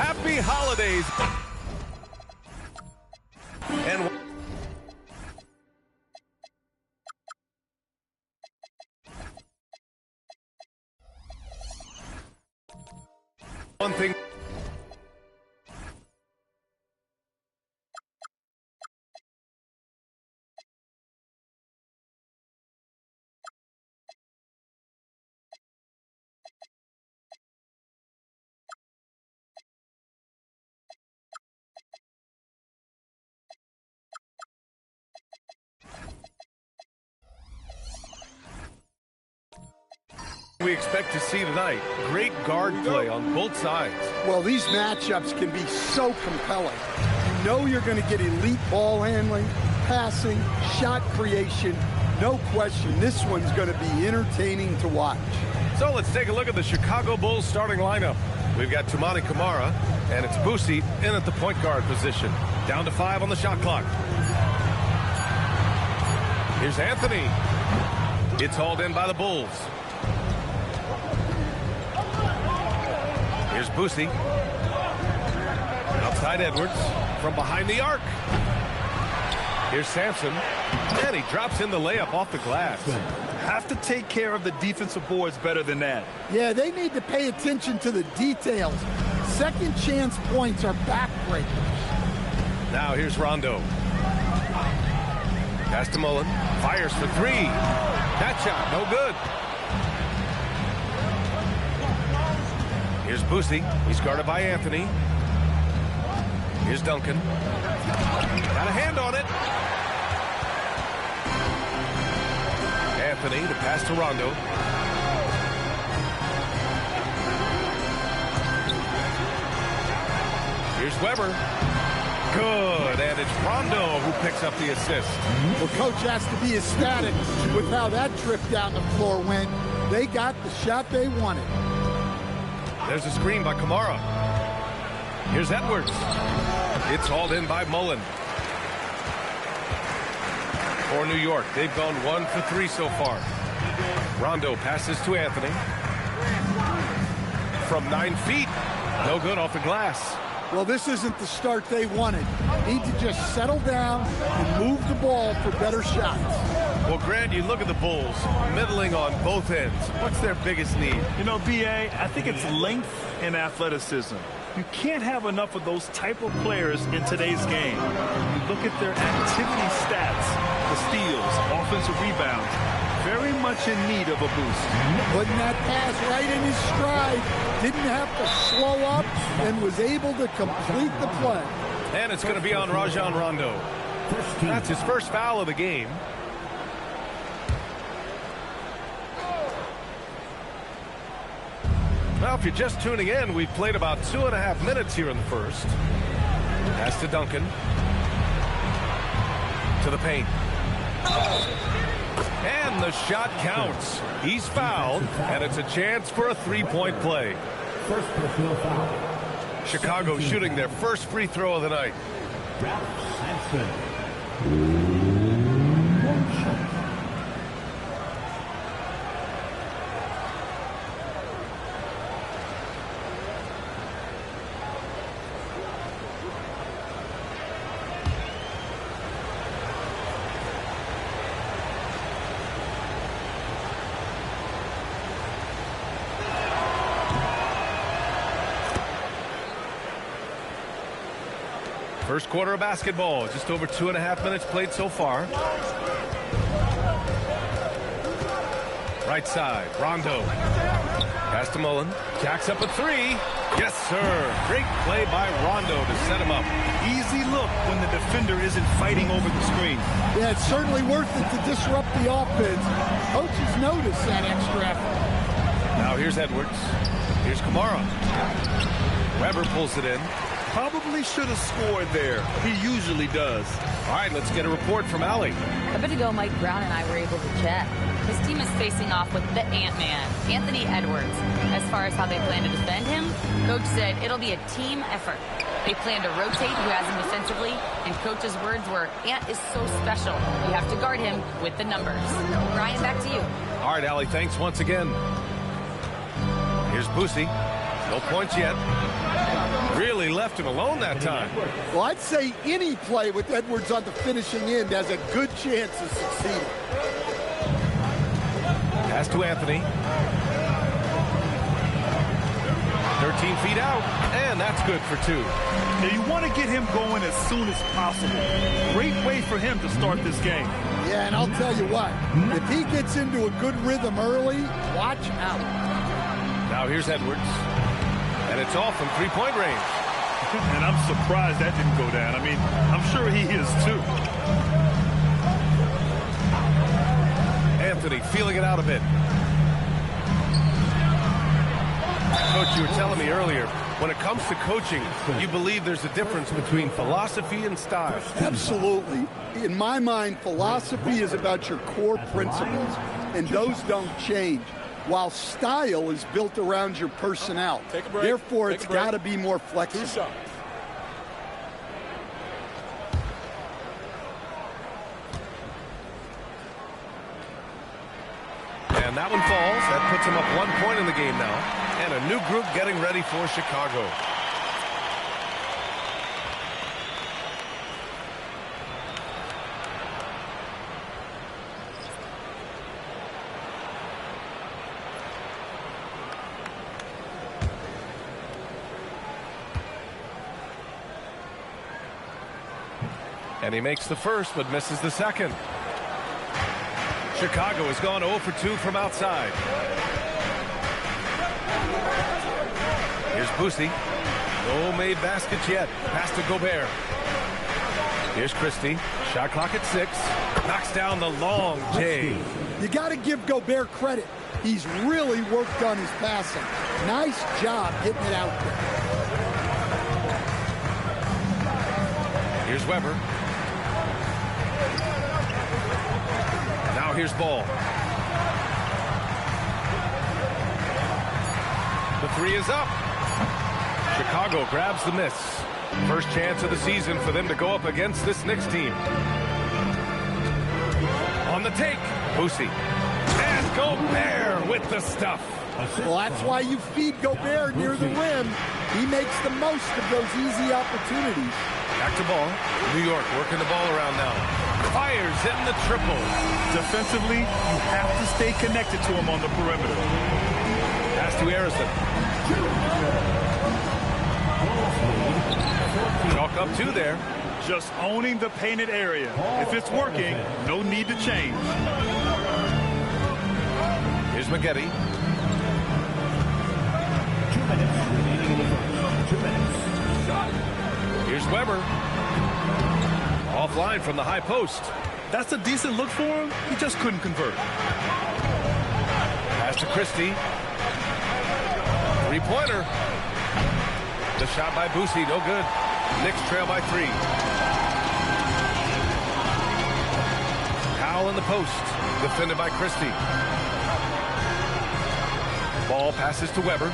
Happy holidays. And one thing. We expect to see tonight great guard play on both sides. Well, these matchups can be so compelling. You know you're going to get elite ball handling, passing, shot creation. No question, this one's going to be entertaining to watch. So let's take a look at the Chicago Bulls starting lineup. We've got Toumani Camara, and it's Boosie in at the point guard position. Down to 5 on the shot clock. Here's Anthony. It's hauled in by the Bulls. Here's Boosie. Outside Edwards. From behind the arc. Here's Sampson. And he drops in the layup off the glass. Have to take care of the defensive boards better than that. Yeah, they need to pay attention to the details. Second chance points are backbreakers. Now here's Rondo. Pass to Mullen. Fires for 3. That shot, no good. Here's Boosie. He's guarded by Anthony. Here's Duncan. Got a hand on it. Anthony to pass to Rondo. Here's Weber. Good, and it's Rondo who picks up the assist. Well, coach has to be ecstatic with how that trip down the floor went. They got the shot they wanted. There's a screen by Camara. Here's Edwards. It's hauled in by Mullen. For New York, they've gone 1 for 3 so far. Rondo passes to Anthony. From 9 feet. No good off the glass. Well, this isn't the start they wanted. Need to just settle down and move the ball for better shots. Well, Grant, you look at the Bulls, middling on both ends. What's their biggest need? You know, B.A., I think it's length and athleticism. You can't have enough of those type of players in today's game. You look at their activity stats, the steals, offensive rebounds, very much in need of a boost. Putting that pass right in his stride, didn't have to slow up, and was able to complete the play. And it's going to be on Rajon Rondo. That's his first foul of the game. Well, if you're just tuning in, we've played about 2.5 minutes here in the first. Pass to Duncan. To the paint. And the shot counts. He's fouled, and it's a chance for a 3-point play. First personal foul. Chicago shooting their first free throw of the night. Sampson. First quarter of basketball, just over 2.5 minutes played so far. Right side, Rondo. Pass to Mullen. Jacks up a 3. Yes, sir. Great play by Rondo to set him up. Easy look when the defender isn't fighting over the screen. Yeah, it's certainly worth it to disrupt the offense. Coaches notice that extra effort. Now here's Edwards. Here's Camara. Weber pulls it in. Probably should have scored there. He usually does. All right, let's get a report from Allie. A bit ago, Mike Brown and I were able to chat. His team is facing off with the Ant-Man, Anthony Edwards. As far as how they plan to defend him, Coach said it'll be a team effort. They plan to rotate who has him defensively, and Coach's words were, Ant is so special. You have to guard him with the numbers. Brian, back to you. All right, Allie, thanks once again. Here's Boosie. No points yet. Really left him alone that time. Well, I'd say any play with Edwards on the finishing end has a good chance of succeeding. Pass to Anthony. 13 feet out, and that's good for 2. Now you want to get him going as soon as possible. Great way for him to start this game. Yeah, and I'll tell you what, if he gets into a good rhythm early, watch out. Now here's Edwards, and it's off from three-point range. And I'm surprised that didn't go down. I mean, I'm sure he is too. Anthony feeling it out a bit. Coach, you were telling me earlier, when it comes to coaching, you believe there's a difference between philosophy and style. Absolutely. In my mind, philosophy is about your core principles, and those don't change, while style is built around your personnel. Therefore, it's got to be more flexible. And that one falls. That puts him up 1 point in the game now. And a new group getting ready for Chicago. And he makes the first, but misses the second. Chicago has gone 0 for 2 from outside. Here's Boosie. No made baskets yet. Pass to Gobert. Here's Christie. Shot clock at 6. Knocks down the long J. You got to give Gobert credit. He's really worked on his passing. Nice job hitting it out there. Here's Weber. Now here's Ball. The 3 is up. Chicago grabs the miss. First chance of the season for them to go up against this Knicks team. On the take, Boosie. And Gobert with the stuff. Well, that's why you feed Gobert near the rim. He makes the most of those easy opportunities. Back to Ball. New York working the ball around now. Fires in the triple. Defensively, you have to stay connected to him on the perimeter. Pass to Harrison. Chalk up 2 there. Just owning the painted area. If it's working, no need to change. Here's Maggette. 2 minutes remaining in the first. 2 minutes. Here's Weber. Offline from the high post. That's a decent look for him. He just couldn't convert. Pass to Christie. 3-pointer. The shot by Boosie, no good. Knicks trail by 3. Powell in the post. Defended by Christie. Ball passes to Weber.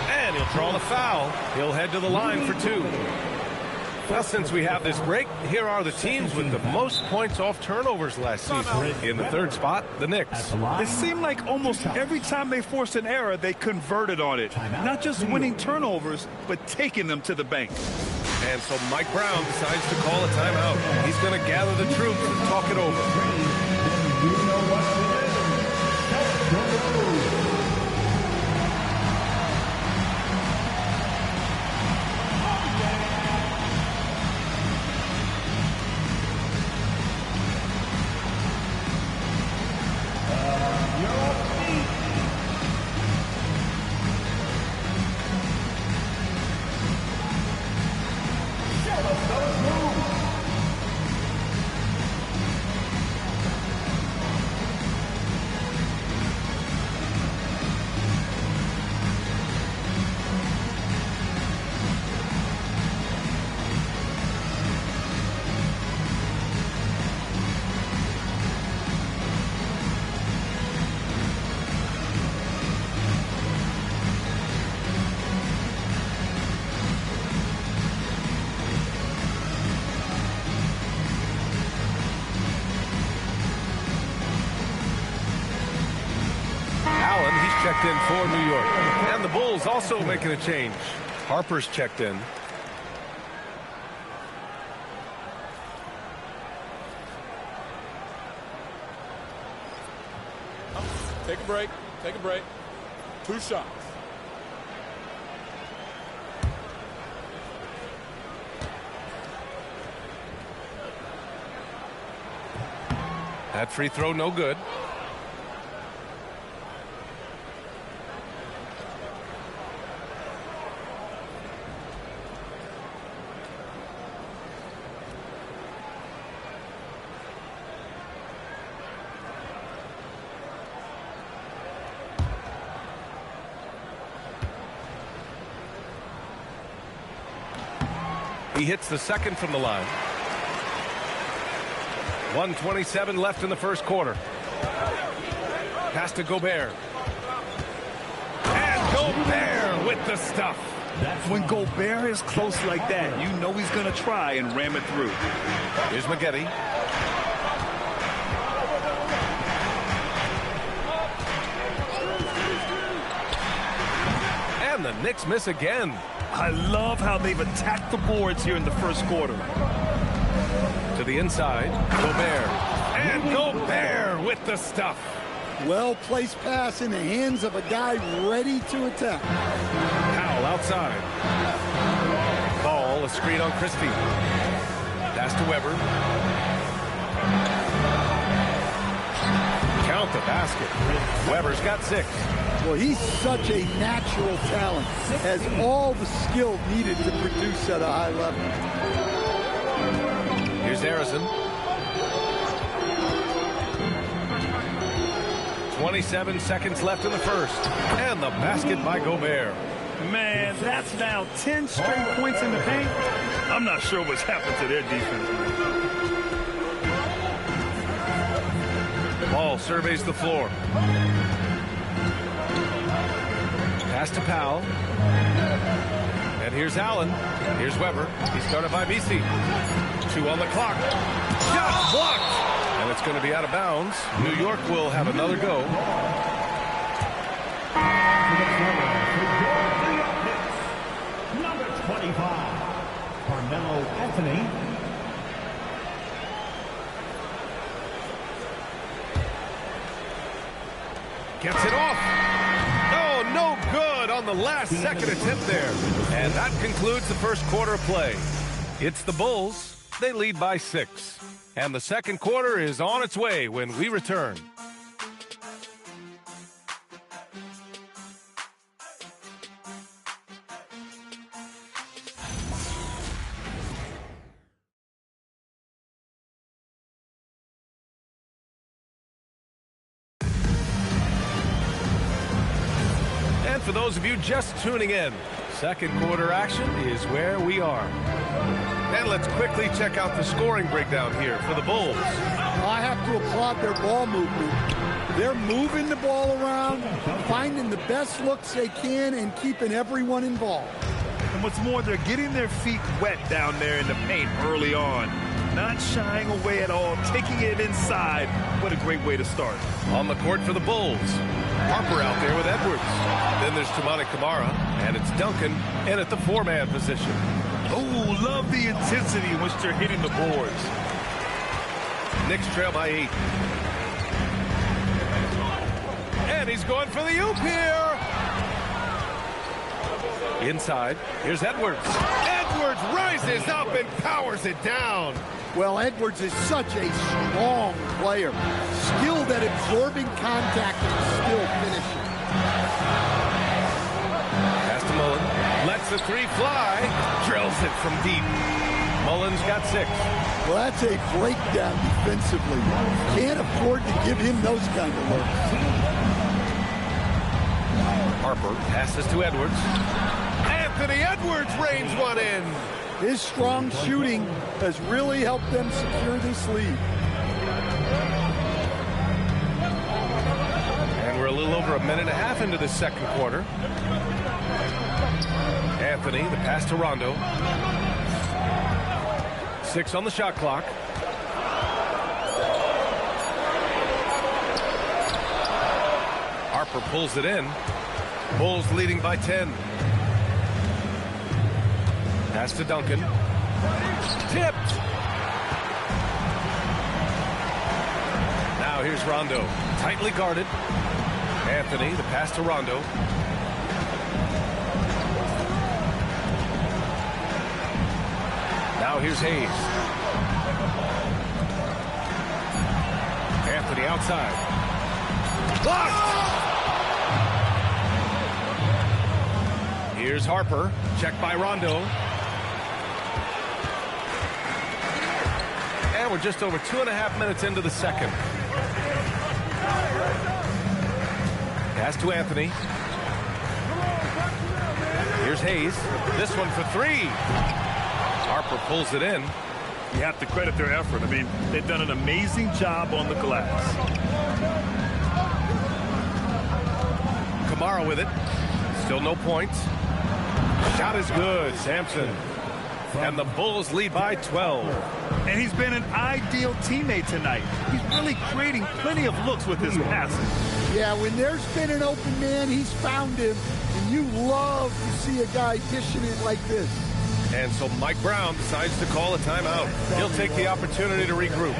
And he'll draw the foul. He'll head to the line for 2. Well, since we have this break, here are the teams with the most points off turnovers last season. In the 3rd spot, the Knicks. It seemed like almost every time they forced an error, they converted on it. Not just winning turnovers, but taking them to the bank. And so Mike Brown decides to call a timeout. He's going to gather the troops and talk it over. checked in for New York. And the Bulls also making a change. Harper's checked in. Take a break. Take a break. 2 shots. That free throw no good. He hits the second from the line. 1:27 left in the first quarter. Pass to Gobert. And Gobert with the stuff. When Gobert is close like that, you know he's going to try and ram it through. Here's Maggette. And the Knicks miss again. I love how they've attacked the boards here in the first quarter. To the inside, Gobert. And Gobert with the stuff. Well-placed pass in the hands of a guy ready to attack. Powell outside. Ball, a screen on Christie. Pass to Weber. Count the basket. Weber's got 6. Well, he's such a natural talent. Has all the skill needed to produce at a high level. Here's Harrison. 27 seconds left in the first. And the basket by Gobert. Man, that's now 10 straight points in the paint. I'm not sure what's happened to their defense. Ball surveys the floor. Pass to Powell. And here's Allen. Here's Weber. He's guarded by Misi. 2 on the clock. Shot blocked. And it's going to be out of bounds. New York will have another go. Number 25, Carmelo Anthony. Gets it off. Oh, no good on the last second attempt there. And that concludes the first quarter of play. It's the Bulls. They lead by 6. And the second quarter is on its way when we return. And for those of you just tuning in, second quarter action is where we are. And let's quickly check out the scoring breakdown here for the Bulls. I have to applaud their ball movement. They're moving the ball around, finding the best looks they can, and keeping everyone involved. And what's more, they're getting their feet wet down there in the paint early on. Not shying away at all, taking it inside. What a great way to start. On the court for the Bulls, Harper out there with Edwards. Then there's Toumani Camara, and it's Duncan in at the 4-man position. Oh, love the intensity in which they're hitting the boards. Knicks trail by 8. And he's going for the oop here. Inside, here's Edwards. Edwards rises up and powers it down. Well, Edwards is such a strong player. Skilled at absorbing contact and still finishing. Pass to Mullen. Lets the 3 fly. Drills it from deep. Mullen's got 6. Well, that's a breakdown defensively. Can't afford to give him those kind of looks. Harper passes to Edwards. Anthony Edwards rains one in. His strong shooting has really helped them secure this lead. And we're a little over a minute and a half into the second quarter. Anthony, the pass to Rondo. 6 on the shot clock. Harper Harper pulls it in. Bulls leading by 10. Pass to Duncan. Tipped. Now here's Rondo. Tightly guarded. Anthony, the pass to Rondo. Now here's Hayes. Anthony outside. Blocked! Here's Harper. Checked by Rondo. And we're just over 2.5 minutes into the second. Pass to Anthony. Here's Hayes. This one for three. Harper pulls it in. You have to credit their effort. I mean, they've done an amazing job on the glass. Kamara with it. Still no points. Shot is good. Sampson. And the Bulls lead by 12. And he's been an ideal teammate tonight. He's really creating plenty of looks with his passing. Yeah, when there's been an open man, he's found him. And you love to see a guy dishing it like this. And so Mike Brown decides to call a timeout. He'll take the opportunity to regroup.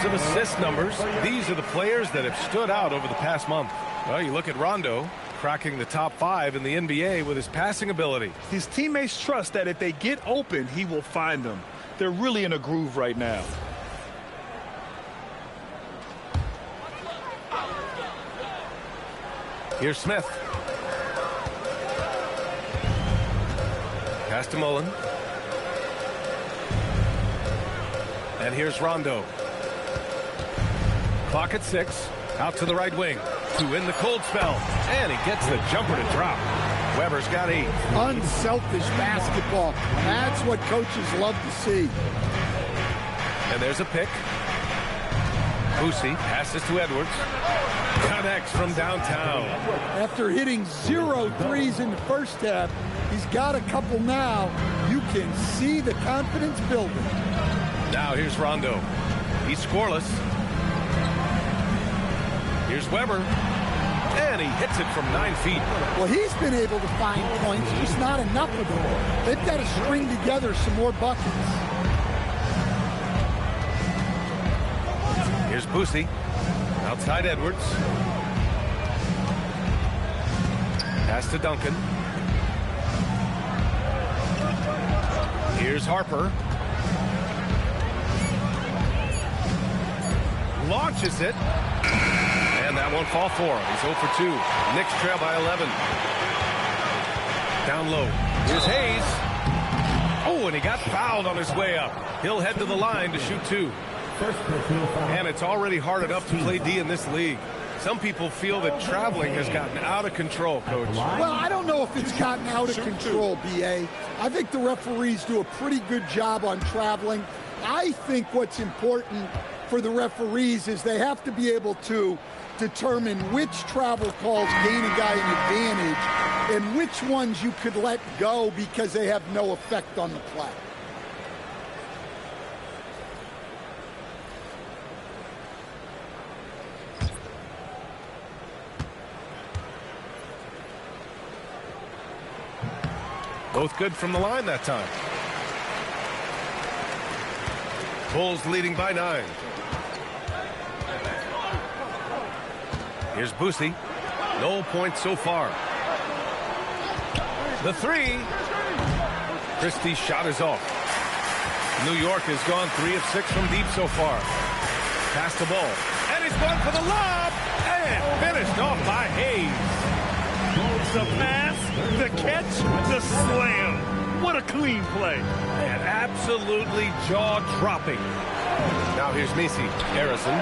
Of assist numbers, these are the players that have stood out over the past month. Well, you look at Rondo, cracking the top 5 in the NBA with his passing ability. His teammates trust that if they get open, he will find them. They're really in a groove right now. Here's Smith. Pass to Mullen. And here's Rondo. Clock at 6. Out to the right wing. To in the cold spell. And he gets the jumper to drop. Weber's got 8. Unselfish basketball. That's what coaches love to see. And there's a pick. Boosie passes to Edwards. Connects from downtown. After hitting 0 threes in the first half, he's got a couple now. You can see the confidence building. Now here's Rondo. He's scoreless. Here's Weber. And he hits it from 9 feet. Well, he's been able to find points, just not enough of them. They've got to string together some more buckets. Here's Boosie. Outside Edwards. Pass to Duncan. Here's Harper. Launches it. And that won't fall for him. He's 0 for 2. Knicks trail by 11. Down low. Here's Hayes. Oh, and he got fouled on his way up. He'll head to the line to shoot 2. And it's already hard enough to play D in this league. Some people feel that traveling has gotten out of control, Coach. Well, I don't know if it's gotten out of control, B.A. I think the referees do a pretty good job on traveling. I think what's important for the referees is they have to be able to determine which travel calls gain a guy an advantage and which ones you could let go because they have no effect on the play. Both good from the line that time. Bulls leading by 9. Here's Boosie. No points so far. The 3. Christie's shot is off. New York has gone 3 of 6 from deep so far. Pass the ball. And he's going for the lob. And finished off by Hayes. The pass, the catch, the slam. What a clean play. And absolutely jaw-dropping. Now here's Messi. Harrison.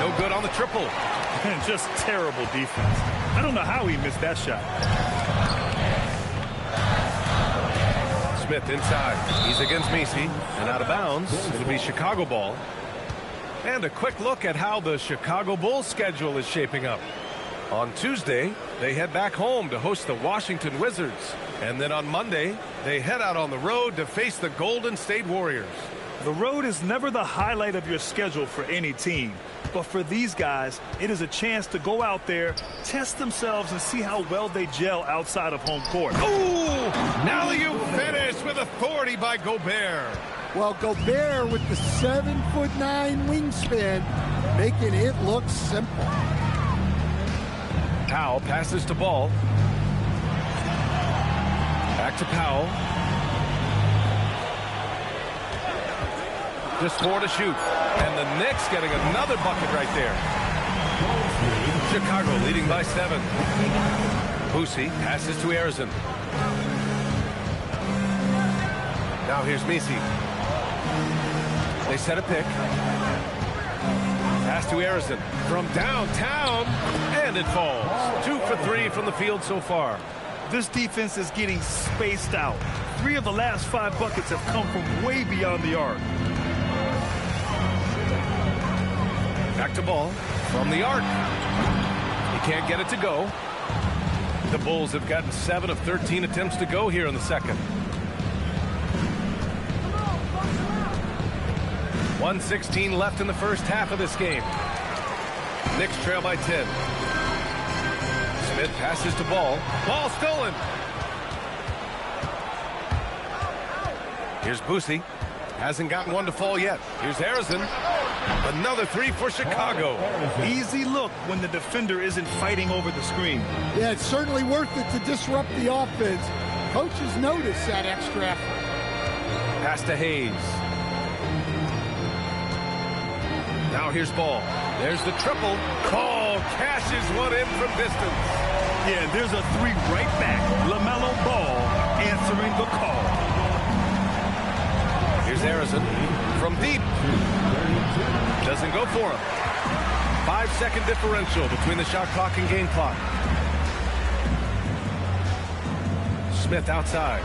No good on the triple. And just terrible defense. I don't know how he missed that shot. Smith inside. He's against Messi. And out of bounds. It'll be Chicago ball. And a quick look at how the Chicago Bulls schedule is shaping up. On Tuesday, they head back home to host the Washington Wizards. And then on Monday, they head out on the road to face the Golden State Warriors. The road is never the highlight of your schedule for any team. But for these guys, it is a chance to go out there, test themselves, and see how well they gel outside of home court. Ooh! Alley-oop finish with authority by Gobert. Well, Gobert with the 7'9" wingspan, making it look simple. Powell passes to Ball. Back to Powell. Just 4 to shoot. And the Knicks getting another bucket right there. Chicago leading by 7. Boosie passes to Harrison. Now here's Messi. They set a pick. Pass to Harrison from downtown, and it falls. 2 for 3 from the field so far. This defense is getting spaced out. 3 of the last 5 buckets have come from way beyond the arc. Back to Ball from the arc. He can't get it to go. The Bulls have gotten 7 of 13 attempts to go here in the second. 1:16 left in the first half of this game. Knicks trail by 10. Smith passes to Ball. Ball stolen. Here's Boosie. Hasn't gotten one to fall yet. Here's Harrison. Another 3 for Chicago. Easy look when the defender isn't fighting over the screen. Yeah, it's certainly worth it to disrupt the offense. Coaches notice that extra effort. Pass to Hayes. Now here's Ball. There's the triple. Call cashes one in from distance. Yeah, and there's a 3 right back. LaMelo Ball answering the call. Here's Harrison from deep. Doesn't go for him. 5-second differential between the shot clock and game clock. Smith outside.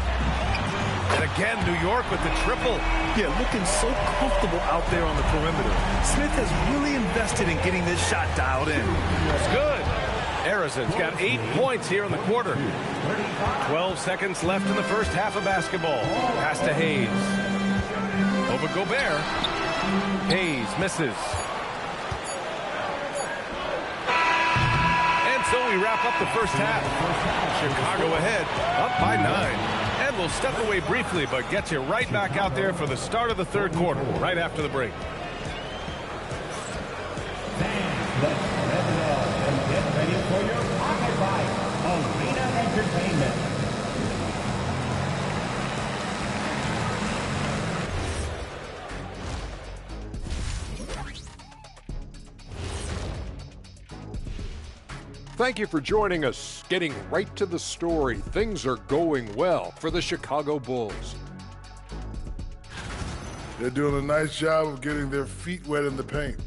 And again, New York with the triple. Yeah, looking so comfortable out there on the perimeter. Smith has really invested in getting this shot dialed in. That's good. Harrison's got 8 points here in the quarter. 12 seconds left in the first half of basketball. Pass to Hayes. Over Gobert. Hayes misses. And so we wrap up the first half. Chicago ahead, up by 9. And we'll step away briefly, but get you right back out there for the start of the third quarter, right after the break. Fans, let's rev it up and get ready for your pocket fight. Arena Entertainment. Thank you for joining us. Getting right to the story, things are going well for the Chicago Bulls. They're doing a nice job of getting their feet wet in the paint.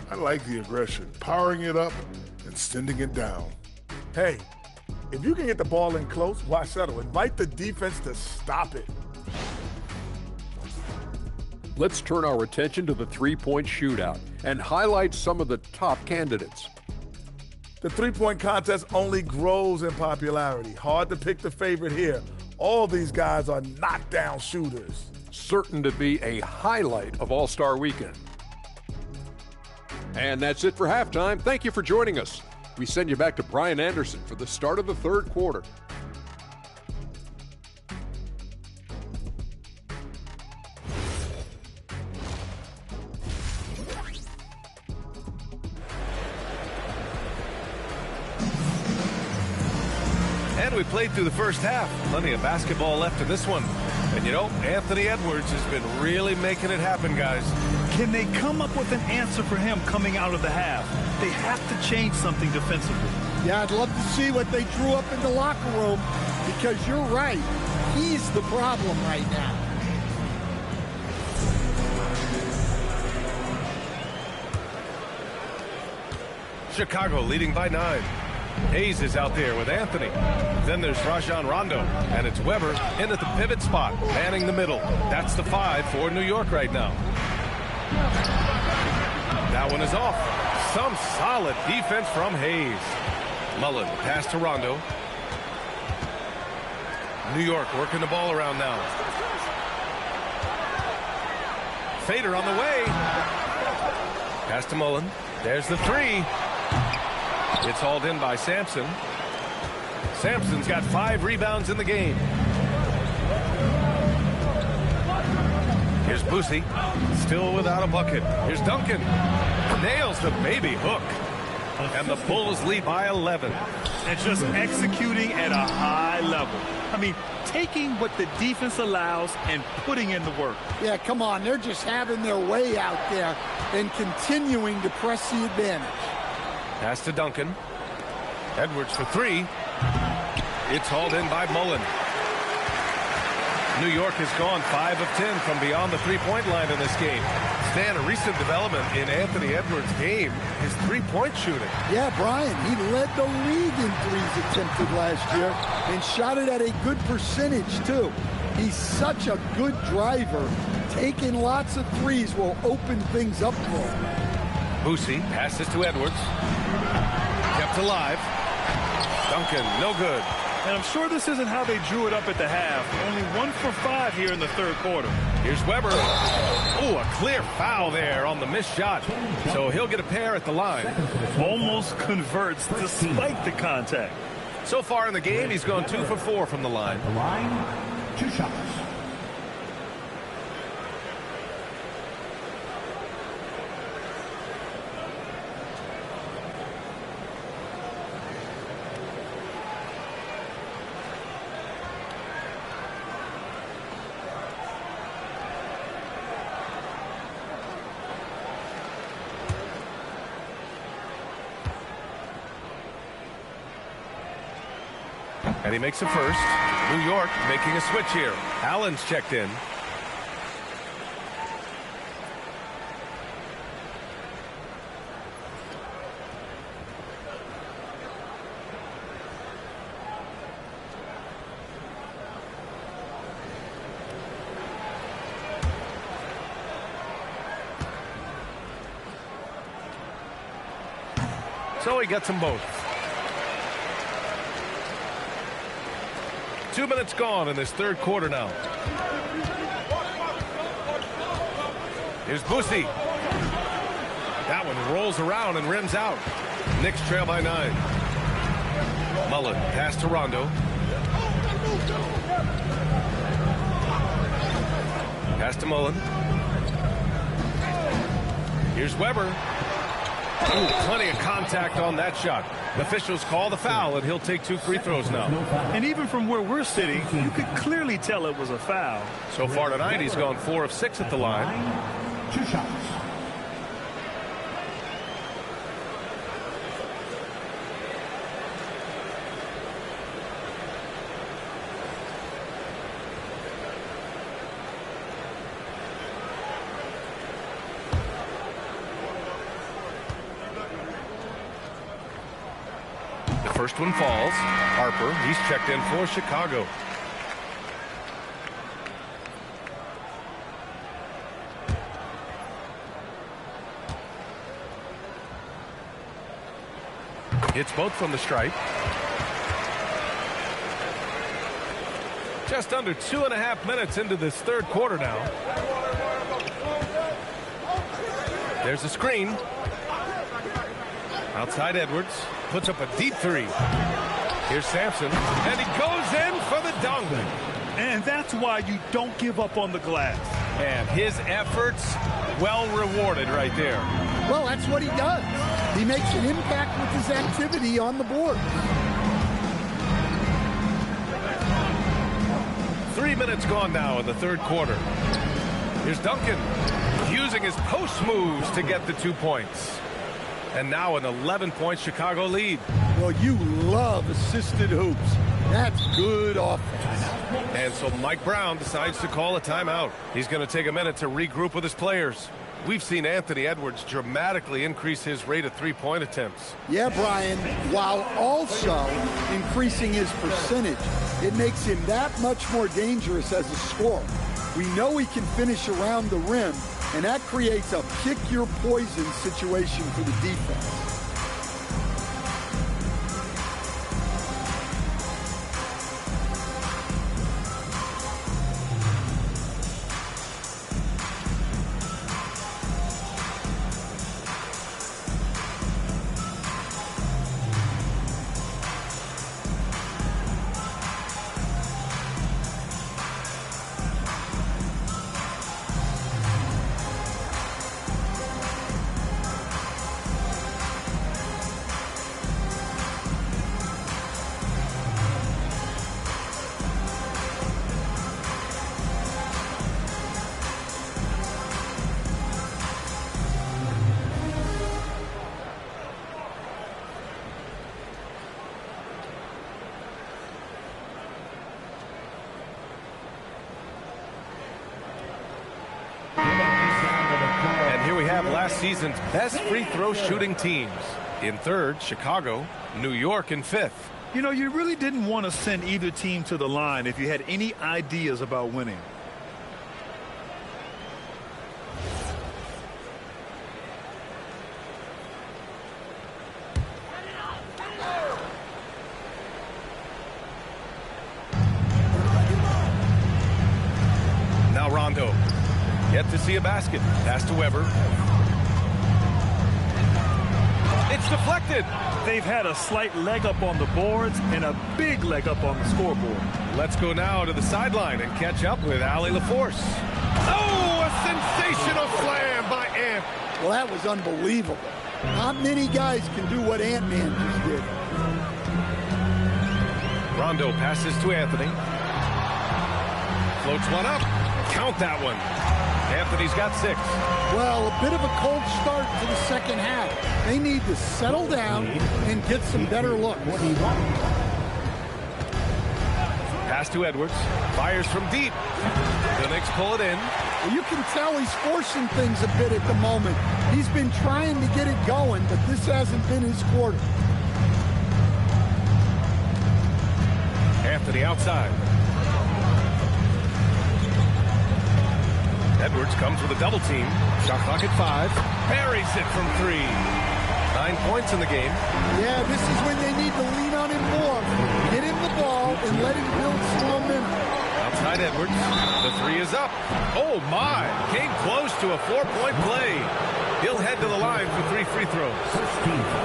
I like the aggression, powering it up and sending it down. Hey, if you can get the ball in close, why settle? Invite the defense to stop it. Let's turn our attention to the three-point shootout and highlight some of the top candidates. The three-point contest only grows in popularity. Hard to pick the favorite here. All these guys are knockdown shooters. Certain to be a highlight of All-Star Weekend. And that's it for halftime. Thank you for joining us. We send you back to Brian Anderson for the start of the third quarter. And we played through the first half. Plenty of basketball left in this one. And you know, Anthony Edwards has been really making it happen, guys. Can they come up with an answer for him coming out of the half? They have to change something defensively. Yeah, I'd love to see what they drew up in the locker room, because you're right. He's the problem right now. Chicago leading by 9. Hayes is out there with Anthony. Then there's Rajon Rondo, and it's Weber in at the pivot spot, manning the middle. That's the 5 for New York right now. That one is off. Some solid defense from Hayes. Mullen pass to Rondo. New York working the ball around now. Fader on the way. Pass to Mullen. There's the 3. It's hauled in by Sampson. Sampson's got 5 rebounds in the game. Here's Boosie, still without a bucket. Here's Duncan, nails the baby hook. And the Bulls lead by 11. And just executing at a high level. I mean, taking what the defense allows and putting in the work. Yeah, come on. They're just having their way out there and continuing to press the advantage. Pass to Duncan. Edwards for 3. It's hauled in by Mullen. New York has gone 5 of 10 from beyond the three-point line in this game. Stan, a recent development in Anthony Edwards' game is three-point shooting. Yeah, Brian, he led the league in threes attempted last year and shot it at a good percentage, too. He's such a good driver. Taking lots of threes will open things up for him. Boosie passes to Edwards. Kept alive. Duncan, no good. And I'm sure this isn't how they drew it up at the half. Only 1 for 5 here in the third quarter. Here's Weber. Ooh, a clear foul there on the missed shot. So he'll get a pair at the line. Almost converts despite the contact. So far in the game, he's gone 2 for 4 from the line. The line, 2 shots. And he makes a first. New York making a switch here. Allen's checked in. So he gets them both. 2 minutes gone in this third quarter now. Here's Boosie. That one rolls around and rims out. Knicks trail by 9. Mullen pass to Rondo. Pass to Mullen. Here's Weber. Ooh, plenty of contact on that shot. The officials call the foul, and he'll take 2 free throws now. And even from where we're sitting, you could clearly tell it was a foul. So far tonight, he's gone 4 of 6 at the line. 2 shots. First one falls. Harper, he's checked in for Chicago. Hits both from the stripe. Just under 2.5 minutes into this third quarter now. There's a screen. Outside Edwards. Puts up a deep 3. Here's Sampson. And he goes in for the dunk. And that's why you don't give up on the glass. And his efforts well rewarded right there. Well, that's what he does. He makes an impact with his activity on the board. 3 minutes gone now in the third quarter. Here's Duncan using his post moves to get the 2 points. And now an 11-point Chicago lead. Well, you love assisted hoops. That's good offense. And so Mike Brown decides to call a timeout. He's going to take a minute to regroup with his players. We've seen Anthony Edwards dramatically increase his rate of three-point attempts. Yeah, Brian, while also increasing his percentage. It makes him that much more dangerous as a scorer. We know he can finish around the rim, and that creates a pick-your-poison situation for the defense. Last season's best free throw shooting teams. In third, Chicago, New York in fifth. You know, you really didn't want to send either team to the line if you had any ideas about winning. Now Rondo. Yet to see a basket. Pass to Weber. It's deflected. They've had a slight leg up on the boards and a big leg up on the scoreboard. Let's go now to the sideline and catch up with Allie LaForce. Oh, a sensational slam by Ant. Well, that was unbelievable. Not many guys can do what Ant-Man just did. Rondo passes to Anthony. Floats one up. Count that one. Anthony's got 6. Well, a bit of a cold start to the second half. They need to settle down and get some better looks. Pass to Edwards. Fires from deep. The Knicks pull it in. Well, you can tell he's forcing things a bit at the moment. He's been trying to get it going, but this hasn't been his quarter. Anthony outside. Edwards comes with a double team. Shot clock at 5. Buries it from 3. 9 points in the game. Yeah, this is when they need to lean on him more. Get him the ball and let him build some momentum. Outside Edwards. The 3 is up. Oh, my. Came close to a 4-point play. He'll head to the line for 3 free throws.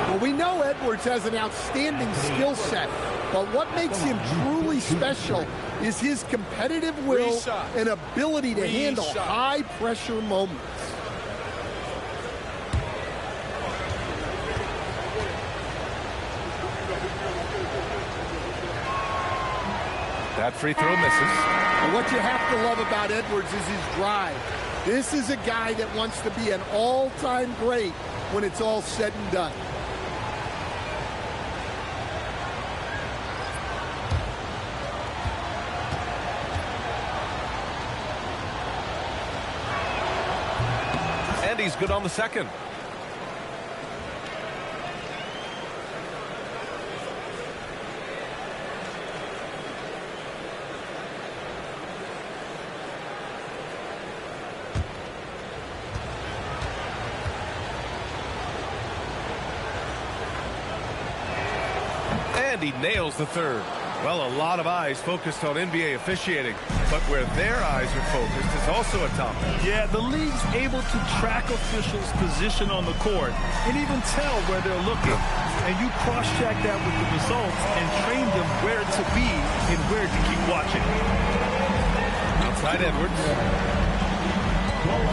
Well, we know Edwards has an outstanding skill set, but what makes him truly special is his competitive will and ability to handle high-pressure moments. That free throw misses. And what you have to love about Edwards is his drive. This is a guy that wants to be an all-time great when it's all said and done. And he's good on the second. And he nails the third. Well, a lot of eyes focused on NBA officiating, but where their eyes are focused is also a topic. Yeah, the league's able to track officials' position on the court and even tell where they're looking. And you cross-check that with the results and train them where to be and where to keep watching. Outside Edwards.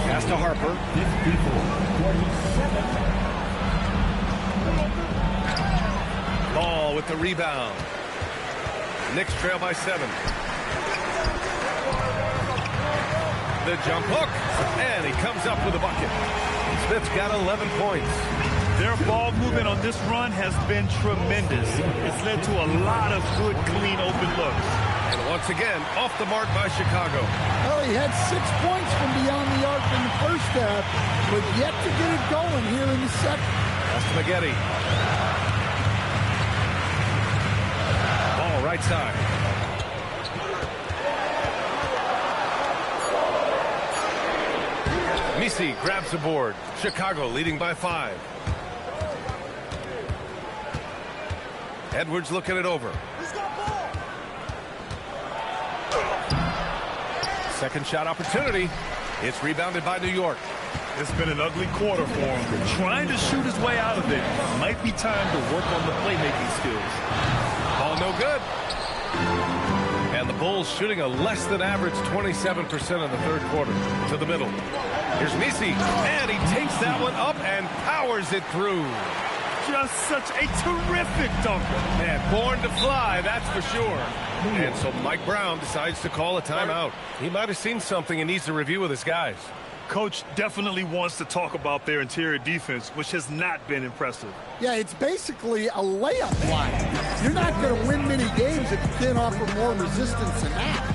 Pass to Harper. 54, 47. Ball with the rebound. Knicks trail by 7. The jump hook, and he comes up with a bucket. Smith's got 11 points. Their ball movement on this run has been tremendous. It's led to a lot of good, clean, open looks. And once again, off the mark by Chicago. Well, he had 6 points from beyond the arc in the first half, but yet to get it going here in the second. That's Spaghetti. Ball right side. Misi grabs the board. Chicago leading by 5. Edwards looking it over. Second shot opportunity. It's rebounded by New York. It's been an ugly quarter for him. Trying to shoot his way out of it. Might be time to work on the playmaking skills. Ball no good. And the Bulls shooting a less than average 27% in the third quarter. To the middle. Here's Misi. And he takes that one up and powers it through. Just such a terrific dunker. Man, born to fly, that's for sure. And so Mike Brown decides to call a timeout. He might have seen something and needs to review with his guys. Coach definitely wants to talk about their interior defense, which has not been impressive. Yeah, it's basically a layup line. You're not going to win many games if you can't offer more resistance than that.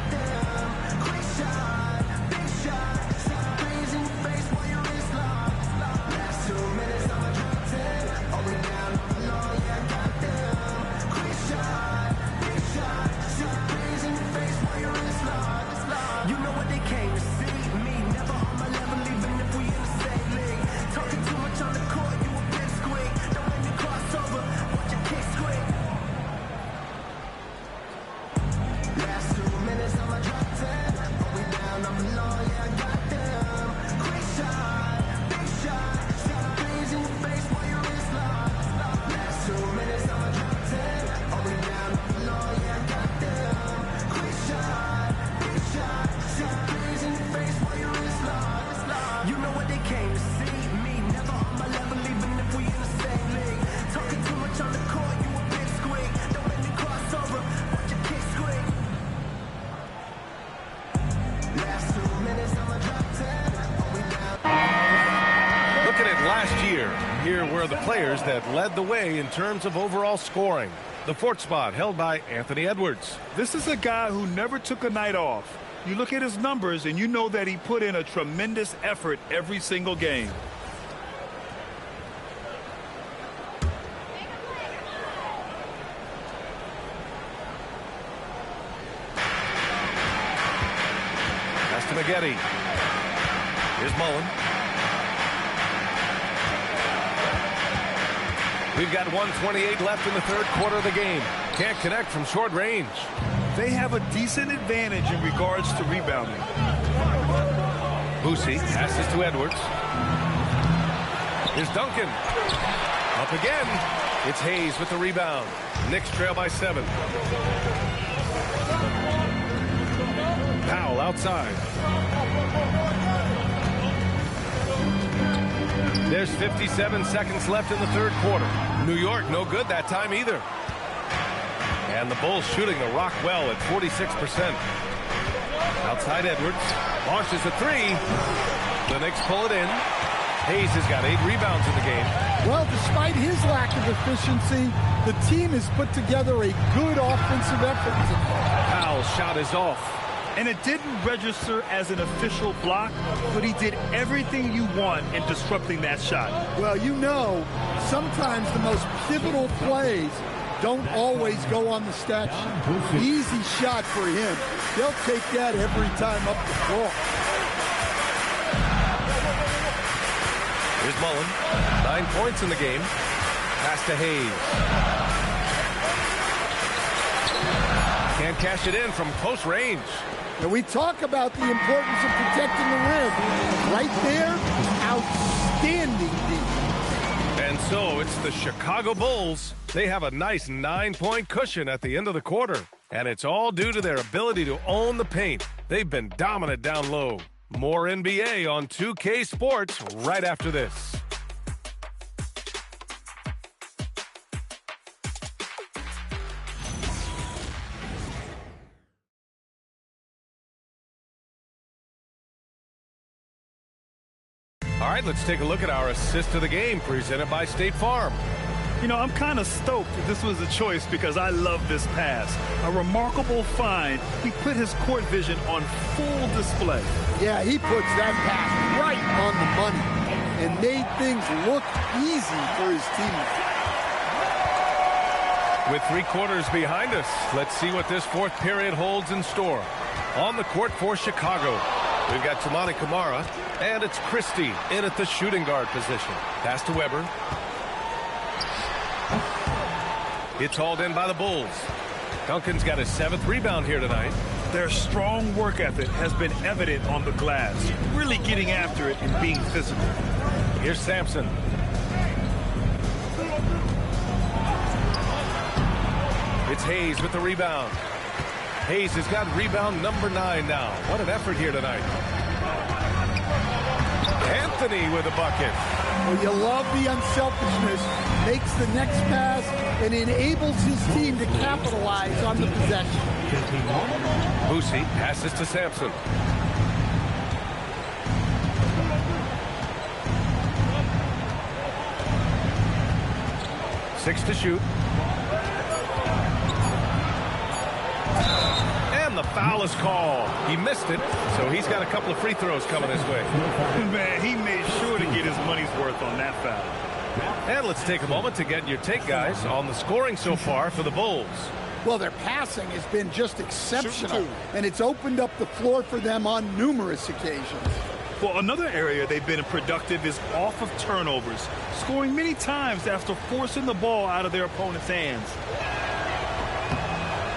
Here were the players that led the way in terms of overall scoring. The fourth spot held by Anthony Edwards. This is a guy who never took a night off. You look at his numbers and you know that he put in a tremendous effort every single game. Pass to Spaghetti. Here's Mullen. We've got 1:28 left in the third quarter of the game. Can't connect from short range. They have a decent advantage in regards to rebounding. Boosie passes to Edwards. Here's Duncan. Up again. It's Hayes with the rebound. Knicks trail by 7. Powell outside. There's 57 seconds left in the third quarter. New York no good that time either. And the Bulls shooting the rock well at 46%. Outside Edwards. Launches a 3. The Knicks pull it in. Hayes has got 8 rebounds in the game. Well, despite his lack of efficiency, the team has put together a good offensive effort. Powell's shot is off. And it didn't register as an official block, but he did everything you want in disrupting that shot. Well, you know, sometimes the most pivotal plays don't always go on the stat sheet. Easy shot for him. They'll take that every time up the floor. Here's Mullen. 9 points in the game. Pass to Hayes. Can't cash it in from close range. And we talk about the importance of protecting the rim. Right there, outstanding defense. And so it's the Chicago Bulls. They have a nice 9-point cushion at the end of the quarter. And it's all due to their ability to own the paint. They've been dominant down low. More NBA on 2K Sports right after this. All right, let's take a look at our assist of the game presented by State Farm. You know, I'm kind of stoked that this was a choice because I love this pass. A remarkable find. He put his court vision on full display. Yeah, he puts that pass right on the money and made things look easy for his teammates. With 3 quarters behind us, let's see what this fourth period holds in store. On the court for Chicago, we've got Tamani Kamara, and it's Christie in at the shooting guard position. Pass to Weber. It's hauled in by the Bulls. Duncan's got his 7th rebound here tonight. Their strong work ethic has been evident on the glass, really getting after it and being physical. Here's Sampson. It's Hayes with the rebound. Hayes has got rebound number 9 now. What an effort here tonight. Anthony with a bucket. Well, you love the unselfishness. Makes the next pass and enables his team to capitalize on the possession. Boosie passes to Sampson. Six to shoot. And the foul is called. He missed it, so he's got a couple of free throws coming his way. Man, he made sure to get his money's worth on that foul. And let's take a moment to get your take, guys, on the scoring so far for the Bulls. Well, their passing has been just exceptional, and it's opened up the floor for them on numerous occasions. Well, another area they've been productive is off of turnovers, scoring many times after forcing the ball out of their opponent's hands.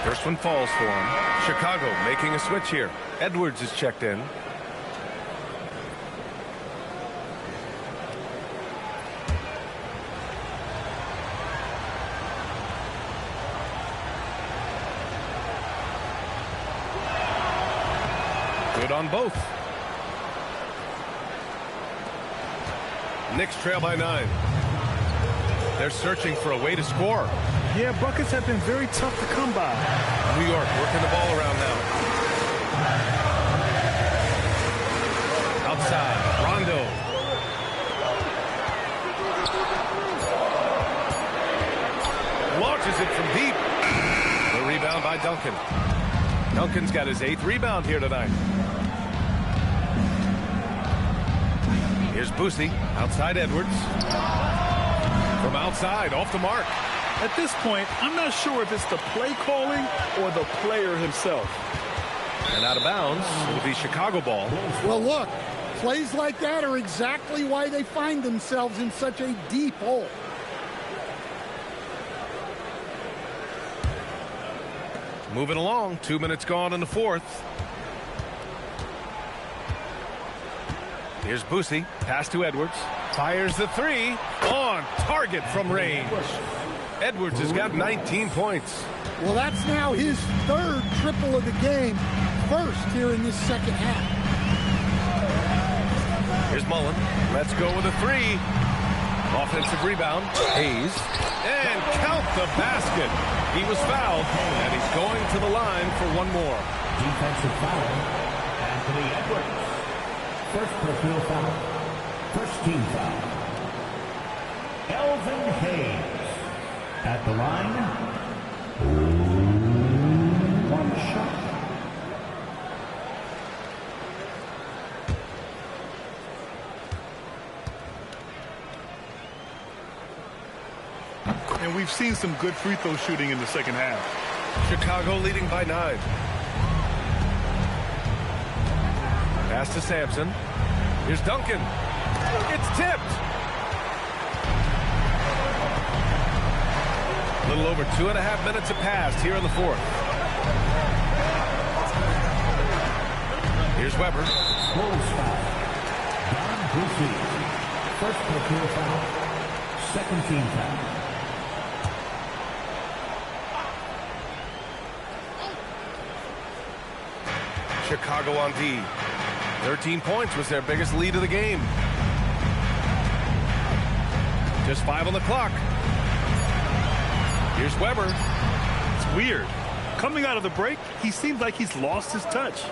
First one falls for him. Chicago making a switch here. Edwards is checked in. Good on both. Knicks trail by 9. They're searching for a way to score. Yeah, buckets have been very tough to come by. New York working the ball around now. Outside, Rondo. Launches it from deep. The rebound by Duncan. Duncan's got his 8th rebound here tonight. Here's Boosie, outside Edwards. From outside, off the mark. At this point, I'm not sure if it's the play calling or the player himself. And out of bounds, it'll be Chicago ball. Well, look, plays like that are exactly why they find themselves in such a deep hole. Moving along, 2 minutes gone in the fourth. Here's Boosie, pass to Edwards. Fires the 3, on target from range. Edwards has got 19 points. Well, that's now his 3rd triple of the game, first here in this second half. Here's Mullen, let's go with a 3. Offensive rebound, Hayes, and count the basket. He was fouled, and he's going to the line for one more. Defensive foul, Anthony Edwards. First personal foul. First team foul. Elvin Hayes at the line. One shot. And we've seen some good free throw shooting in the second half. Chicago leading by 9. Pass to Sampson. Here's Duncan. It's tipped. A little over 2.5 minutes have passed here in the fourth. Here's Weber. Bulls foul. Don Boosie. First personal foul. Second team foul. Chicago on D. 13 points was their biggest lead of the game. Just 5 on the clock. Here's Weber. It's weird. Coming out of the break, he seems like he's lost his touch.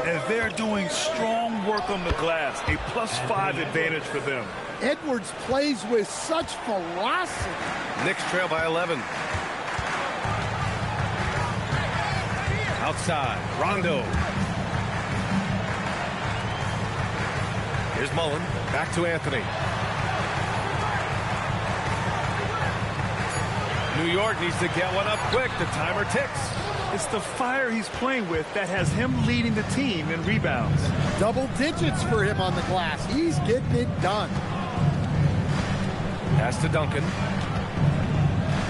And they're doing strong work on the glass, a +5 advantage for them. Edwards plays with such ferocity. Knicks trail by 11. Outside, Rondo. Here's Mullen, back to Anthony. New York needs to get one up quick. The timer ticks. It's the fire he's playing with that has him leading the team in rebounds. Double digits for him on the glass. He's getting it done. Pass to Duncan.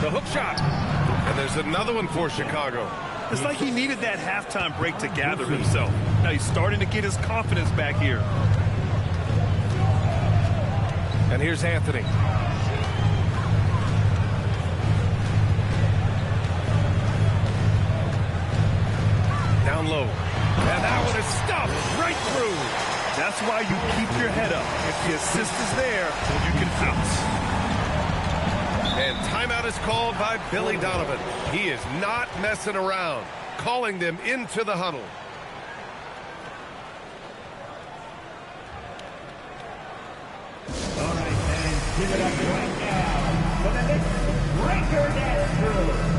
The hook shot. And there's another one for Chicago. It's like he needed that halftime break to gather himself. Now he's starting to get his confidence back here. And here's Anthony. Down low. And that one is stuffed right through. That's why you keep your head up. If the assist is there, you can bounce. And timeout is called by Billy Donovan. He is not messing around, calling them into the huddle. All right, fans, give it up right now for the Knicks breaker dance crew.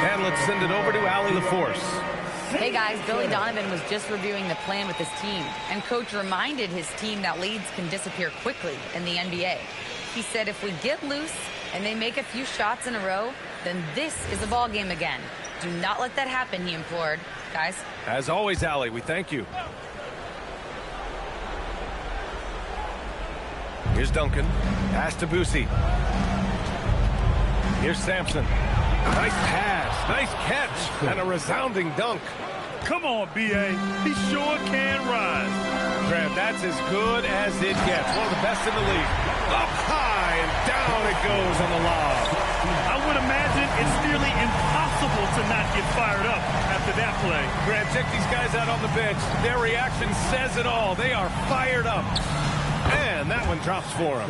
And let's send it over to Allie LaForce. Hey guys, Billy Donovan was just reviewing the plan with his team, and coach reminded his team that leads can disappear quickly in the NBA. He said if we get loose and they make a few shots in a row, then this is a ball game again. Do not let that happen, he implored. Guys. As always, Allie, we thank you. Here's Duncan. Pass to Boosie. Here's Sampson. Nice pass, nice catch, and a resounding dunk. Come on, B.A. He sure can rise. Graham, that's as good as it gets. One of the best in the league. Up high and down it goes on the lob. I would imagine it's nearly impossible to not get fired up after that play. Graham, check these guys out on the bench. Their reaction says it all. They are fired up. And that one drops for him.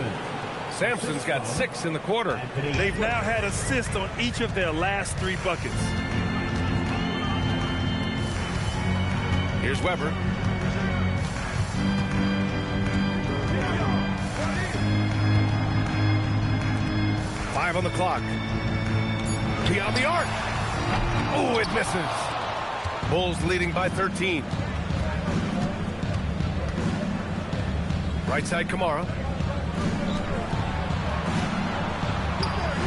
Sampson's got 6 in the quarter. They've now had assists on each of their last 3 buckets. Here's Weber. Five on the clock. Beyond the arc. Oh, it misses. Bulls leading by 13. Right side, Kamara.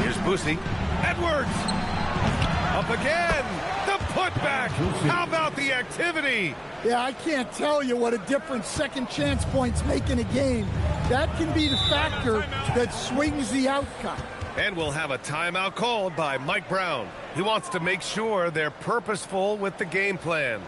Here's Boosie. Edwards! Up again! The putback! How about the activity? Yeah, I can't tell you what a difference second chance points make in a game. That can be the factor that swings the outcome. And we'll have a timeout called by Mike Brown. He wants to make sure they're purposeful with the game plan.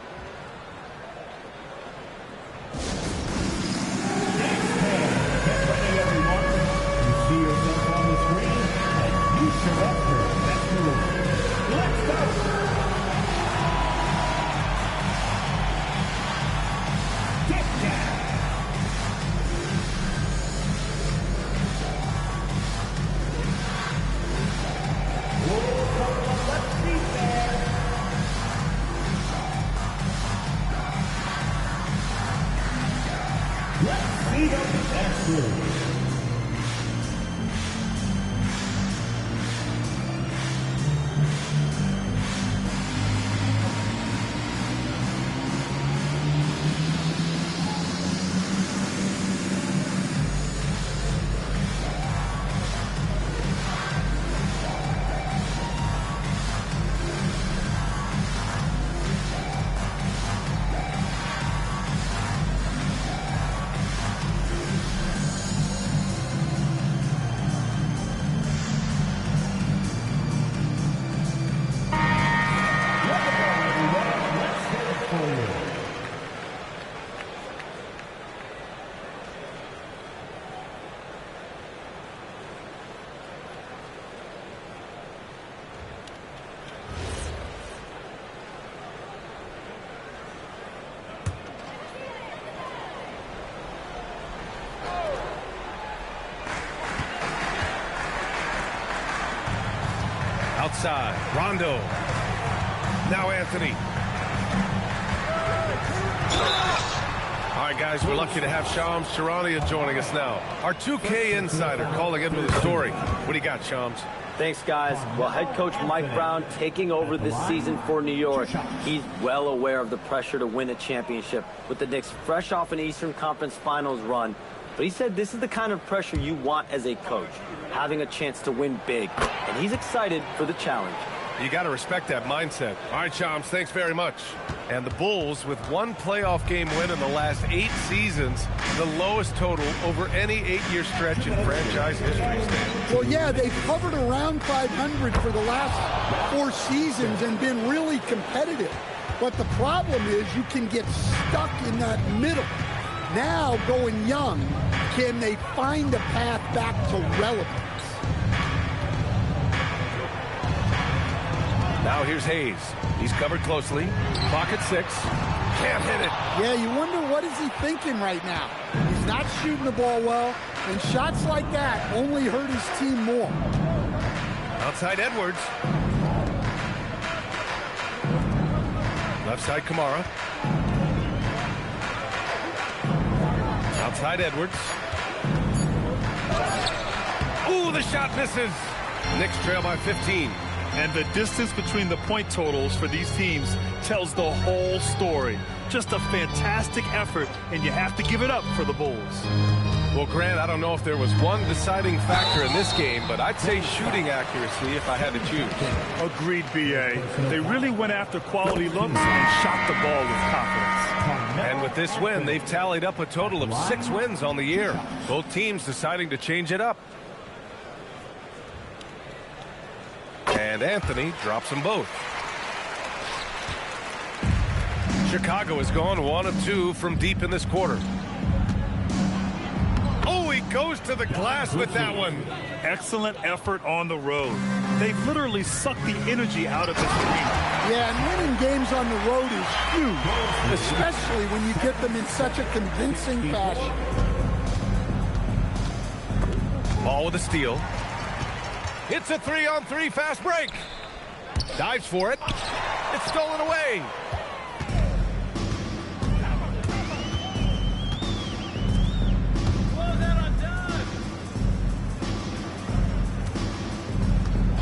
side. Rondo. Now Anthony. All right, guys, we're lucky to have Shams Charania joining us now. Our 2K insider calling in with a story. What do you got, Shams? Thanks, guys. Well, head coach Mike Brown taking over this season for New York. He's well aware of the pressure to win a championship with the Knicks fresh off an Eastern Conference Finals run. But he said this is the kind of pressure you want as a coach, having a chance to win big. And he's excited for the challenge. You got to respect that mindset. All right, Shams, thanks very much. And the Bulls, with one playoff game win in the last 8 seasons, the lowest total over any 8-year stretch in franchise history. Stan. Well, yeah, they've hovered around 500 for the last 4 seasons and been really competitive. But the problem is you can get stuck in that middle. Now, going young, can they find a path back to relevance? Now here's Hayes. He's covered closely. Clock at 6. Can't hit it. Yeah, you wonder what is he thinking right now. He's not shooting the ball well, and shots like that only hurt his team more. Outside Edwards. Left side Kamara. Outside Edwards. Ooh, the shot misses. Knicks trail by 15. And the distance between the point totals for these teams tells the whole story. Just a fantastic effort, and you have to give it up for the Bulls. Well, Grant, I don't know if there was one deciding factor in this game, but I'd say shooting accuracy if I had to choose. Agreed, B.A. They really went after quality looks and shot the ball with confidence. And with this win, they've tallied up a total of 6 wins on the year. Both teams deciding to change it up. And Anthony drops them both. Chicago has gone 1 of 2 from deep in this quarter. Oh, he goes to the glass with that one. Excellent effort on the road. They've literally sucked the energy out of this arena. Yeah, and winning games on the road is huge, especially when you get them in such a convincing fashion. Ball with a steal. It's a 3-on-3 fast break. Dives for it. It's stolen away.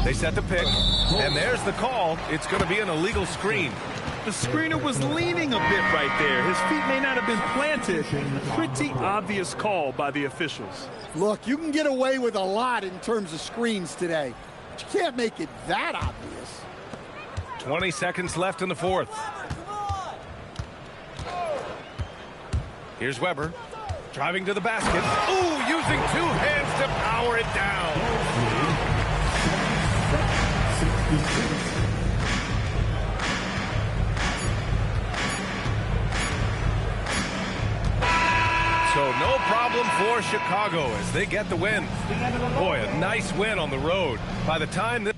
They set the pick, and there's the call. It's going to be an illegal screen. The screener was leaning a bit right there. His feet may not have been planted. Pretty obvious call by the officials. Look, you can get away with a lot in terms of screens today, but you can't make it that obvious. 20 seconds left in the fourth. Here's Weber, driving to the basket. Ooh, using 2 hands to power it down. So no problem for Chicago as they get the win. Boy, a nice win on the road. By the time this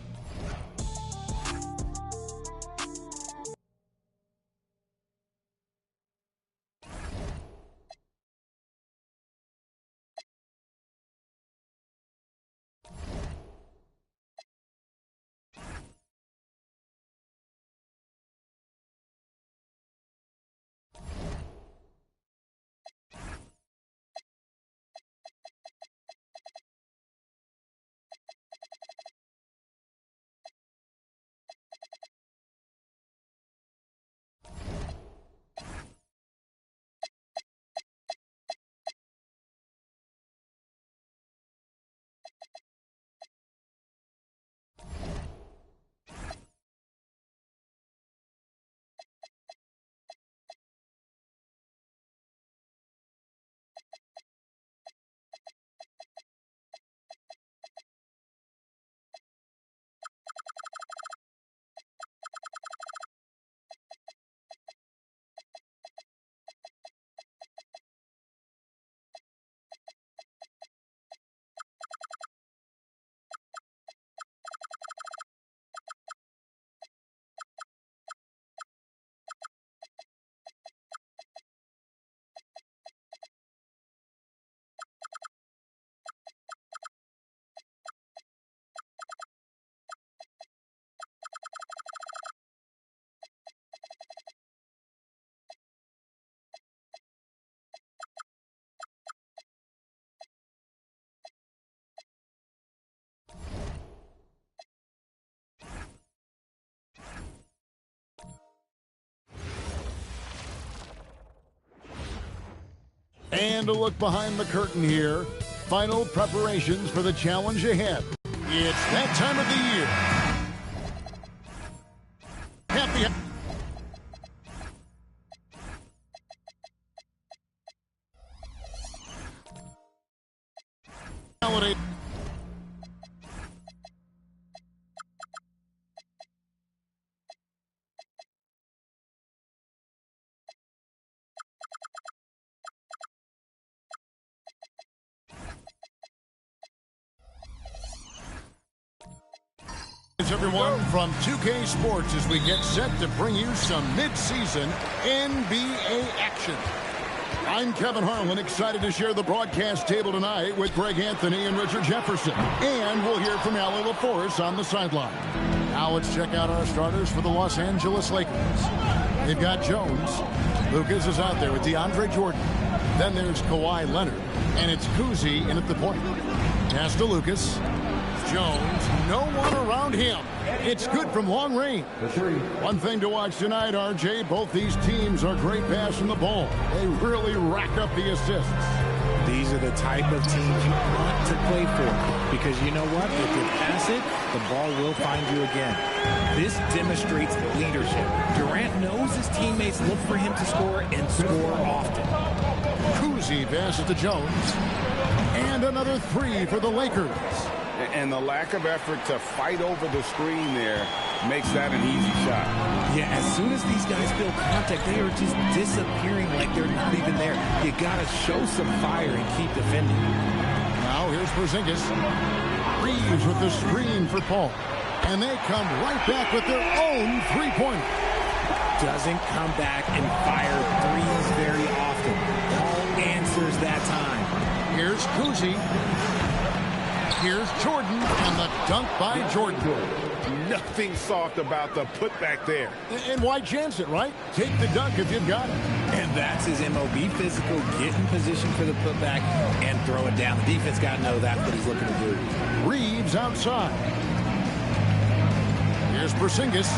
And a look behind the curtain here. Final preparations for the challenge ahead. It's that time of the year. Happy holiday. Everyone from 2K Sports as we get set to bring you some mid-season NBA action. I'm Kevin Harlan, excited to share the broadcast table tonight with Greg Anthony and Richard Jefferson. And we'll hear from Allie LaForce on the sideline. Now let's check out our starters for the Los Angeles Lakers. They've got Jones. Lucas is out there with DeAndre Jordan. Then there's Kawhi Leonard. And it's Kuzi in at the point. Pass to Lucas. Jones, no one around him. It's good from long range. One thing to watch tonight, RJ, both these teams are great passing the ball. They really rack up the assists. These are the type of teams you want to play for because you know what? If you pass it, the ball will find you again. This demonstrates leadership. Durant knows his teammates look for him to score and score often. Kuzi passes to Jones. And another three for the Lakers. And the lack of effort to fight over the screen there makes that an easy shot. Yeah, as soon as these guys feel contact, they are just disappearing like they're not even there. You got to show some fire and keep defending. Now here's Porzingis. Reeves with the screen for Paul. And they come right back with their own three-pointer. Doesn't come back and fire threes very often. Paul answers that time. Here's Kuzi. Here's Jordan, and the dunk by Jordan. Nothing soft about the putback there. And why chance it, right? Take the dunk if you've got it. And that's his MO. Be physical, get in position for the putback, and throw it down. The defense got to know that's what he's looking to do. Reeves outside. Here's Porzingis.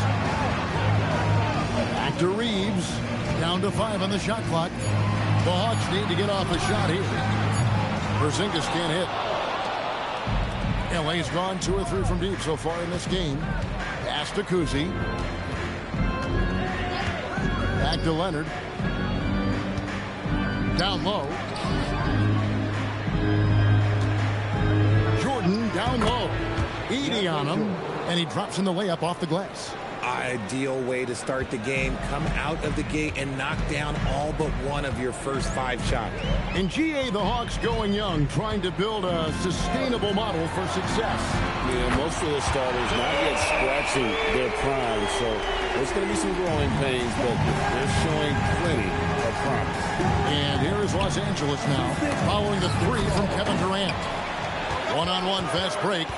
Back to Reeves. Down to 5 on the shot clock. The Hawks need to get off a shot here. Porzingis can't hit. LA's gone 2 or 3 from deep so far in this game. Pass to Kuzi. Back to Leonard. Down low. Jordan down low. Edie on him. And he drops in the layup off the glass. Ideal way to start the game. Come out of the gate and knock down all but one of your first 5 shots. In GA, the Hawks going young, trying to build a sustainable model for success. Yeah, most of the starters not yet scratching their prime, so there's going to be some growing pains, but they're showing plenty of promise. And here is Los Angeles now, following the 3 from Kevin Durant. One-on-one fast break.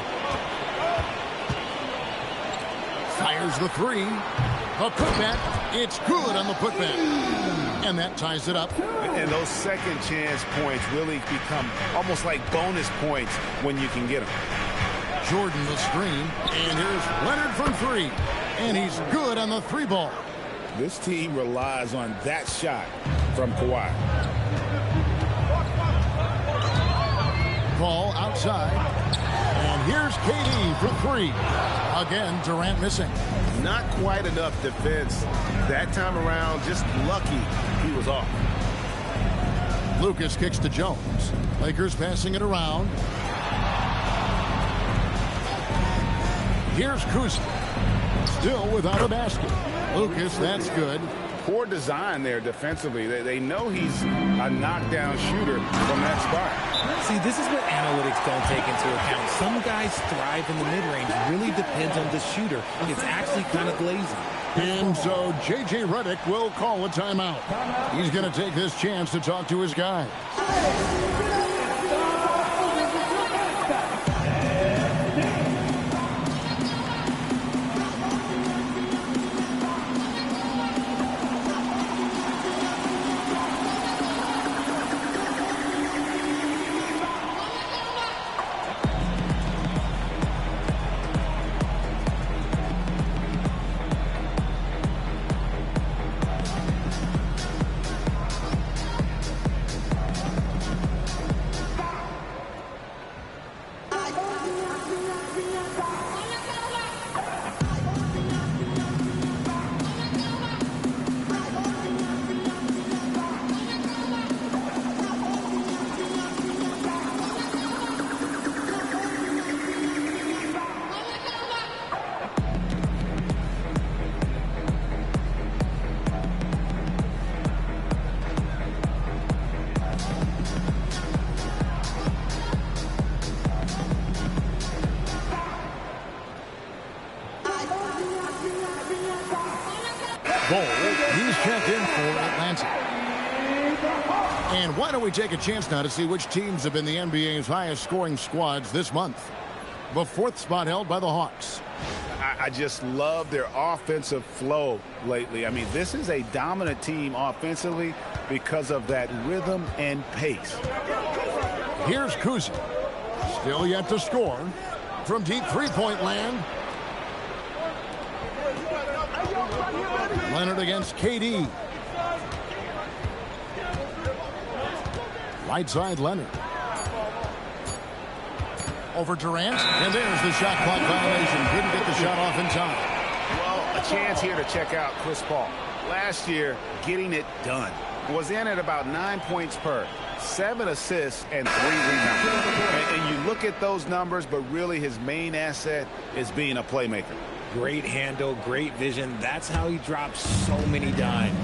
Fires the 3. A putback. It's good on the putback. And that ties it up. And those second chance points really become almost like bonus points when you can get them. Jordan the screen. And here's Leonard from 3. And he's good on the 3 ball. This team relies on that shot from Kawhi. Ball outside. And here's KD for 3. Again, Durant missing. Not quite enough defense that time around. Just lucky he was off. Lucas kicks to Jones. Lakers passing it around. Here's Kuzi. Still without a basket. Lucas, that's good. Poor design there defensively. They know he's a knockdown shooter from that spot. See, this is what analytics don't take into account. Some guys thrive in the mid-range. Really depends on the shooter. It's actually kind of lazy. And so J.J. Redick will call a timeout. He's going to take this chance to talk to his guys. checked in for Atlanta. And why don't we take a chance now to see which teams have been the NBA's highest scoring squads this month. The 4th spot held by the Hawks. I just love their offensive flow lately. I mean, this is a dominant team offensively because of that rhythm and pace. Here's Kuzi. Still yet to score. From deep three-point land. Leonard against KD. Right side Leonard. Over Durant, and there's the shot clock violation. Didn't get the shot off in time. Well, a chance here to check out Chris Paul. Last year, getting it done. Was in at about 9 points per, 7 assists, and 3 rebounds. And you look at those numbers, but really his main asset is being a playmaker. Great handle, great vision. That's how he drops so many dimes.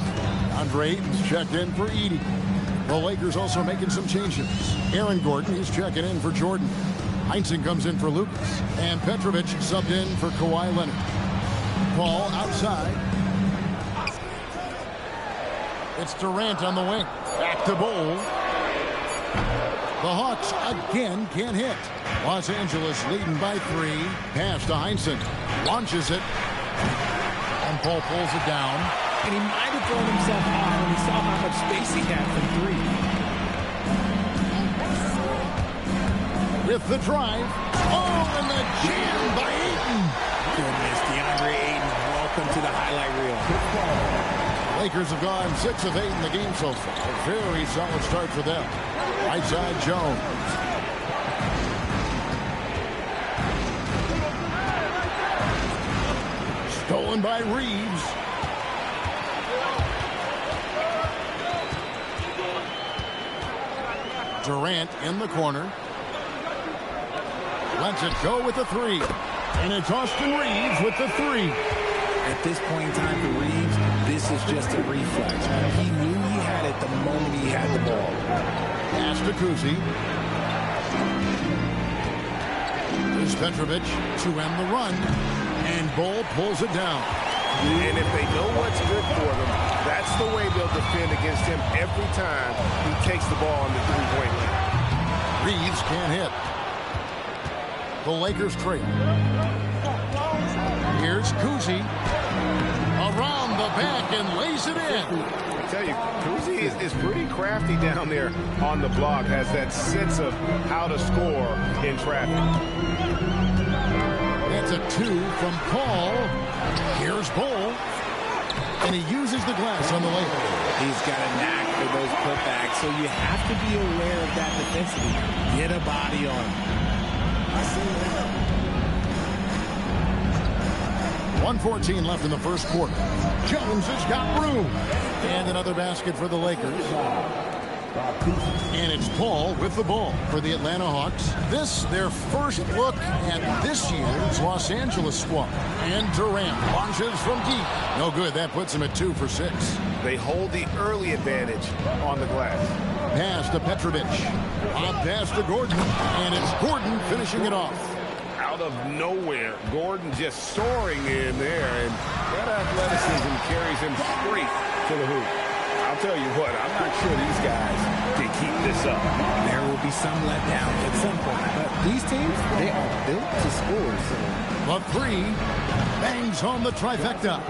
Andre Ayton's checked in for Edey. The Lakers also making some changes. Aaron Gordon is checking in for Jordan. Heinsohn comes in for Lucas. And Petrovic subbed in for Kawhi Leonard. Paul outside. It's Durant on the wing. Back to Bol. The Hawks again can't hit. Los Angeles leading by 3. Pass to Heinsohn. Launches it. And Paul pulls it down. And he might have thrown himself off when he saw how much space he had from 3. With the drive. Oh, and the jam by Ayton. Goodness, DeAndre Ayton, welcome to the highlight reel. Lakers have gone 6 of 8 in the game so far. A very solid start for them. Right side Jones. Stolen by Reeves. Durant in the corner. Lets it go with the 3. And it's Austin Reeves with the 3. At this point in time for Reeves, this is just a reflex. He knew he had it the moment he had the ball. Pass to Kuzi. Here's Petrovic to end the run. And Bol pulls it down. And if they know what's good for them, that's the way they'll defend against him every time he takes the ball on the three-point line. Reeves can't hit. The Lakers trail. Here's Kuzi. Around the back and lays it in. I tell you, Kuzi is pretty crafty down there on the block. Has that sense of how to score in traffic. That's a 2 from Paul. Here's Bol. And he uses the glass on the layup. He's got a knack for those putbacks, so you have to be aware of that defensively. Get a body on him. 1:14 left in the first quarter. Jones has got room. And another basket for the Lakers. And it's Paul with the ball for the Atlanta Hawks. This, their first look at this year's Los Angeles squad. And Durant launches from deep. No good. That puts him at 2 for 6. They hold the early advantage on the glass. Pass to Petrovic. Up pass to Gordon. And it's Gordon finishing it off. Out of nowhere, Gordon just soaring in there, and that athleticism carries him straight to the hoop. I'll tell you what, I'm not sure these guys can keep this up. There will be some letdown at some point, but these teams, they are built to score. So. The 3 bangs home the trifecta.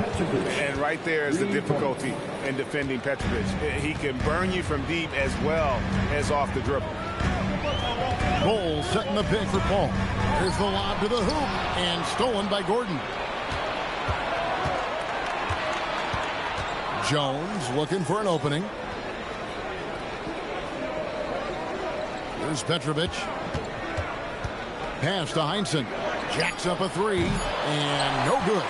And right there is the difficulty in defending Petrovic. He can burn you from deep as well as off the dribble. Bol setting the pick for Paul. Here's the lob to the hoop, and stolen by Gordon. Jones looking for an opening. Here's Petrovic. Pass to Heinsohn. Jacks up a 3, and no good.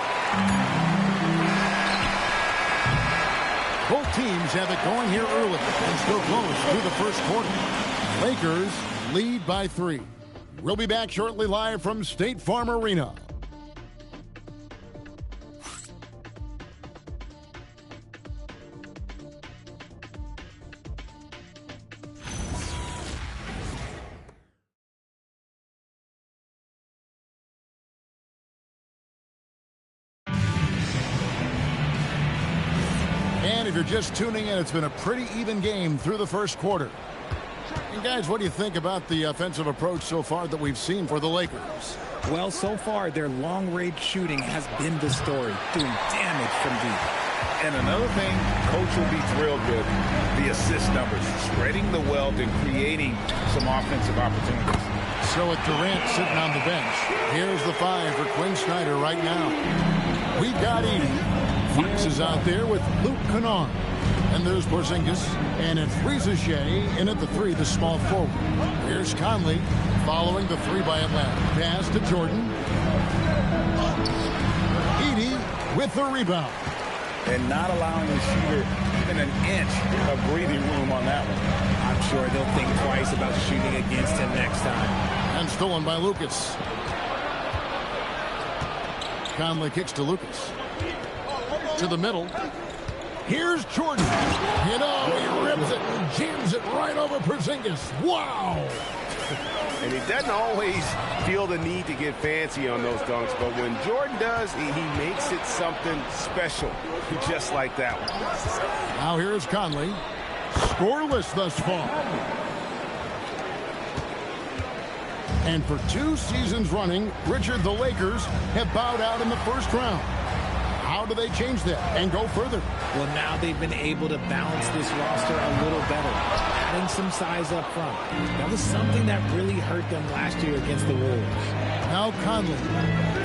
Both teams have it going here early and still close through the first quarter. Lakers lead by 3. We'll be back shortly live from State Farm Arena. And if you're just tuning in, it's been a pretty even game through the first quarter. And guys, what do you think about the offensive approach so far that we've seen for the Lakers? Well, so far, their long-range shooting has been the story, doing damage from deep. And another thing Coach will be thrilled with, the assist numbers, spreading the wealth and creating some offensive opportunities. So with Durant sitting on the bench, here's the 5 for Quinn Snyder right now. We've got Edey. Fox is out there with Luke Kennard. And there's Porzingis. And it's Rizachet in at the 3, the small forward. Here's Conley following the 3 by Atlanta. Pass to Jordan. Edey with the rebound. And not allowing the shooter even an inch of breathing room on that one. I'm sure they'll think twice about shooting against him next time. And stolen by Lucas. Conley kicks to Lucas. To the middle. Here's Jordan. You know, he rips it and jams it right over Porzingis. Wow! And he doesn't always feel the need to get fancy on those dunks, but when Jordan does, he makes it something special, just like that one. Now here's Conley. Scoreless thus far. And for 2 seasons running, Richard, the Lakers have bowed out in the first round. How do they change that and go further? Well, now they've been able to balance this roster a little better, adding some size up front. That was something that really hurt them last year against the Wolves. Now Conley,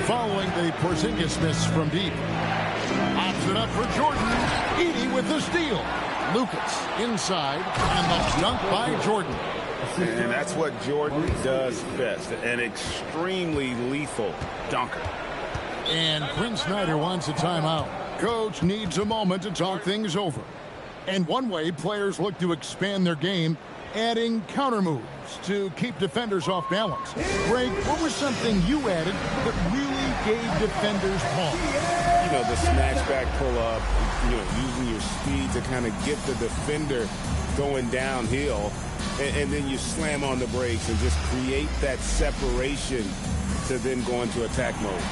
following the Porzingis miss from deep. Pops it up for Jordan. Edey with the steal. Lucas inside, and the dunk by Jordan. And that's what Jordan does best, an extremely lethal dunker. And Quinn Snyder wants a timeout. Coach needs a moment to talk things over. And one way players look to expand their game, adding counter moves to keep defenders off balance. Greg, what was something you added that really gave defenders pause? You know, the snatch back pull up, you know, using your speed to kind of get the defender going downhill, and then you slam on the brakes and just create that separation to then go into attack mode.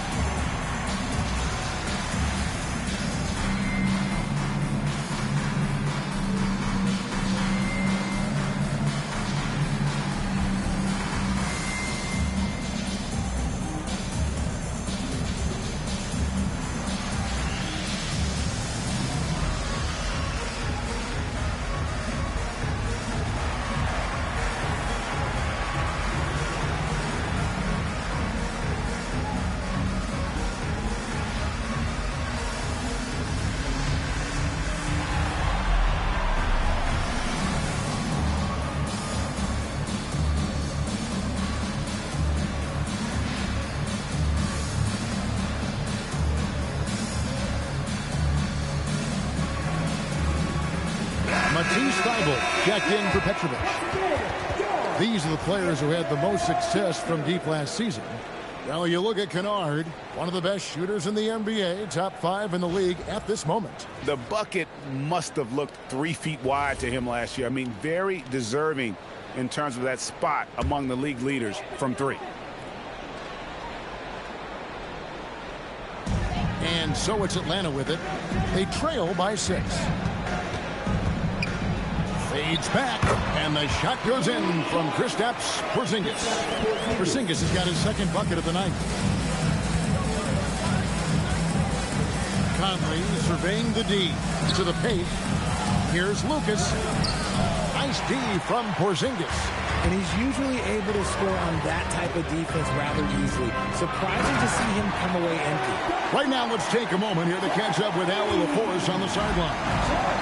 Checked in for Petrovic. These are the players who had the most success from deep last season. Well, you look at Kennard, one of the best shooters in the NBA, top 5 in the league at this moment. The bucket must have looked 3 feet wide to him last year. I mean, very deserving in terms of that spot among the league leaders from 3. And so it's Atlanta with it. They trail by 6. Fades back, and the shot goes in from Kristaps Porzingis. Porzingis has got his 2nd bucket of the night. Conley surveying the D to the paint. Here's Lucas. Nice D from Porzingis. And he's usually able to score on that type of defense rather easily. Surprising to see him come away empty. Right now, let's take a moment here to catch up with Allie LaForce on the sideline.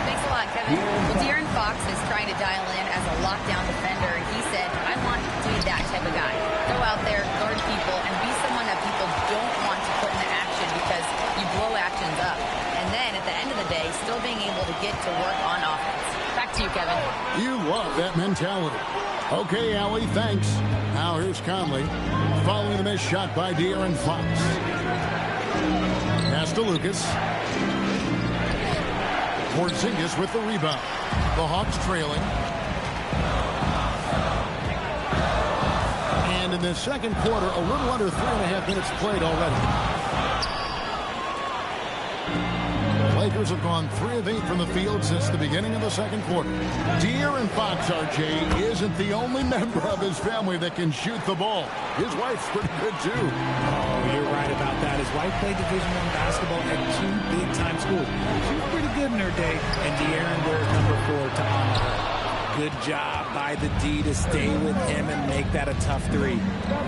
Thanks a lot, Kevin. Well, De'Aaron Fox is trying to dial in as a lockdown defender, and he said, I want to be that type of guy. Go out there, guard people, and be someone that people don't want to put into action because you blow actions up. And then, at the end of the day, still being able to get to work on offense. Back to you, Kevin. You love that mentality. Okay, Allie, thanks. Now here's Conley following the missed shot by De'Aaron Fox. Pass to Lucas. Porzingis with the rebound. The Hawks trailing. And in the second quarter, a little under 3.5 minutes played already. Lakers have gone 3 of 8 from the field since the beginning of the second quarter. De'Aaron Fox, RJ, isn't the only member of his family that can shoot the ball. His wife's pretty good, too. Oh, you're right about that. His wife played Division I basketball at 2 big-time schools. She was pretty good in her day, and De'Aaron wears number 4 to honor her. Good job by the D to stay with him and make that a tough 3.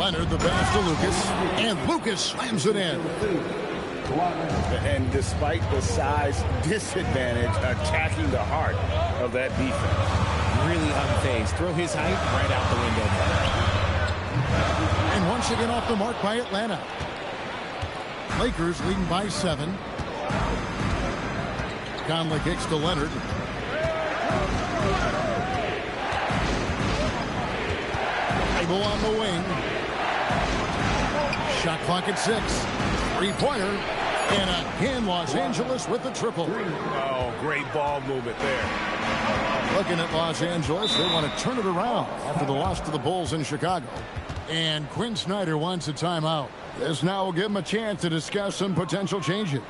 Leonard, the pass to Lucas, and Lucas slams it in. And despite the size disadvantage, attacking the heart of that defense. Really unfazed. Throw his height right out the window. And once again off the mark by Atlanta. Lakers leading by 7. Conley kicks to Leonard. Bible on the wing. Shot clock at 6. 3-pointer. And again, Los Angeles with the triple. Oh, great ball movement there. Looking at Los Angeles, they want to turn it around after the loss to the Bulls in Chicago. And Quinn Snyder wants a timeout. This now will give him a chance to discuss some potential changes.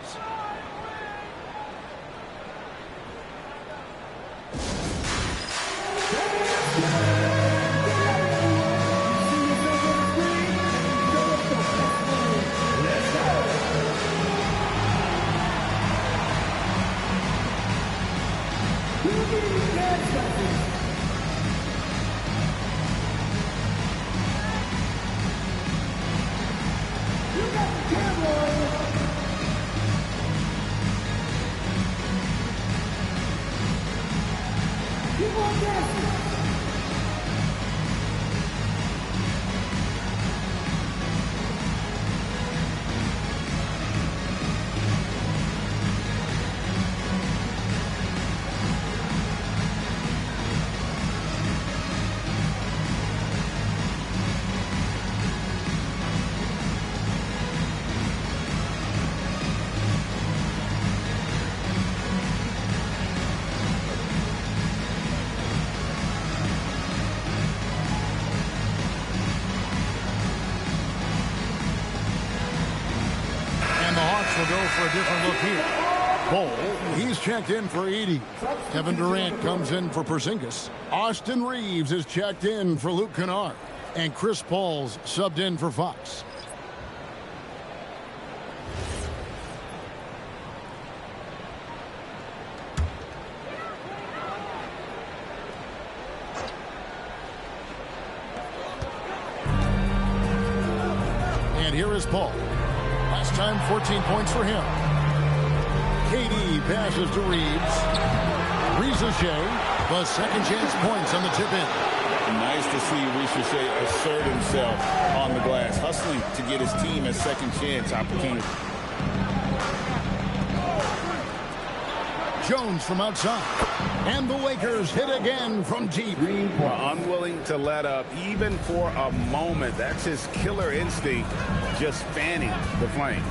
Will go for a different look here. Bol, he's checked in for Edey. Kevin Durant comes in for Porzingis. Austin Reeves is checked in for Luke Kennard. And Chris Paul's subbed in for Fox. And here is Paul. Last time, 14 points for him. KD passes to Reeves. Ricochet, the second chance points on the tip in. Nice to see Ricochet assert himself on the glass, hustling to get his team a second chance opportunity. Jones from outside. And the Lakers hit again from deep. Unwilling to let up even for a moment. That's his killer instinct, just fanning the flame.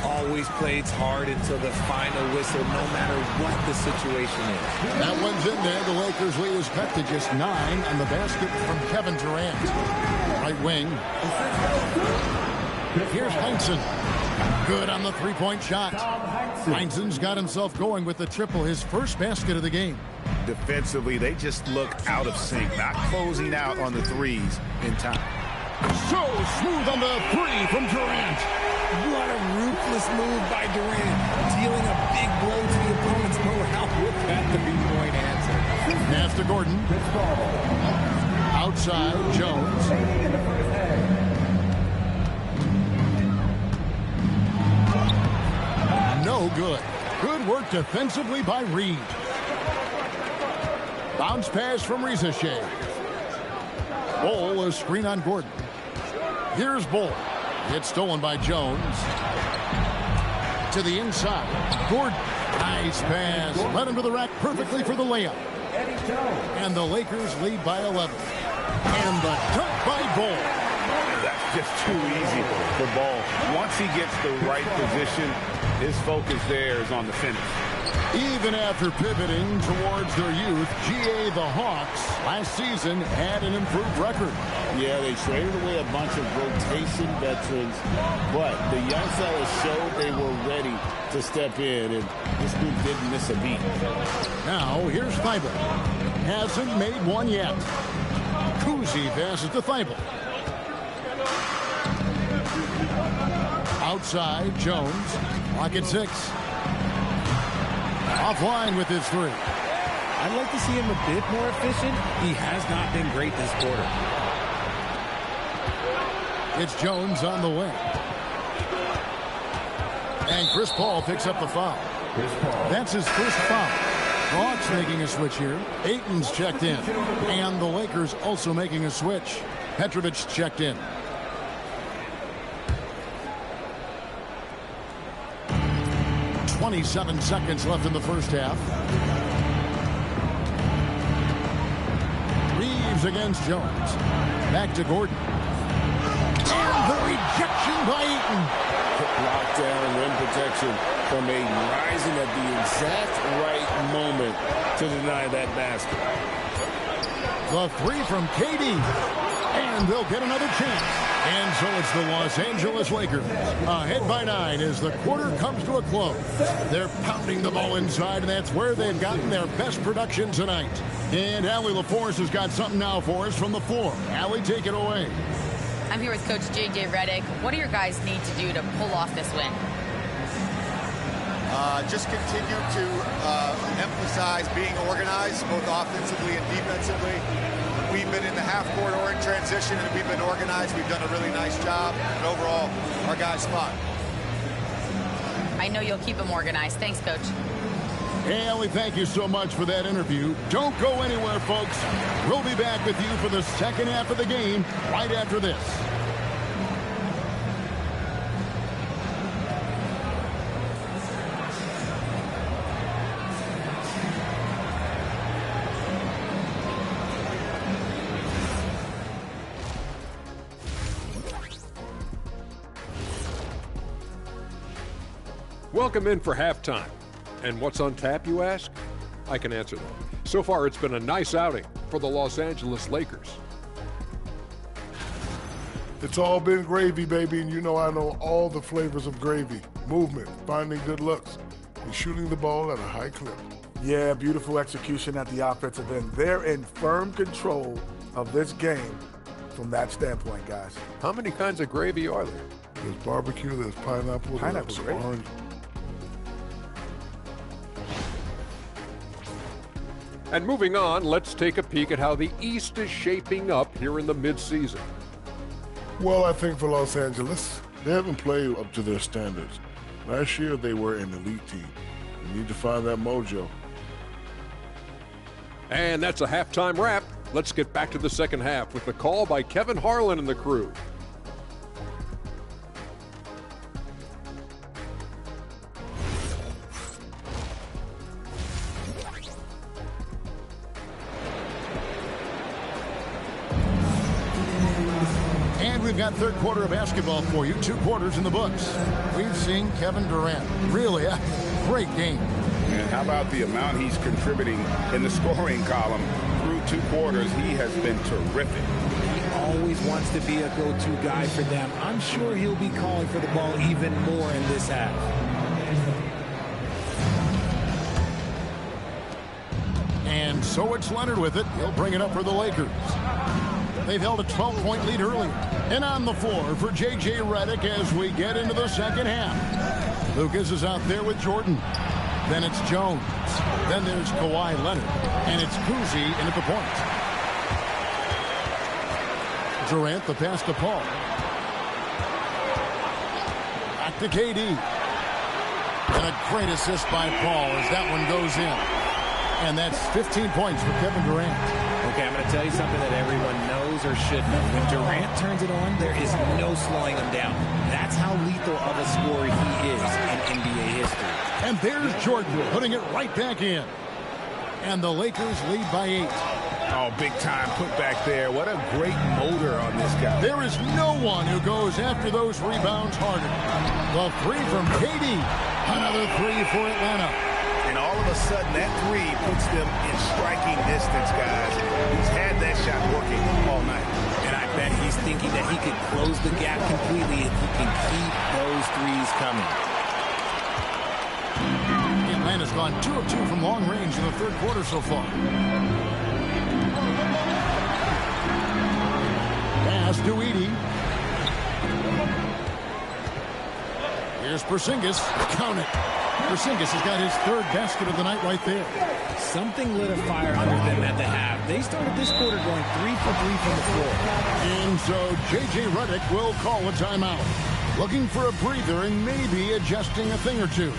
Always plays hard until the final whistle, no matter what the situation is. That one's in there. The Lakers lead is cut to just 9, and the basket from Kevin Durant. Right wing. Here's Heinsohn. Good on the three-point shot. Heinsohn's got himself going with the triple, his first basket of the game. Defensively, they just look out of sync, not closing out on the threes in time. So smooth on the 3 from Durant. What a ruthless move by Durant, dealing a big blow to the opponent's morale with that three-point answer. Pass to Gordon. Outside, Jones. No good. Good work defensively by Reed. Bounce pass from Ricochet. Bol, a screen on Gordon. Here's Bol. It's stolen by Jones. To the inside. Gordon. Nice pass. Led him to the rack perfectly for the layup. And the Lakers lead by 11. And the dunk by Bol. That's just too easy for Bol. Once he gets the right position, his focus there is on the finish. Even after pivoting towards their youth, GA the Hawks last season had an improved record. Yeah, they traded away a bunch of rotation veterans, but the young fellas showed they were ready to step in, and this group didn't miss a beat. Now, here's Thibault. Hasn't made one yet. Kuzi passes to Thibault. Outside, Jones. Lock at 6. Offline with his 3. I'd like to see him a bit more efficient. He has not been great this quarter. It's Jones on the wing. And Chris Paul picks up the foul. That's his first foul. The Hawks making a switch here. Ayton's checked in. And the Lakers also making a switch. Petrovic checked in. .27 seconds left in the first half. Reeves against Jones. Back to Gordon. And the rejection by Ayton. Lockdown, rim protection from Ayton, rising at the exact right moment to deny that basket. The 3 from KD. And they'll get another chance. And so it's the Los Angeles Lakers ahead by 9 as the quarter comes to a close. They're pounding the ball inside, and that's where they've gotten their best production tonight. And Allie LaForce has got something now for us from the floor. Allie, take it away. I'm here with Coach J.J. Redick. What do your guys need to do to pull off this win? Just continue to emphasize being organized, both offensively and defensively. We've been in the half-court or in transition, and we've been organized. We've done a really nice job. And overall, our guys fought. I know you'll keep them organized. Thanks, Coach. Hey, Allie, thank you so much for that interview. Don't go anywhere, folks. We'll be back with you for the second half of the game right after this. Welcome in for halftime. And what's on tap, you ask? I can answer that. So far, it's been a nice outing for the Los Angeles Lakers. It's all been gravy, baby, and you know I know all the flavors of gravy. Movement, finding good looks, and shooting the ball at a high clip. Yeah, beautiful execution at the offensive end. They're in firm control of this game from that standpoint, guys. How many kinds of gravy are there? There's barbecue, there's pineapple, there's orange. And moving on, let's take a peek at how the East is shaping up here in the midseason. Well, I think for Los Angeles, they haven't played up to their standards. Last year, they were an elite team. They need to find that mojo. And that's a halftime wrap. Let's get back to the second half with the call by Kevin Harlan and the crew. We've got third quarter of basketball for you, 2 quarters in the books. We've seen Kevin Durant. Really a great game. And how about the amount he's contributing in the scoring column through 2 quarters? He has been terrific. He always wants to be a go-to guy for them. I'm sure he'll be calling for the ball even more in this half. And so it's Leonard with it. He'll bring it up for the Lakers. They've held a 12-point lead earlier. And on the floor for J.J. Redick as we get into the second half. Lucas is out there with Jordan. Then it's Jones. Then there's Kawhi Leonard. And it's Kuzi in at the point. Durant, the pass to Paul. Back to KD. And a great assist by Paul as that one goes in. And that's 15 points for Kevin Durant. Okay, I'm going to tell you something that everyone knows or should know. When Durant turns it on, there is no slowing him down. That's how lethal of a scorer he is in NBA history. And there's Jordan putting it right back in. And the Lakers lead by 8. Oh, big time put back there. What a great motor on this guy. There is no one who goes after those rebounds harder. The 3 from KD. Another 3 for Atlanta. And And all of a sudden, that three puts them in striking distance, guys. He's had that shot working all night. And I bet he's thinking that he could close the gap completely if he can keep those threes coming. Atlanta's gone 2 of 2 from long range in the third quarter so far. Pass to Edey. Here's Porzingis. Count it. Porzingis has got his third basket of the night right there. Something lit a fire under them at the half. They started this quarter going 3 for 3 from the floor. And so J.J. Redick will call a timeout. Looking for a breather and maybe adjusting a thing or two.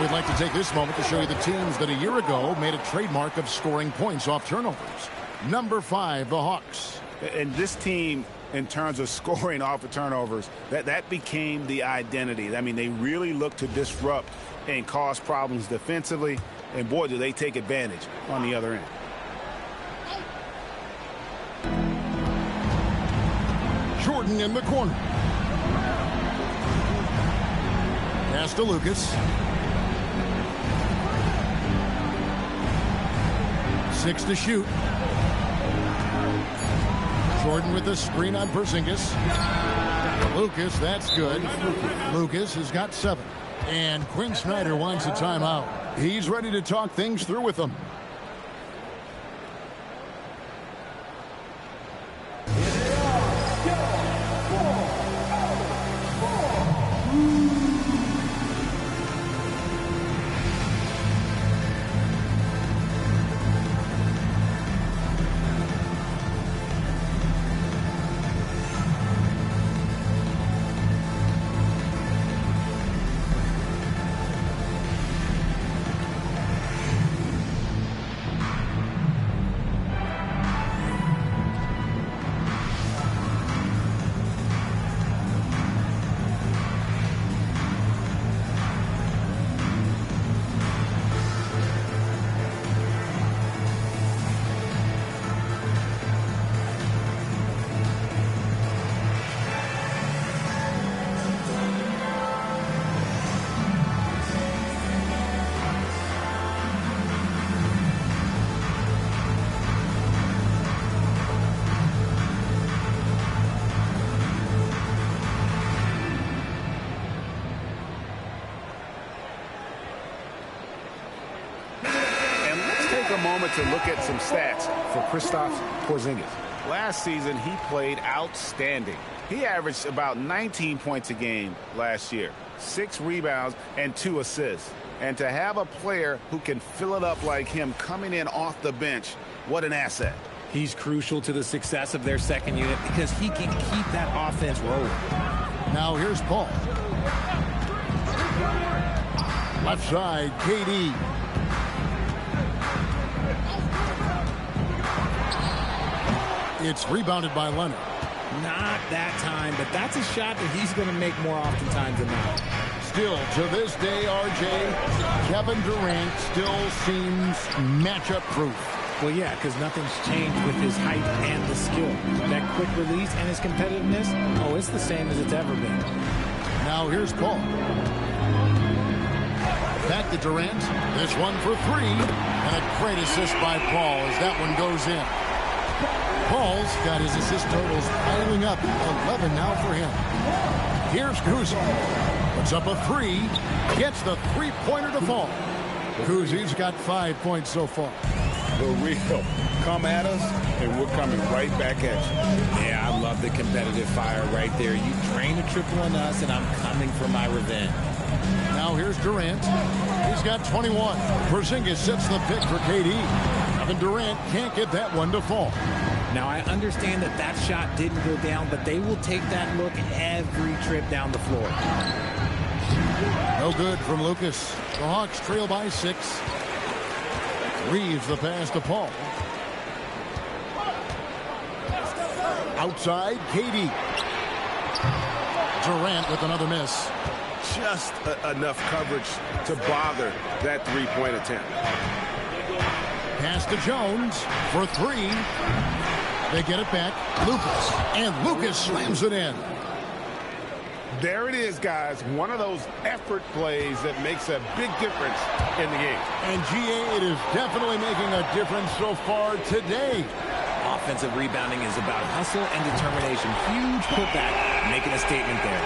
We'd like to take this moment to show you the teams that a year ago made a trademark of scoring points off turnovers. Number 5, the Hawks. And this team, in terms of scoring off of turnovers, that became the identity. I mean, they really look to disrupt and cause problems defensively. And, boy, do they take advantage on the other end. Jordan in the corner. Pass to Lucas. 6 to shoot. Jordan with the screen on Porzingis. Lucas, that's good. Lucas has got 7. And Quinn Snyder wants a timeout. He's ready to talk things through with them. To look at some stats for Kristaps Porzingis. Last season, he played outstanding. He averaged about 19 points a game last year, 6 rebounds and 2 assists. And to have a player who can fill it up like him coming in off the bench, what an asset. He's crucial to the success of their second unit because he can keep that offense rolling. Now here's Paul. Left side, KD. It's rebounded by Leonard. Not that time, but that's a shot that he's going to make more oftentimes than not. Still, to this day, RJ, Kevin Durant still seems matchup proof. Well, yeah, because nothing's changed with his height and the skill. That quick release and his competitiveness, oh, it's the same as it's ever been. Now here's Paul. Back to Durant. This one for three. And a great assist by Paul as that one goes in. Paul's got his assist totals piling up. 11 now for him. Here's Kuzi. Puts up a three. Gets the three-pointer to fall. Kuzi's got 5 points so far. The real. Come at us, and we're coming right back at you. Yeah, I love the competitive fire right there. You drain a triple on us, and I'm coming for my revenge. Now here's Durant. He's got 21. Porzingis sets the pick for KD. Kevin Durant can't get that one to fall. Now, I understand that that shot didn't go down, but they will take that look every trip down the floor. No good from Lucas. The Hawks trail by 6. Reeves the pass to Paul. Outside, KD. Durant with another miss. Just enough coverage to bother that three-point attempt. Pass to Jones for three. They get it back. Lucas. And Lucas slams it in. There it is, guys. One of those effort plays that makes a big difference in the game. And GA, it is definitely making a difference so far today. Offensive rebounding is about hustle and determination. Huge putback, making a statement there.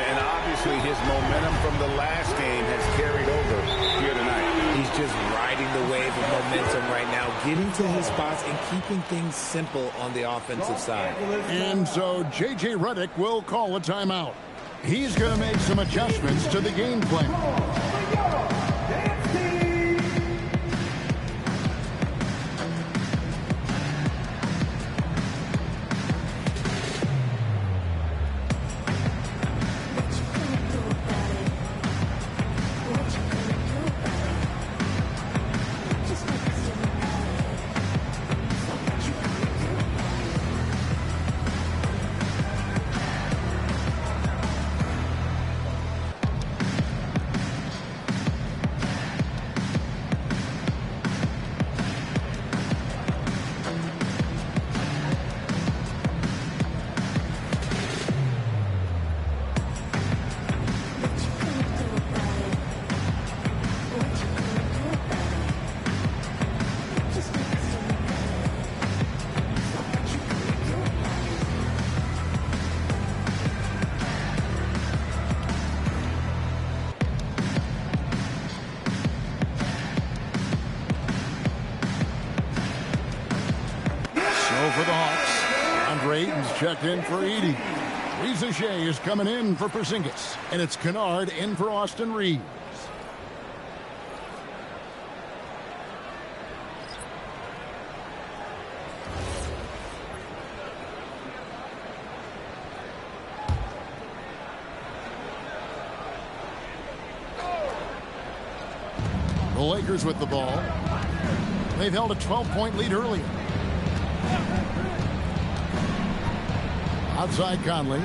And obviously his momentum from the last game has carried over here tonight. He's just riding the wave of momentum right now, getting to his spots and keeping things simple on the offensive side. And so J.J. Redick will call a timeout. He's going to make some adjustments to the game plan. For the Hawks, Andre Ayton's checked in for Edey. Reza Shea is coming in for Porzingis, and it's Kennard in for Austin Reeves. The Lakers with the ball. They've held a 12-point lead earlier. Outside Conley.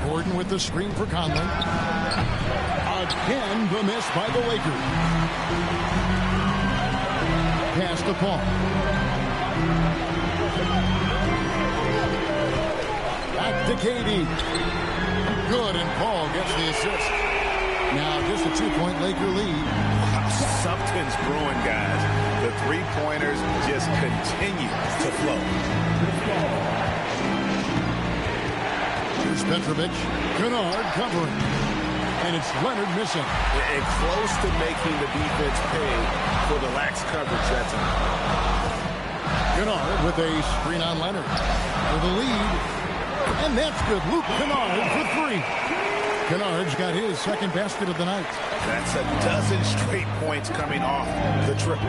Gordon with the screen for Conley. Again, the miss by the Lakers. Pass to Paul. Back to KD. Good, and Paul gets the assist. Now just a 2-point Laker lead. Something's brewing, guys. The three-pointers just continue to flow. Here's Petrovic. Kennard covering. And it's Leonard missing. And close to making the defense pay for the lax coverage that time. Kennard with a screen on Leonard. For the lead. And that's good. Luke Kennard for three. Kennard's got his second basket of the night. That's a dozen straight points coming off the triple.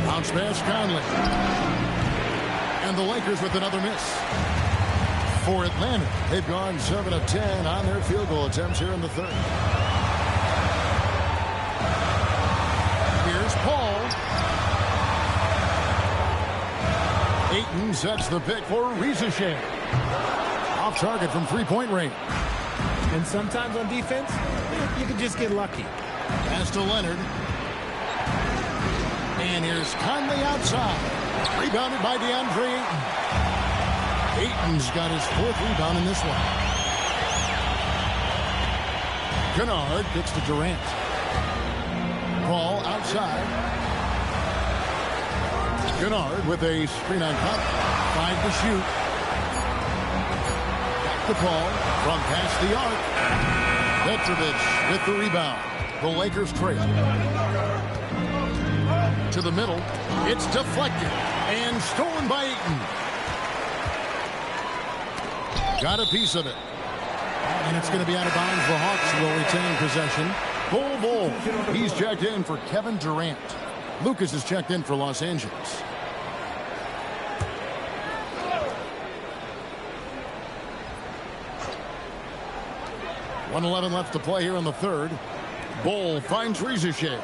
Bounce pass Conley. And the Lakers with another miss. For Atlanta, they've gone 7 of 10 on their field goal attempts here in the third. Here's Paul. Ayton sets the pick for Reza Shea. Off target from three-point range. And sometimes on defense, you can just get lucky. Pass to Leonard. And here's Conley outside. Rebounded by DeAndre Ayton. Ayton's got his fourth rebound in this one. Kennard kicks to Durant. Paul outside. Kennard with a screen on top. 5 to shoot. Back to Paul from past the arc. Petrovic with the rebound. The Lakers trail. To the middle. It's deflected and stolen by Ayton. Got a piece of it. And it's going to be out of bounds. The Hawks will retain possession. Bull. He's checked in for Kevin Durant. Lucas is checked in for Los Angeles. .111 left to play here in the third. Bull finds Rizachet.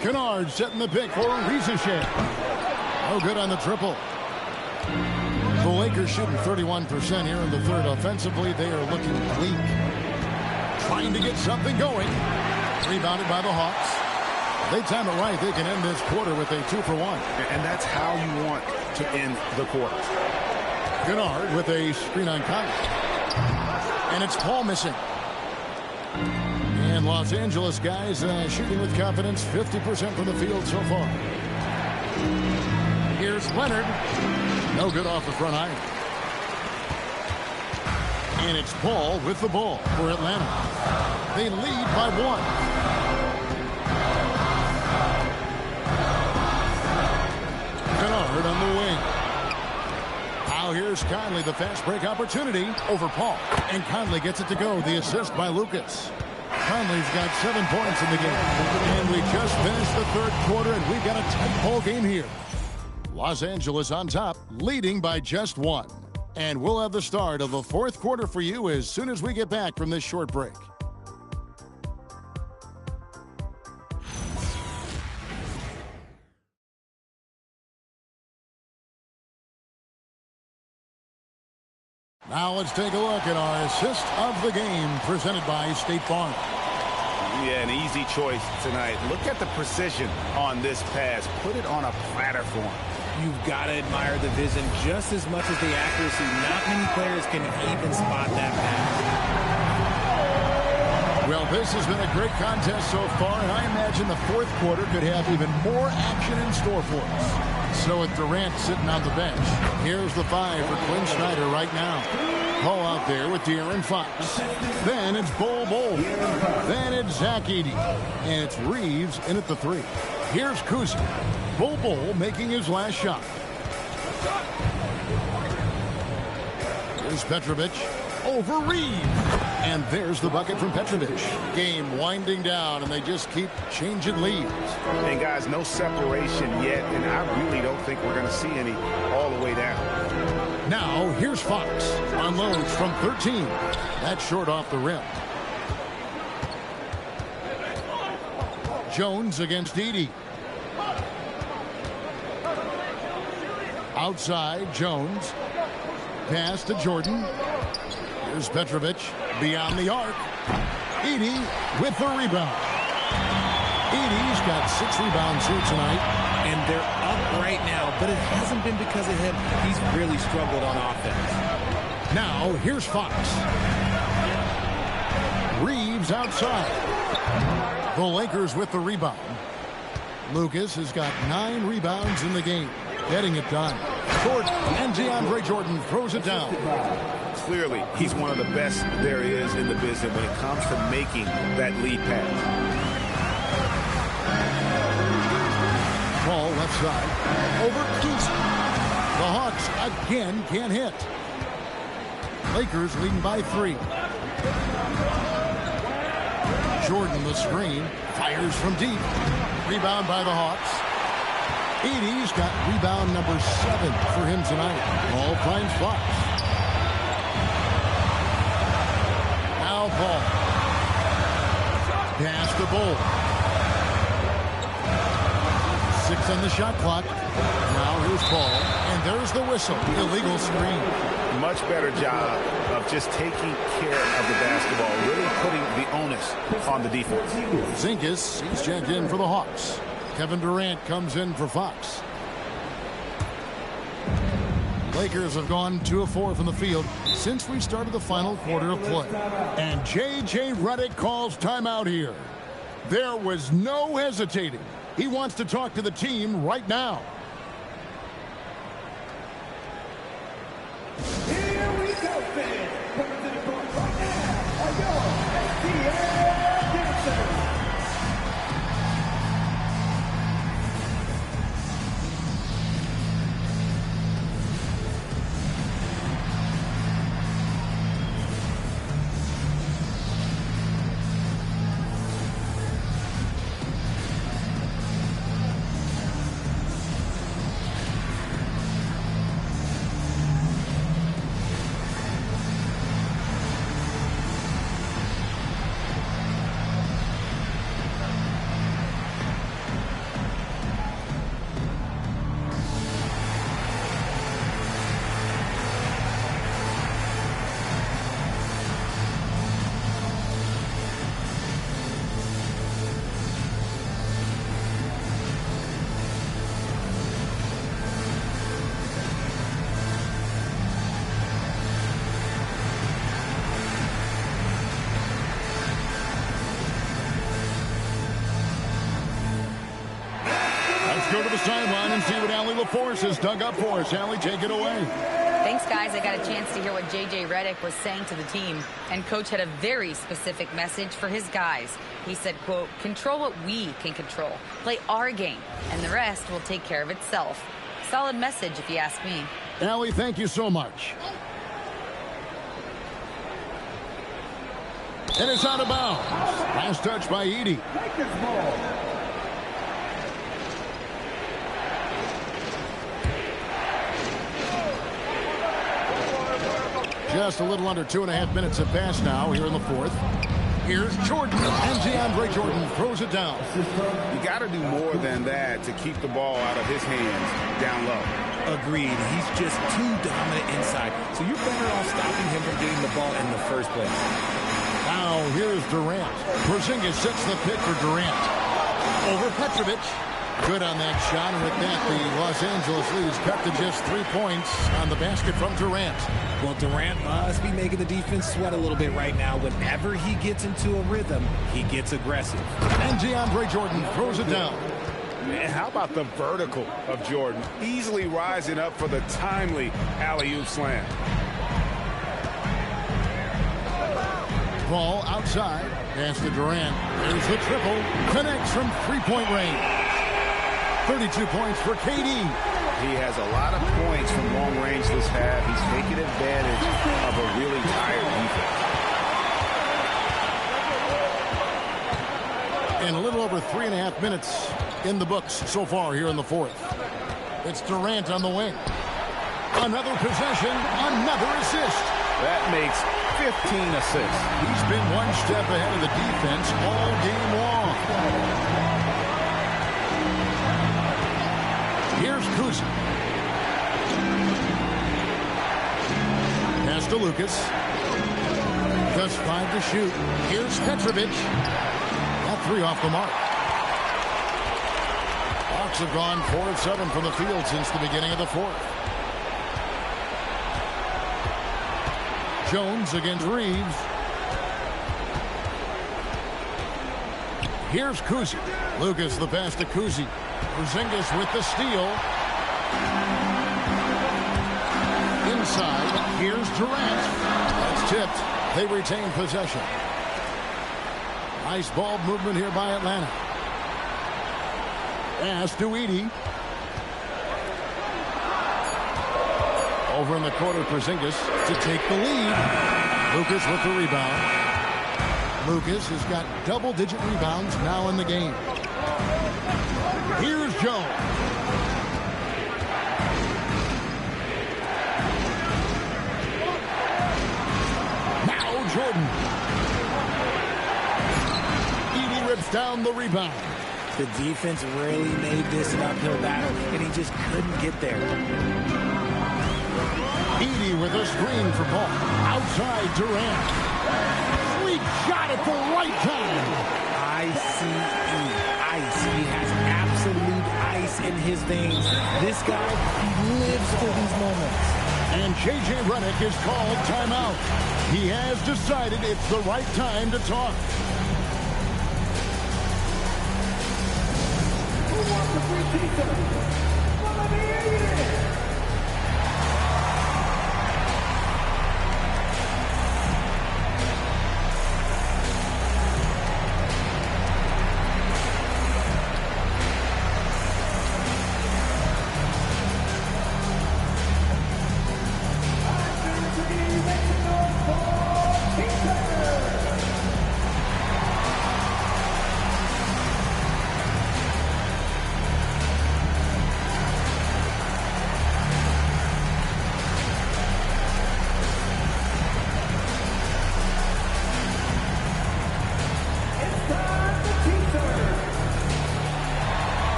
Kennard setting the pick for Rizachet. No good on the triple. The Lakers shooting 31% here in the third. Offensively, they are looking bleak. Trying to get something going. Rebounded by the Hawks. If they time it right, they can end this quarter with a 2-for-1. And that's how you want to end the quarter. Kennard with a screen on Conley. And it's Paul missing. And Los Angeles guys shooting with confidence, 50% from the field so far. Here's Leonard. No good off the front iron. And it's Paul with the ball for Atlanta. They lead by 1. Kennard on the wing. Now here's Conley, the fast break opportunity over Paul. And Conley gets it to go. The assist by Lucas. Conley's got 7 points in the game. And we just finished the third quarter, and we've got a tight ball game here. Los Angeles on top, leading by just 1. And we'll have the start of the fourth quarter for you as soon as we get back from this short break. Now let's take a look at our assist of the game presented by State Farm. Yeah, an easy choice tonight. Look at the precision on this pass. Put it on a platter for him. You've got to admire the vision just as much as the accuracy. Not many players can even spot that pass. Well, this has been a great contest so far, and I imagine the fourth quarter could have even more action in store for us. So with Durant sitting on the bench, here's the 5 for Quinn Snyder right now. Paul out there with De'Aaron Fox. Then it's Bull. Then it's Zach Edey. And it's Reeves in at the 3. Here's Kuzi. Bull making his last shot. Here's Petrovic over Reeves. And there's the bucket from Petrovic. Game winding down, and they just keep changing leads. And guys, no separation yet, and I really don't think we're going to see any all the way down. Now, here's Fox. Unloads from 13. That's short off the rim. Jones against Edey. Outside, Jones. Pass to Jordan. Here's Petrovic beyond the arc. Edey with the rebound. Edey's got 6 rebounds here tonight. And they're up right now, but it hasn't been because of him. He's really struggled on offense. Now, here's Fox. Reeves outside. The Lakers with the rebound. Lucas has got 9 rebounds in the game. Getting it done. Jordan and DeAndre Jordan throws it down. Clearly, he's one of the best there is in the business when it comes to making that lead pass. Ball left side. Over Keith. The Hawks again can't hit. Lakers leading by 3. Jordan the screen. Fires from deep. Rebound by the Hawks. Edey's got rebound number 7 for him tonight. Ball finds Fox. Now Paul. Pass to Bull. 6 on the shot clock. Now here's Paul. And there's the whistle. Illegal screen. Much better job of just taking care of the basketball. Really putting the onus on the defense. Zinkas, he's checked in for the Hawks. Kevin Durant comes in for Fox. Lakers have gone 2 of 4 from the field since we started the final quarter of play. And J.J. Redick calls timeout here. There was no hesitating. He wants to talk to the team right now. Here we go, fans. Coming to the court right now are your XII dancers. Go to the sideline and see what Allie LaForce has dug up for us. Allie, take it away. Thanks, guys. I got a chance to hear what J.J. Redick was saying to the team. And Coach had a very specific message for his guys. He said, quote, control what we can control. Play our game, and the rest will take care of itself. Solid message, if you ask me. Allie, thank you so much. And it's out of bounds. Last touch by Edey. Just a little under 2.5 minutes have passed now here in the fourth. Here's Jordan, and DeAndre Jordan throws it down. You got to do more than that to keep the ball out of his hands down low. Agreed. He's just too dominant inside. So you're better off stopping him from getting the ball in the first place. Now here's Durant. Porzingis sets the pick for Durant. Over Petrovic. Good on that shot, and with that, the Los Angeles leads cut to just 3 points on the basket from Durant. Well, Durant must be making the defense sweat a little bit right now. Whenever he gets into a rhythm, he gets aggressive. And DeAndre Jordan throws it down. Man, how about the vertical of Jordan? Easily rising up for the timely alley-oop slam. Ball outside. Pass to Durant. There's the triple. Connects from three-point range. 32 points for KD. He has a lot of points from long range this half. He's taking advantage of a really tired defense. And a little over 3.5 minutes in the books so far here in the fourth. It's Durant on the wing. Another possession, another assist. That makes 15 assists. He's been one step ahead of the defense all game long. Here's Kuzma. Pass to Lucas. Just 5 to shoot. Here's Petrovic. That 3 off the mark. Hawks have gone 4 of 7 from the field since the beginning of the fourth. Jones against Reeves. Here's Kuzi. Lucas the pass to Kuzi. Porzingis with the steal. Inside, here's Durant. That's tipped. They retain possession. Nice ball movement here by Atlanta. Pass to Edey. Over in the corner, Porzingis to take the lead. Lucas with the rebound. Lucas has got double-digit rebounds now in the game. Here's Jones. Now Jordan. Edey rips down the rebound. The defense really made this an uphill battle, and he just couldn't get there. Edey with a screen for ball. Outside Durant. Sweet shot at the right time. ICE. Ice. He has absolute ice in his veins. This guy, he lives for these moments. And J.J. Redick is called timeout. He has decided it's the right time to talk. Who wants a free t-shirt? Well, let me hear you.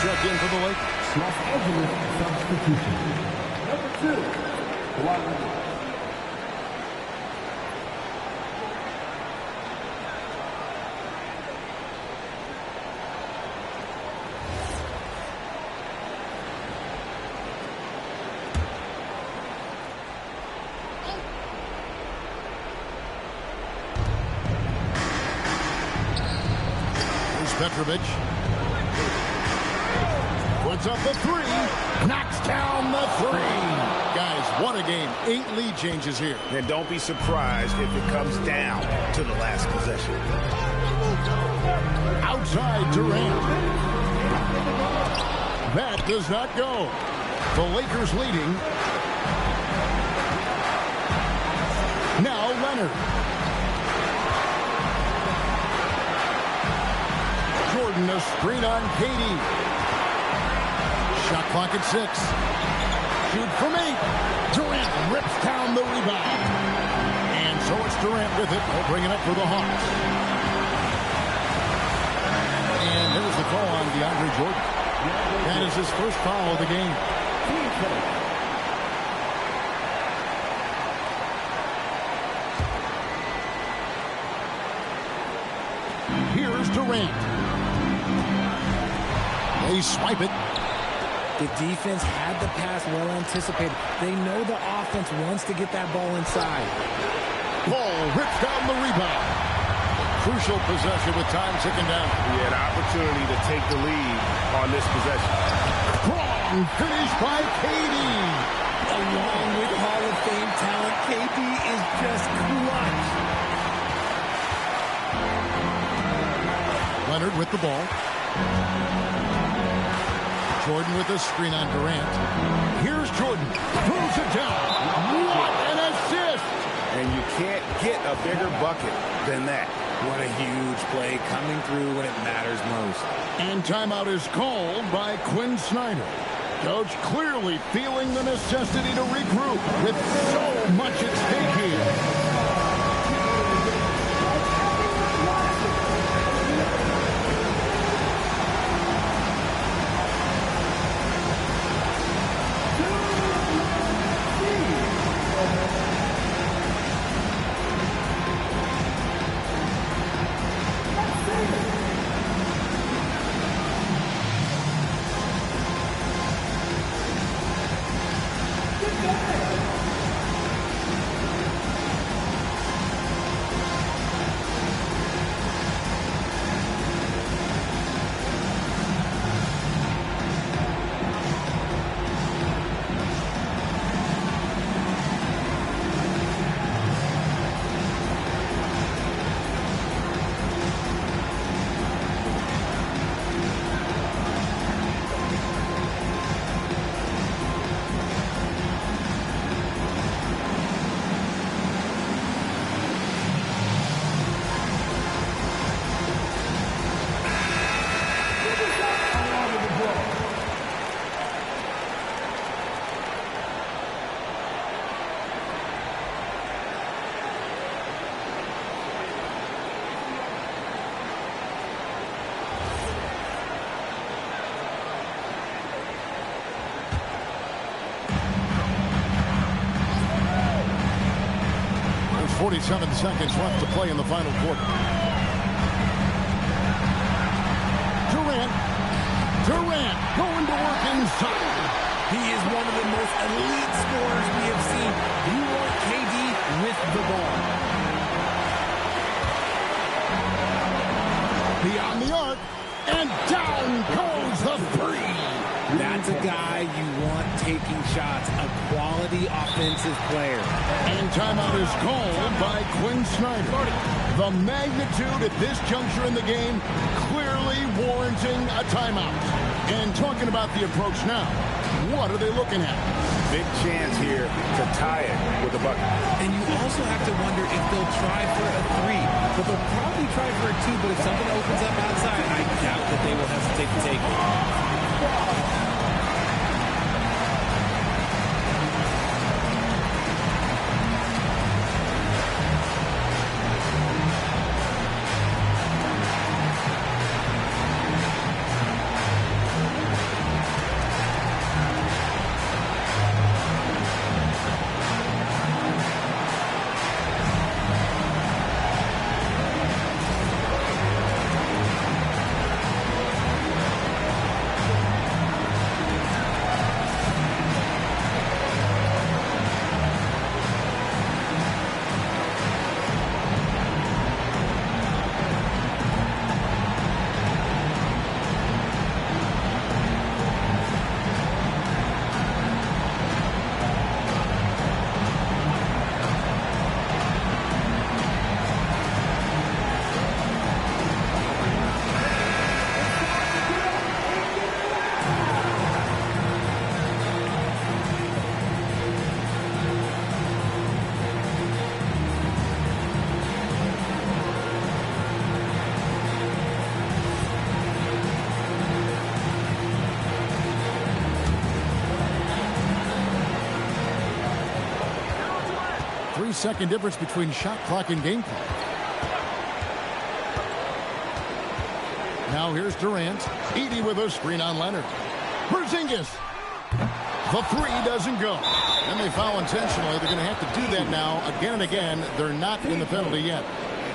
Check in for the Lakers. Los Angeles substitution. Number 2, Kawhi Leonard. Here's Petrovic. Puts up the three. Knocks down the three. Guys, what a game. 8 lead changes here. And don't be surprised if it comes down to the last possession. Outside Durant. That does not go. The Lakers leading. Now Leonard. Jordan, a screen on KD. Shot clock at 6. Shoot from 8. Durant rips down the rebound. And so it's Durant with it. They'll bring it up for the Hawks. And there's the call on DeAndre Jordan. That is his first foul of the game. Here's Durant. They swipe it. The defense had the pass well anticipated. They know the offense wants to get that ball inside. Paul rips down the rebound. Crucial possession with time ticking down. He had an opportunity to take the lead on this possession. Strong finish by KD. Along with Hall of Fame talent, KD is just clutch. Leonard with the ball. Jordan with a screen on Durant. Here's Jordan. Pulls it down. What an assist! And you can't get a bigger bucket than that. What a huge play coming through when it matters most. And timeout is called by Quinn Snyder. Coach clearly feeling the necessity to regroup with so much at stake here. 47 seconds left to play in the final quarter. Durant going to work inside. He is one of the most elite scorers we have seen. You want KD with the ball. Beyond the arc, and down goes the three. That's a guy you want taking shots, a quality offensive player. And timeout is called by Quinn Snyder. The magnitude at this juncture in the game clearly warranting a timeout. And talking about the approach now, what are they looking at? Big chance here to tie it with a bucket. And you also have to wonder if they'll try for a three. But they'll probably try for a two, but if something opens up outside, I doubt that they will hesitate to take it. Second difference between shot clock and game clock. Now here's Durant. Edie with a screen on Leonard. Porzingis. The three doesn't go. And they foul intentionally. They're going to have to do that now again and again. They're not in the penalty yet.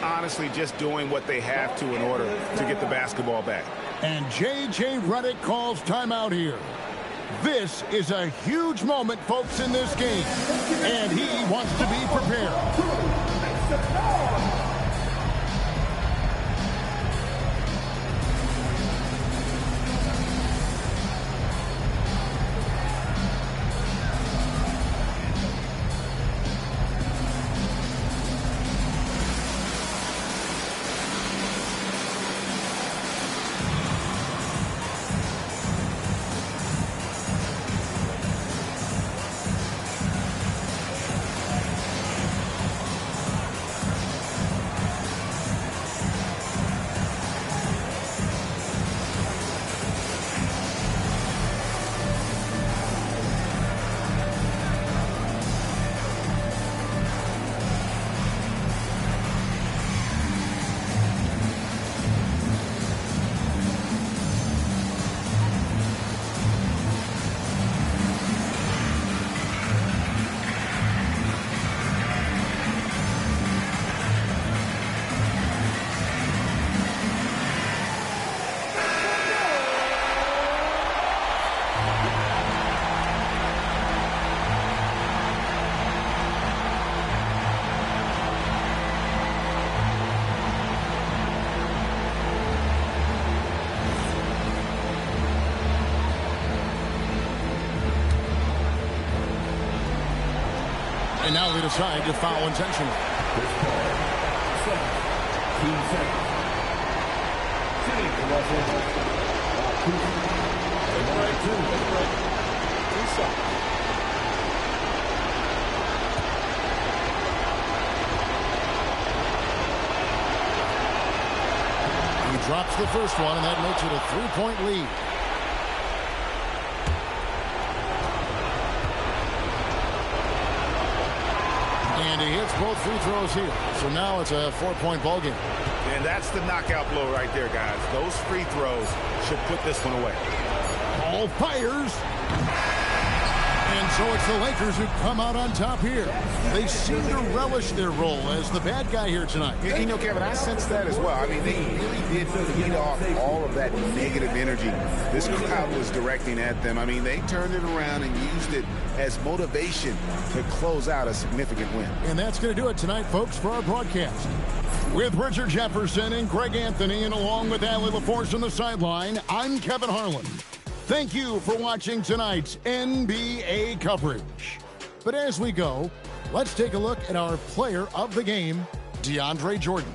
Honestly, just doing what they have to in order to get the basketball back. And J.J. Redick calls timeout here. This is a huge moment, folks, in this game. And he wants to be prepared. And now they decide to foul intentionally. He drops the first one, and that makes it a three-point lead. And he hits both free throws here. So now it's a 4-point ball game. And that's the knockout blow right there, guys. Those free throws should put this one away. Ball fires. And So it's the Lakers who come out on top here. They seem to relish their role as the bad guy here tonight. You know, Kevin, I sense that as well. I mean, they really did feed off all of that negative energy this crowd was directing at them. I mean, they turned it around and used it as motivation to close out a significant win. And that's going to do it tonight, folks, for our broadcast. With Richard Jefferson and Greg Anthony, and along with Allie LaForce on the sideline, I'm Kevin Harlan. Thank you for watching tonight's NBA coverage. But as we go, let's take a look at our player of the game, DeAndre Jordan.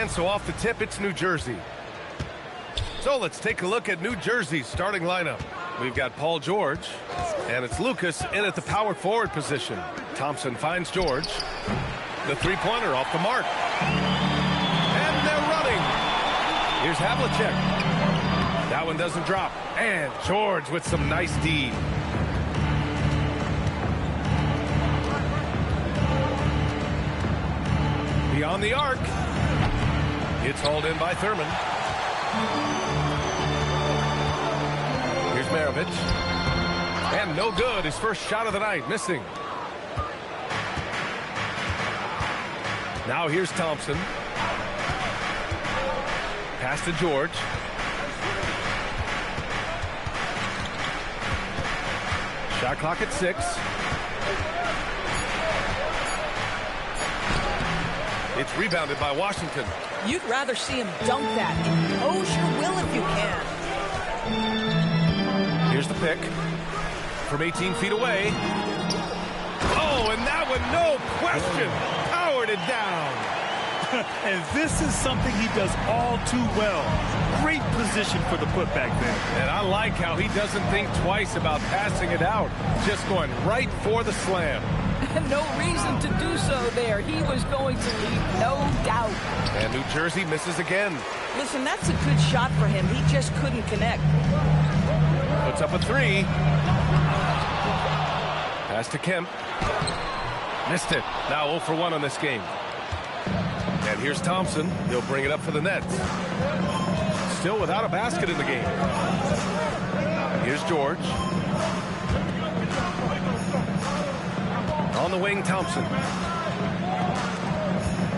And so off the tip, it's New Jersey. So let's take a look at New Jersey's starting lineup. We've got Paul George, and it's Lucas in at the power forward position. Thompson finds George. The three-pointer off the mark. And they're running. Here's Havlicek. That one doesn't drop. And George with some nice D. Beyond the arc. It's hauled in by Thurman. Here's Maravich. And no good. His first shot of the night, missing. Now here's Thompson. Pass to George. Shot clock at 6. It's rebounded by Washington. You'd rather see him dunk that. Impose your will if you can. Here's the pick. From 18 feet away. Oh, and that one, no question, powered it down. And this is something he does all too well. Great position for the putback there. And I like how he doesn't think twice about passing it out. Just going right for the slam. No reason to do so there. He was going to leave, no doubt. And New Jersey misses again. Listen, that's a good shot for him. He just couldn't connect. Puts up a 3. Pass to Kemp. Missed it. Now 0 for 1 on this game. And here's Thompson. He'll bring it up for the Nets. Still without a basket in the game. Here's George. On the wing, Thompson.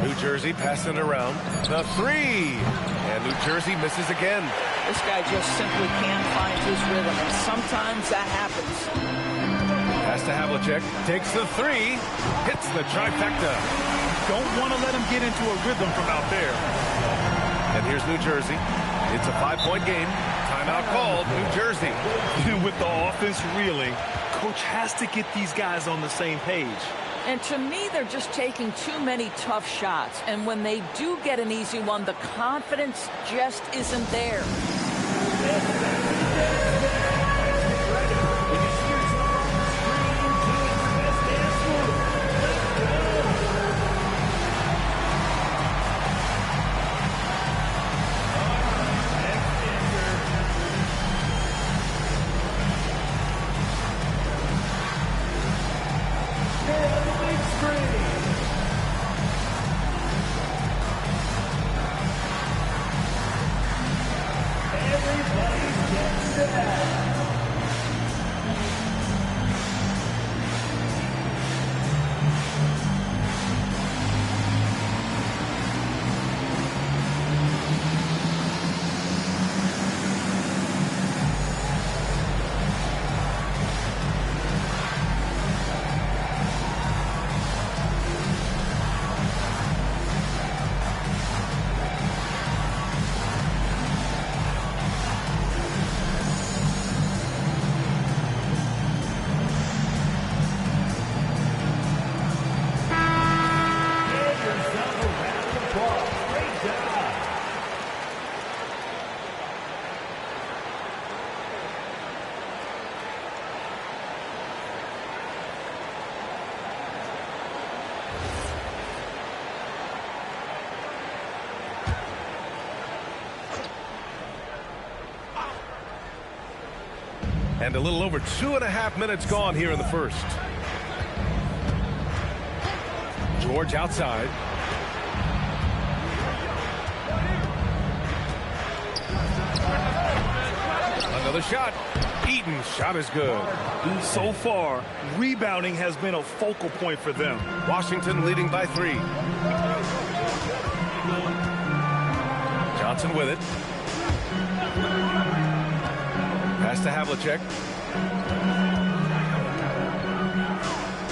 New Jersey passing it around. The 3. And New Jersey misses again. This guy just simply can't find his rhythm, and sometimes that happens. Pass to Havlicek. Takes the 3. Hits the trifecta. Don't want to let him get into a rhythm from out there. And here's New Jersey. It's a 5-point game. Timeout called, New Jersey. With the offense reeling, coach has to get these guys on the same page. And to me, they're just taking too many tough shots. And when they do get an easy one, the confidence just isn't there. And a little over 2.5 minutes gone here in the first. George outside. Another shot. Eaton's shot is good. So far, rebounding has been a focal point for them. Washington leading by 3. Johnson with it. Pass to Havlicek.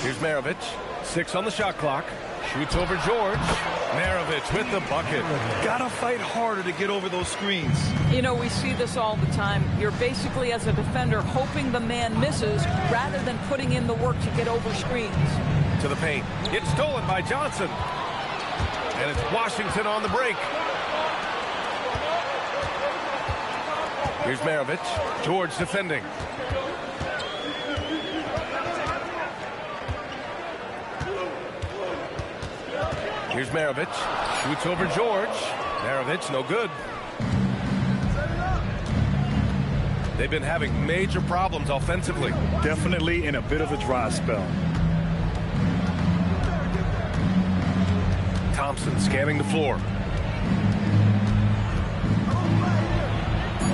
Here's Maravich. 6 on the shot clock. Shoots over George. Maravich with the bucket. Gotta fight harder to get over those screens. You know, we see this all the time. You're basically, as a defender, hoping the man misses rather than putting in the work to get over screens. To the paint. It's stolen by Johnson. And it's Washington on the break. Here's Maravich. George defending. Here's Maravich. Shoots over George. Maravich, no good. They've been having major problems offensively. Definitely in a bit of a dry spell. Thompson scanning the floor.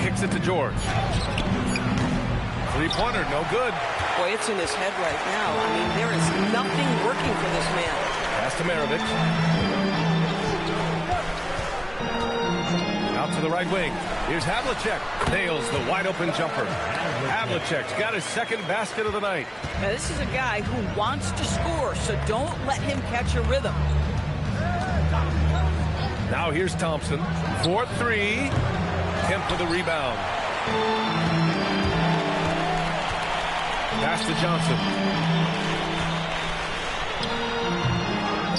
Kicks it to George. Three-pointer, no good. Boy, it's in his head right now. I mean, there is nothing working for this man. Pass to Maravich. Out to the right wing. Here's Havlicek. Nails the wide-open jumper. Havlicek's got his second basket of the night. Now, this is a guy who wants to score, so don't let him catch a rhythm. Now here's Thompson. 4-3. Kemp with a rebound. Pass to Johnson.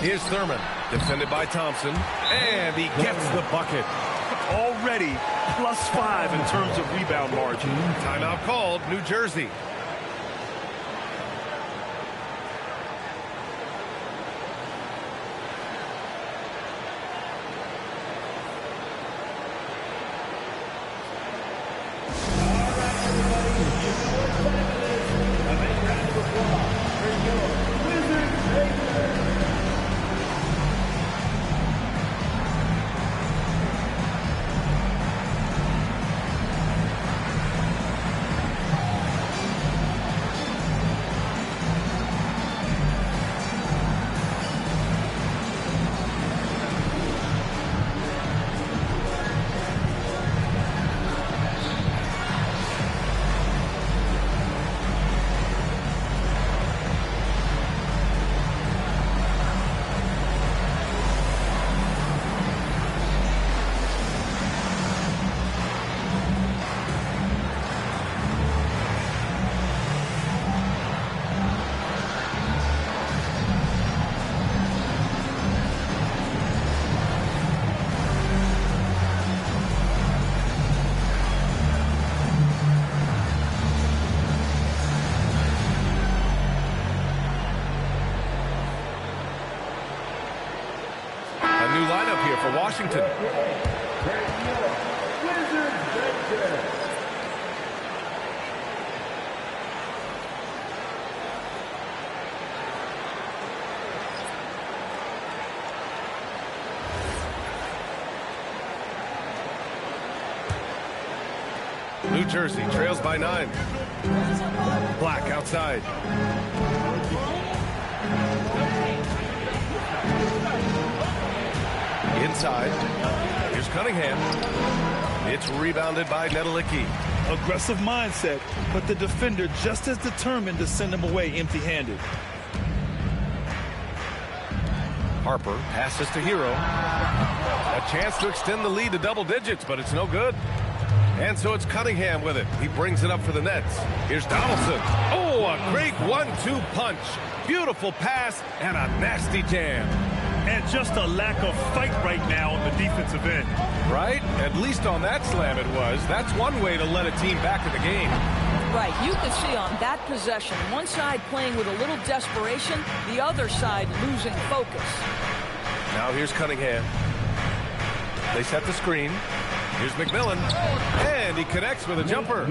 Here's Thurman. Defended by Thompson. And he gets the bucket. Already +5 in terms of rebound margin. Timeout called, New Jersey. Washington. New Jersey trails by 9. Black outside. Inside. Here's Cunningham. It's rebounded by Nedelicki. Aggressive mindset, but the defender just as determined to send him away empty-handed. Harper passes to Hero. A chance to extend the lead to double digits, but it's no good. And so it's Cunningham with it. He brings it up for the Nets. Here's Donaldson. Oh, a great 1-2 punch. Beautiful pass and a nasty jam. And just a lack of fight right now on the defensive end. Right? At least on that slam it was. That's one way to let a team back in the game. Right. You can see on that possession, one side playing with a little desperation, the other side losing focus. Now here's Cunningham. They set the screen. Here's McMillan. And he connects with a jumper.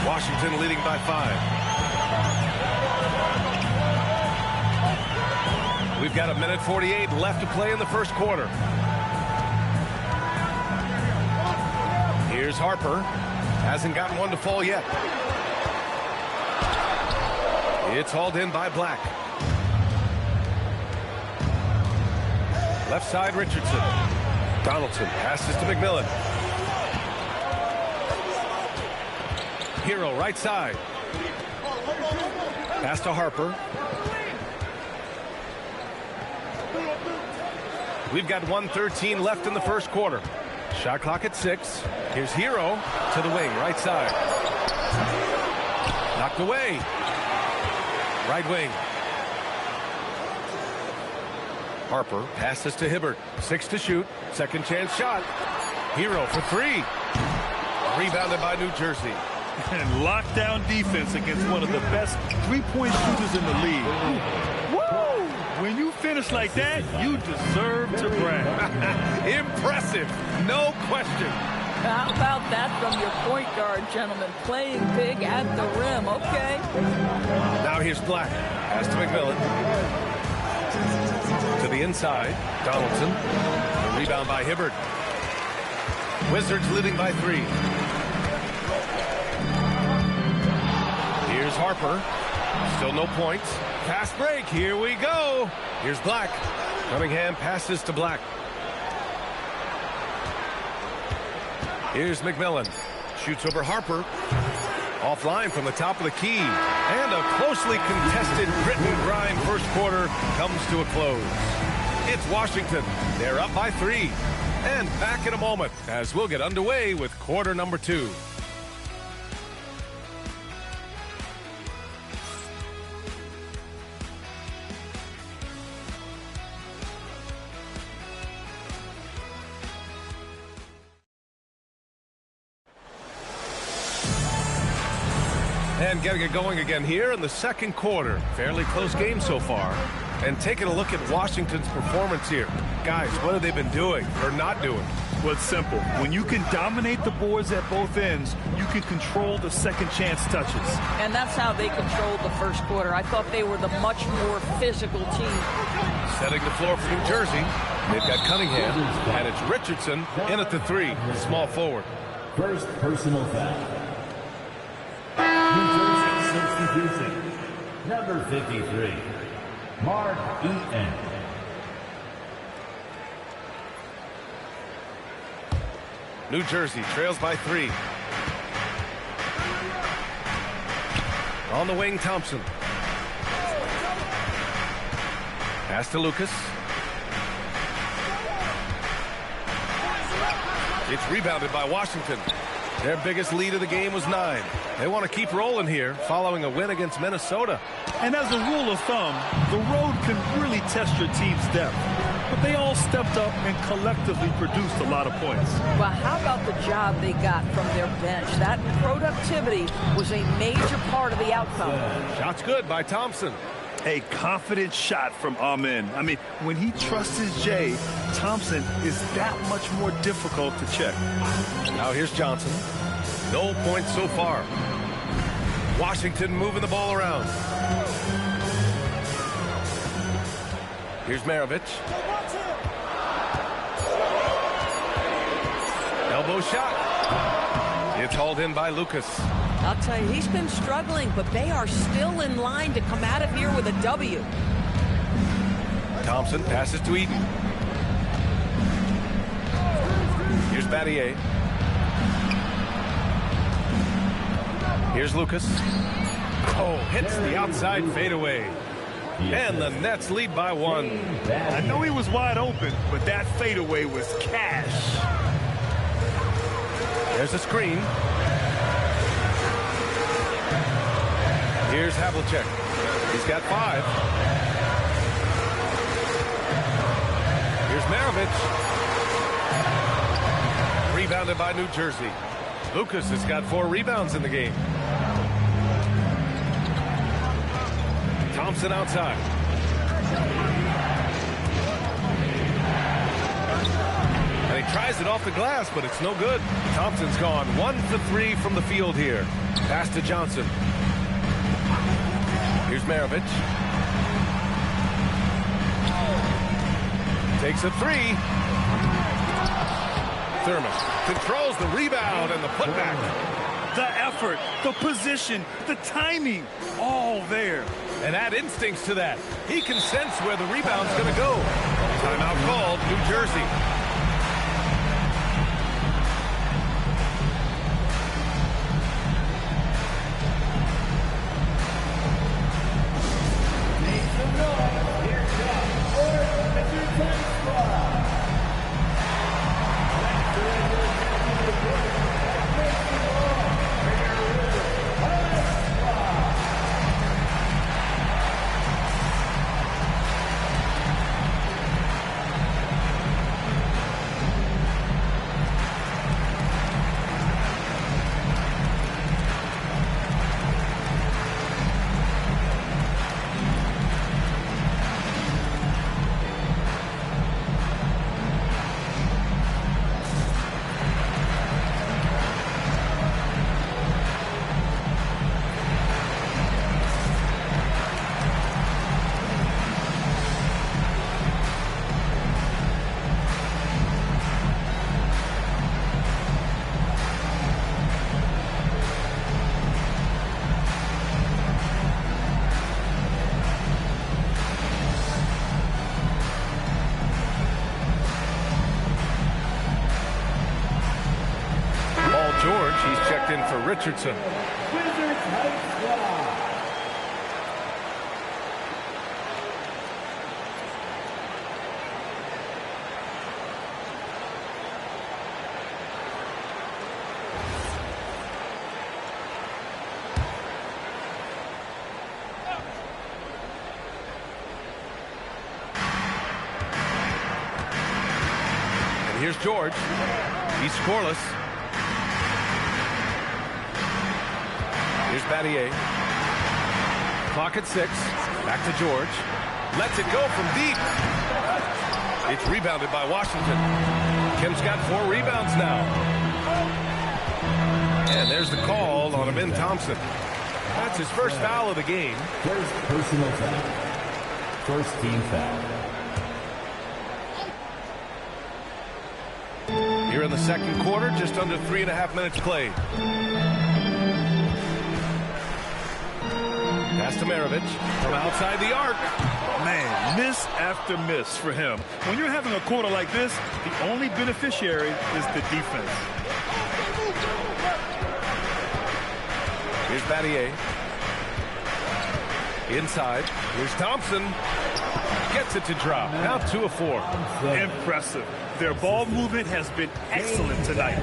Washington leading by 5. We've got 1:48 left to play in the first quarter. Here's Harper. Hasn't gotten one to fall yet. It's hauled in by Black. Left side, Richardson. Donaldson passes to McMillan. Hero right side. Pass to Harper. We've got 1:13 left in the first quarter. Shot clock at 6. Here's Hero to the wing, right side. Knocked away. Right wing. Harper passes to Hibbert. 6 to shoot. Second chance shot. Hero for 3. Rebounded by New Jersey. And lockdown defense against one of the best three-point shooters in the league. Woo! When you finish like that, you deserve to brag. Impressive. No question. How about that from your point guard, gentlemen? Playing big at the rim. Okay. Now here's Black. Pass to McMillan. To the inside. Donaldson. The rebound by Hibbert. Wizards leading by 3. Here's Harper. Still no points. Fast break. Here we go. Here's Black. Cunningham passes to Black. Here's McMillan. Shoots over Harper. Offline from the top of the key. And a closely contested grit and grind first quarter comes to a close. It's Washington. They're up by 3. And back in a moment as we'll get underway with quarter number 2. And getting it going again here in the second quarter. Fairly close game so far. And taking a look at Washington's performance here. Guys, what have they been doing or not doing? Well, it's simple. When you can dominate the boards at both ends, you can control the second chance touches. And that's how they controlled the first quarter. I thought they were the much more physical team. Setting the floor for New Jersey. They've got Cunningham, and it's Richardson in at the 3, small forward. First personal foul. New Jersey substitution. Number 53. Mark Eaton. New Jersey trails by 3. On the wing, Thompson. Pass to Lucas. It's rebounded by Washington. Their biggest lead of the game was 9. They want to keep rolling here following a win against Minnesota. And as a rule of thumb, the road can really test your team's depth. But they all stepped up and collectively produced a lot of points. Well, how about the job they got from their bench? That productivity was a major part of the outcome. Shot's good by Thompson. A confident shot from Amen. I mean, when he trusts his Jay, Thompson is that much more difficult to check. Now here's Johnson. No points so far. Washington moving the ball around. Here's Maravich. Elbow shot. It's hauled in by Lucas. I'll tell you, he's been struggling, but they are still in line to come out of here with a W. Thompson passes to Eaton. Here's Battier. Here's Lucas. Oh, hits the outside fadeaway. And the Nets lead by 1. I know he was wide open, but that fadeaway was cash. There's a screen. Here's Havlicek. He's got 5. Here's Maravich. Rebounded by New Jersey. Lucas has got 4 rebounds in the game. Thompson outside. And he tries it off the glass, but it's no good. Thompson's gone 1 for 3 from the field here. Pass to Johnson. Here's Maravich. Takes a 3. Thurman controls the rebound and the putback. The effort, the position, the timing, all there. And add instincts to that. He can sense where the rebound's going to go. Timeout called, New Jersey. Richardson. Here's George. He's scoreless. Here's Battier. Clock at 6. Back to George. Lets it go from deep. It's rebounded by Washington. Kim's got 4 rebounds now. And there's the call on Amin Thompson. That's his first foul of the game. First personal foul. First team foul. Here in the second quarter, just under 3.5 minutes played. Pass to Maravich from outside the arc. Man, miss after miss for him. When you're having a quarter like this, the only beneficiary is the defense. Here's Battier. Inside. Here's Thompson. Gets it to drop. Now 2 of 4. Impressive. Their ball movement has been excellent tonight.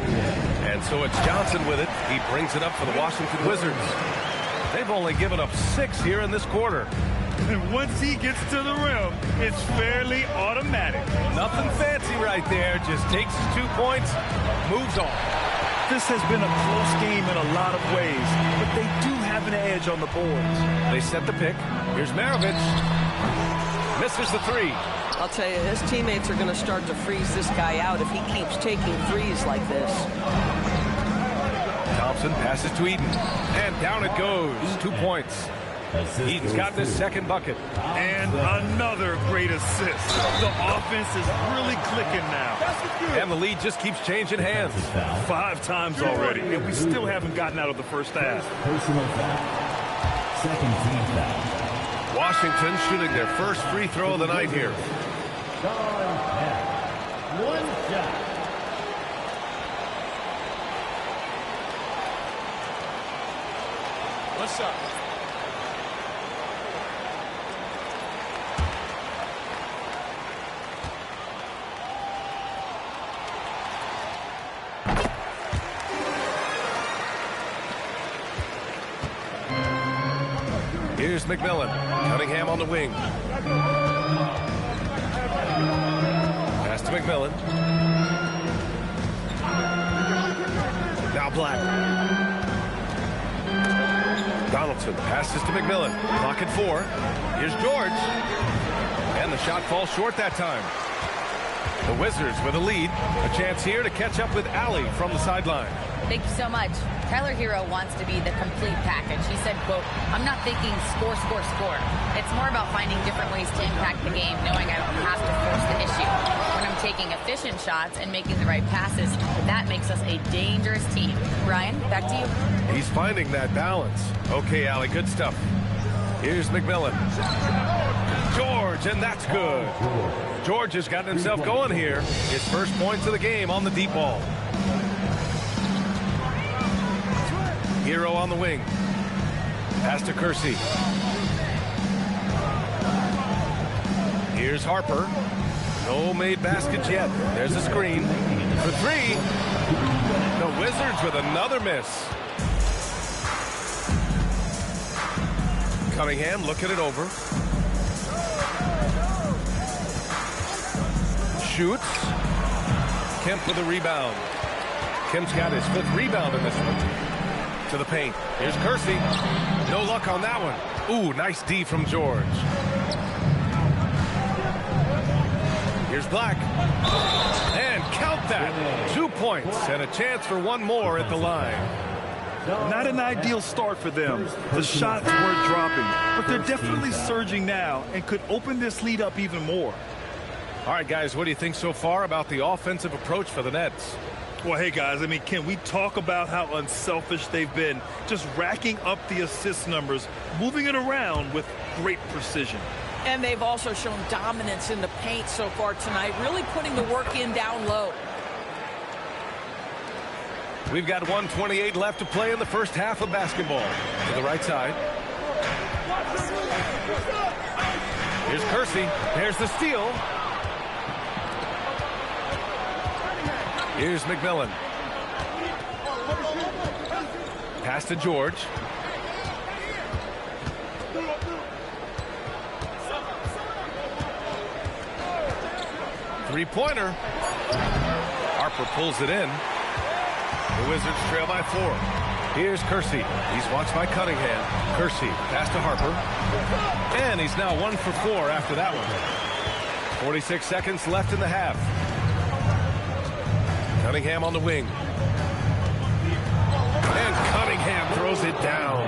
And so it's Johnson with it. He brings it up for the Washington Wizards. They've only given up 6 here in this quarter. And once he gets to the rim, it's fairly automatic. Nothing fancy right there. Just takes his 2 points, moves on. This has been a close game in a lot of ways, but they do have an edge on the boards. They set the pick. Here's Maravich. Misses the 3. I'll tell you, his teammates are going to start to freeze this guy out if he keeps taking threes like this. Thompson passes to Eden. And down it goes. 2 points. Eden's got this second bucket. And another great assist. The offense is really clicking now. And the lead just keeps changing hands. 5 times already, and we still haven't gotten out of the first half. Personal foul. Second team foul. Washington shooting their first free throw of the night here. One shot. What's up? Here's McMillan. Cunningham on the wing. Pass to McMillan. Now Black. Donaldson passes to McMillan. Clock at 4. Here's George. And the shot falls short that time. The Wizards with a lead. A chance here to catch up with Allie from the sideline. Thank you so much. Tyler Hero wants to be the complete package. He said, quote, "I'm not thinking score, score, score. It's more about finding different ways to impact the game, knowing I don't have to force the issue. When I'm taking efficient shots and making the right passes, that makes us a dangerous team." Ryan, back to you. He's finding that balance. Okay, Allie, good stuff. Here's McMillan. George, and that's good. George has gotten himself going here. His first points of the game on the deep ball. Hero on the wing. Pass to Kersey. Here's Harper. No made baskets yet. There's a screen. For 3. The Wizards with another miss. Cunningham looking it over. Shoots. Kemp with a rebound. Kemp's got his 5th rebound in this one. To the paint. Here's Kersey. No luck on that one. Ooh, nice D from George. Here's Black. And count that. 2 points and a chance for one more at the line. Not an ideal start for them. The shots weren't dropping, but they're definitely surging now and could open this lead up even more. All right, guys, what do you think so far about the offensive approach for the Nets? Well, hey, guys, I mean, can we talk about how unselfish they've been? Just racking up the assist numbers, moving it around with great precision. And they've also shown dominance in the paint so far tonight, really putting the work in down low. We've got 1:28 left to play in the first half of basketball. To the right side. Here's Kersey. There's the steal. Here's McMillan. Pass to George. Three-pointer. Harper pulls it in. The Wizards trail by 4. Here's Kersey. He's watched by Cunningham. Kersey, pass to Harper. And he's now 1 for 4 after that one. 46 seconds left in the half. Cunningham on the wing. And Cunningham throws it down.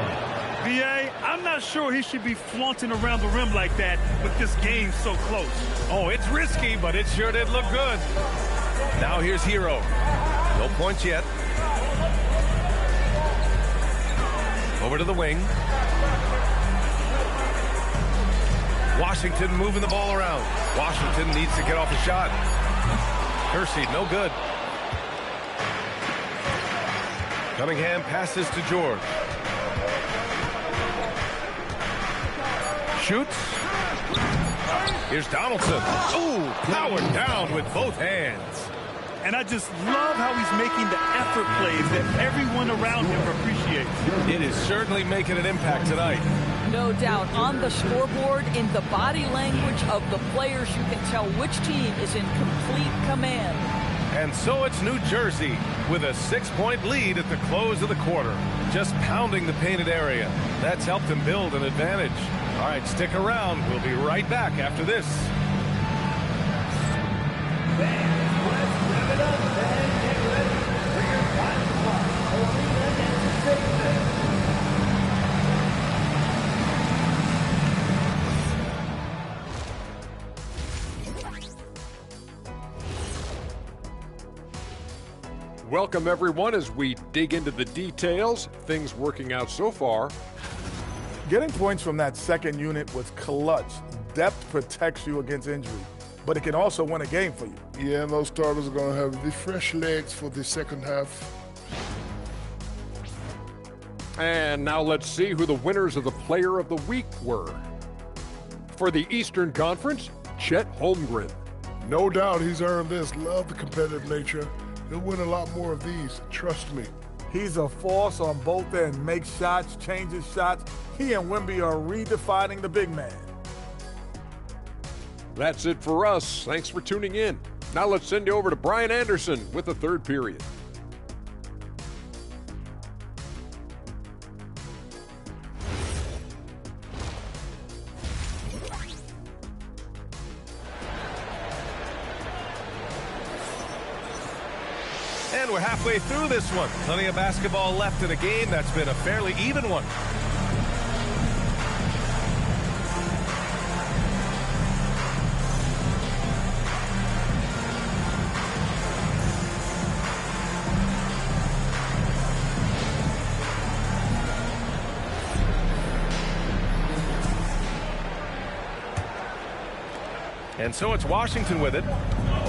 B.A., I'm not sure he should be flaunting around the rim like that with this game so close. Oh, it's risky, but it sure did look good. Now here's Hero. No points yet. Over to the wing. Washington moving the ball around. Washington needs to get off the shot. Kersey, no good. Cunningham passes to George. Shoots. Here's Donaldson. Ooh, powered down with both hands. And I just love how he's making the effort plays that everyone around him appreciates. It is certainly making an impact tonight. No doubt. On the scoreboard, in the body language of the players, you can tell which team is in complete command. And so it's New Jersey with a 6-point lead at the close of the quarter. Just pounding the painted area. That's helped them build an advantage. All right, stick around. We'll be right back after this. Welcome, everyone, as we dig into the details. Things working out so far. Getting points from that second unit was clutch. Depth protects you against injury, but it can also win a game for you. Yeah, and those starters are going to have the fresh legs for the second half. And now let's see who the winners of the Player of the Week were. For the Eastern Conference, Chet Holmgren. No doubt he's earned this. Love the competitive nature. He'll win a lot more of these, trust me. He's a force on both ends. Makes shots, changes shots. He and Wemby are redefining the big man. That's it for us. Thanks for tuning in. Now let's send you over to Brian Anderson with the third period. And we're halfway through this one. Plenty of basketball left in a game that's been a fairly even one. And so it's Washington with it.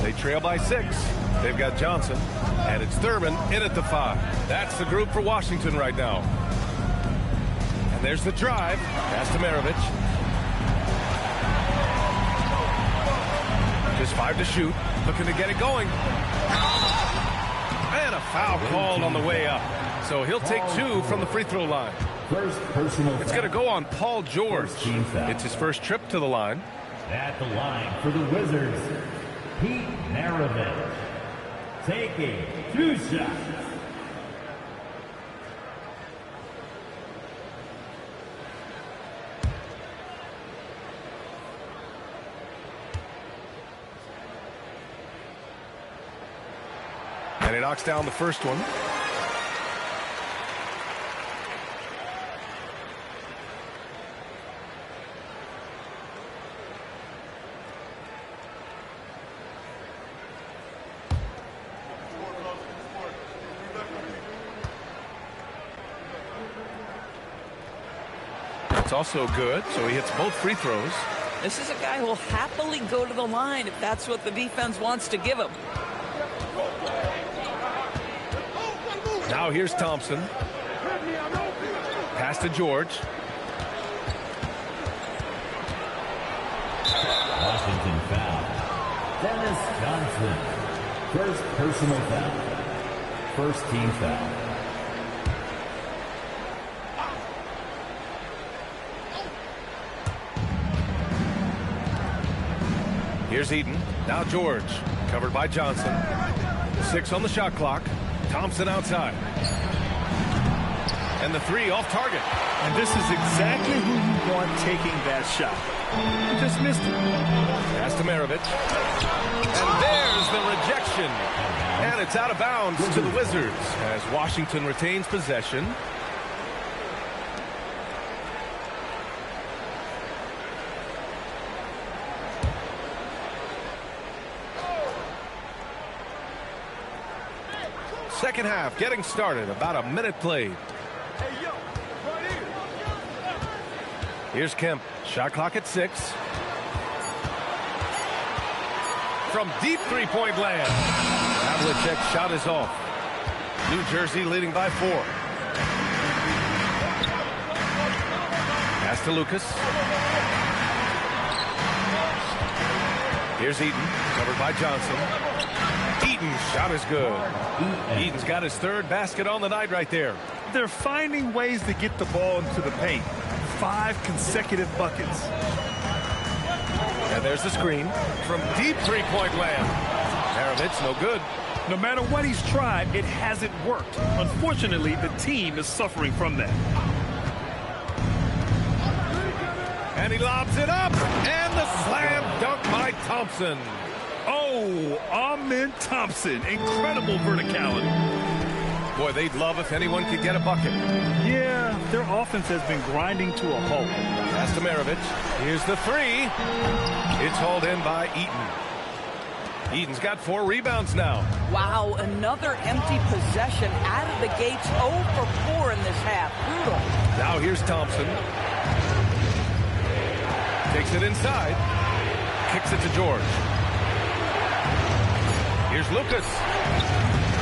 They trail by 6. They've got Johnson. And it's Thurman in at the 5. That's the group for Washington right now. And there's the drive. Pass to Maravich. Just 5 to shoot. Looking to get it going. And a foul called on the way up. So he'll take 2 from the free throw line. It's going to go on Paul George. It's his first trip to the line. At the line for the Wizards, Pete Maravich, taking 2 shots. And he knocks down the first one. It's also good, so he hits both free throws. This is a guy who will happily go to the line if that's what the defense wants to give him. Now here's Thompson. Pass to George. Washington foul. Dennis Johnson. First personal foul. First team foul. Here's Eaton. Now George. Covered by Johnson. 6 on the shot clock. Thompson outside. And the 3 off target. And this is exactly who you want taking that shot. He just missed it. Pass to Maravich. And there's the rejection. And it's out of bounds to the Wizards as Washington retains possession. Second half getting started. About a minute played. Here's Kemp. Shot clock at 6. From deep three-point land. Havlicek's shot is off. New Jersey leading by 4. Pass to Lucas. Here's Eaton. Covered by Johnson. Eaton's shot is good. Eaton's got his 3rd basket on the night right there. They're finding ways to get the ball into the paint. 5 consecutive buckets. And there's the screen from deep three-point land. Maravich, no good. No matter what he's tried, it hasn't worked. Unfortunately, the team is suffering from that. And he lobs it up. And the slam dunk by Thompson. Oh, Amen Thompson. Incredible verticality. Boy, they'd love if anyone could get a bucket. Yeah, their offense has been grinding to a halt. Pass to Maravich. Here's the 3. It's hauled in by Eaton. Eaton's got 4 rebounds now. Wow, another empty possession out of the gates. 0 for 4 in this half. Brutal. Now here's Thompson. Takes it inside. Kicks it to George. Here's Lucas.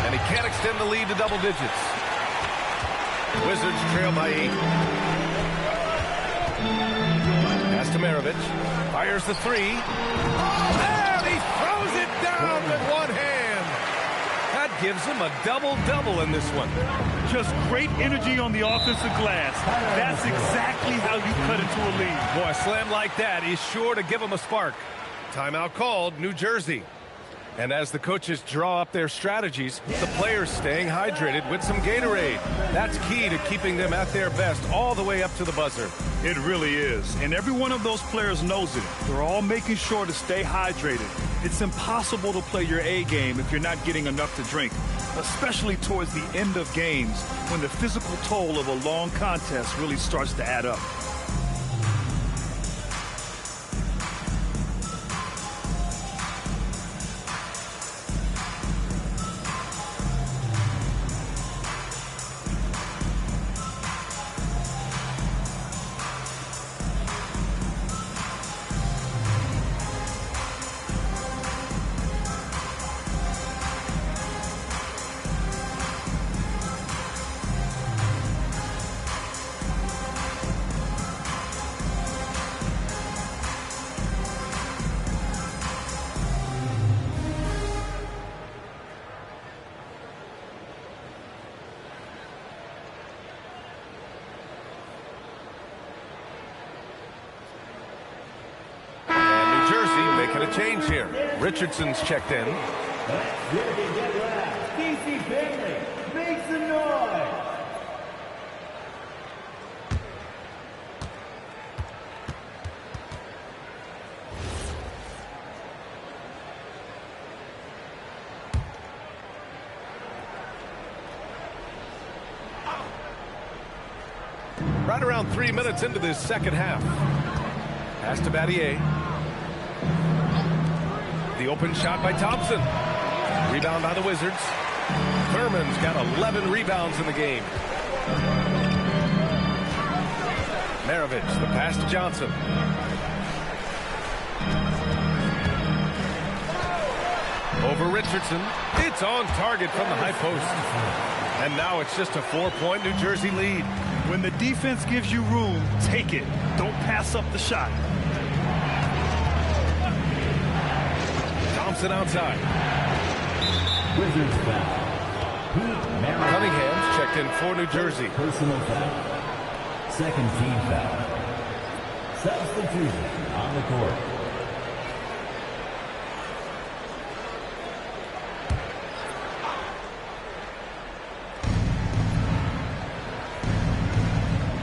And he can't extend the lead to double digits. Wizards trail by 8. Pass to Maravich. Fires the 3. And he throws it down with one hand. That gives him a double-double in this one. Just great energy on the offensive glass. That's exactly how you cut into a lead. Boy, a slam like that is sure to give him a spark. Timeout called, New Jersey. And as the coaches draw up their strategies, the players staying hydrated with some Gatorade. That's key to keeping them at their best all the way up to the buzzer. It really is. And every one of those players knows it. They're all making sure to stay hydrated. It's impossible to play your A game if you're not getting enough to drink, especially towards the end of games when the physical toll of a long contest really starts to add up. Making a change here. Richardson's checked in. DC family, make some noise. Right around 3 minutes into this second half. Pass to Battier. The open shot by Thompson. Rebound by the Wizards. Thurman's got 11 rebounds in the game. Maravich, the pass to Johnson. Over Richardson. It's on target from the high post. And now it's just a 4-point New Jersey lead. When the defense gives you room, take it. Don't pass up the shot. Thompson outside. Wizards foul. Cunningham's checked in for New Jersey. Personal foul. Second team foul. Substitution on the court.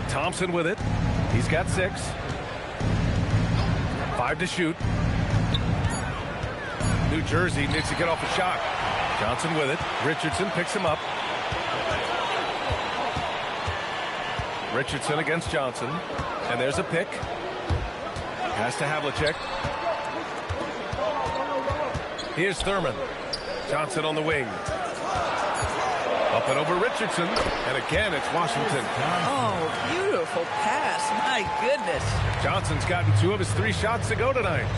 Thompson with it. He's got 6. 5 to shoot. New Jersey needs to get off a shot. Johnson with it. Richardson picks him up. Richardson against Johnson. And there's a pick. Pass to Havlicek. Here's Thurman. Johnson on the wing. Up and over Richardson. And again, it's Washington. Oh, beautiful pass. My goodness. Johnson's gotten 2 of his 3 shots to go tonight.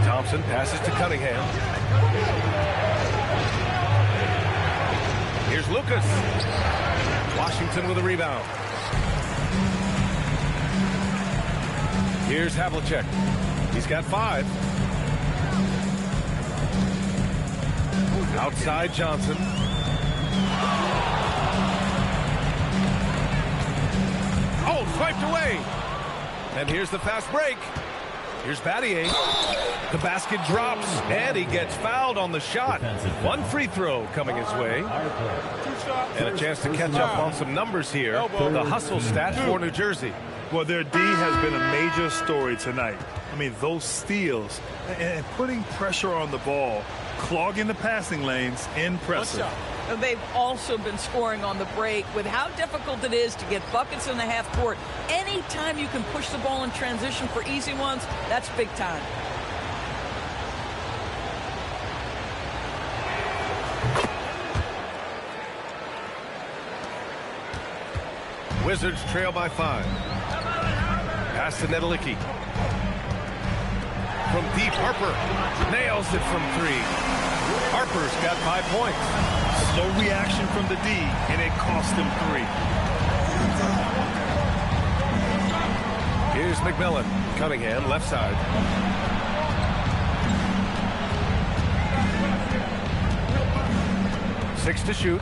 Thompson passes to Cunningham. Here's Lucas. Washington with a rebound. Here's Havlicek. He's got 5. Outside Johnson. Oh, swiped away. And here's the fast break. Here's Battier. The basket drops, and he gets fouled on the shot. 1 free throw coming his way. And a chance to catch up on some numbers here. The hustle stat for New Jersey. Well, their D has been a major story tonight. I mean, those steals and putting pressure on the ball, clogging the passing lanes, impressive. They've also been scoring on the break. With how difficult it is to get buckets in the half court, anytime you can push the ball in transition for easy ones, that's big time. Wizards trail by 5. Pass to Nedelicki. From deep, Harper nails it from 3. Harper's got 5 points. Slow reaction from the D, and it cost him 3. Here's McMillan. Cunningham, left side. Six to shoot.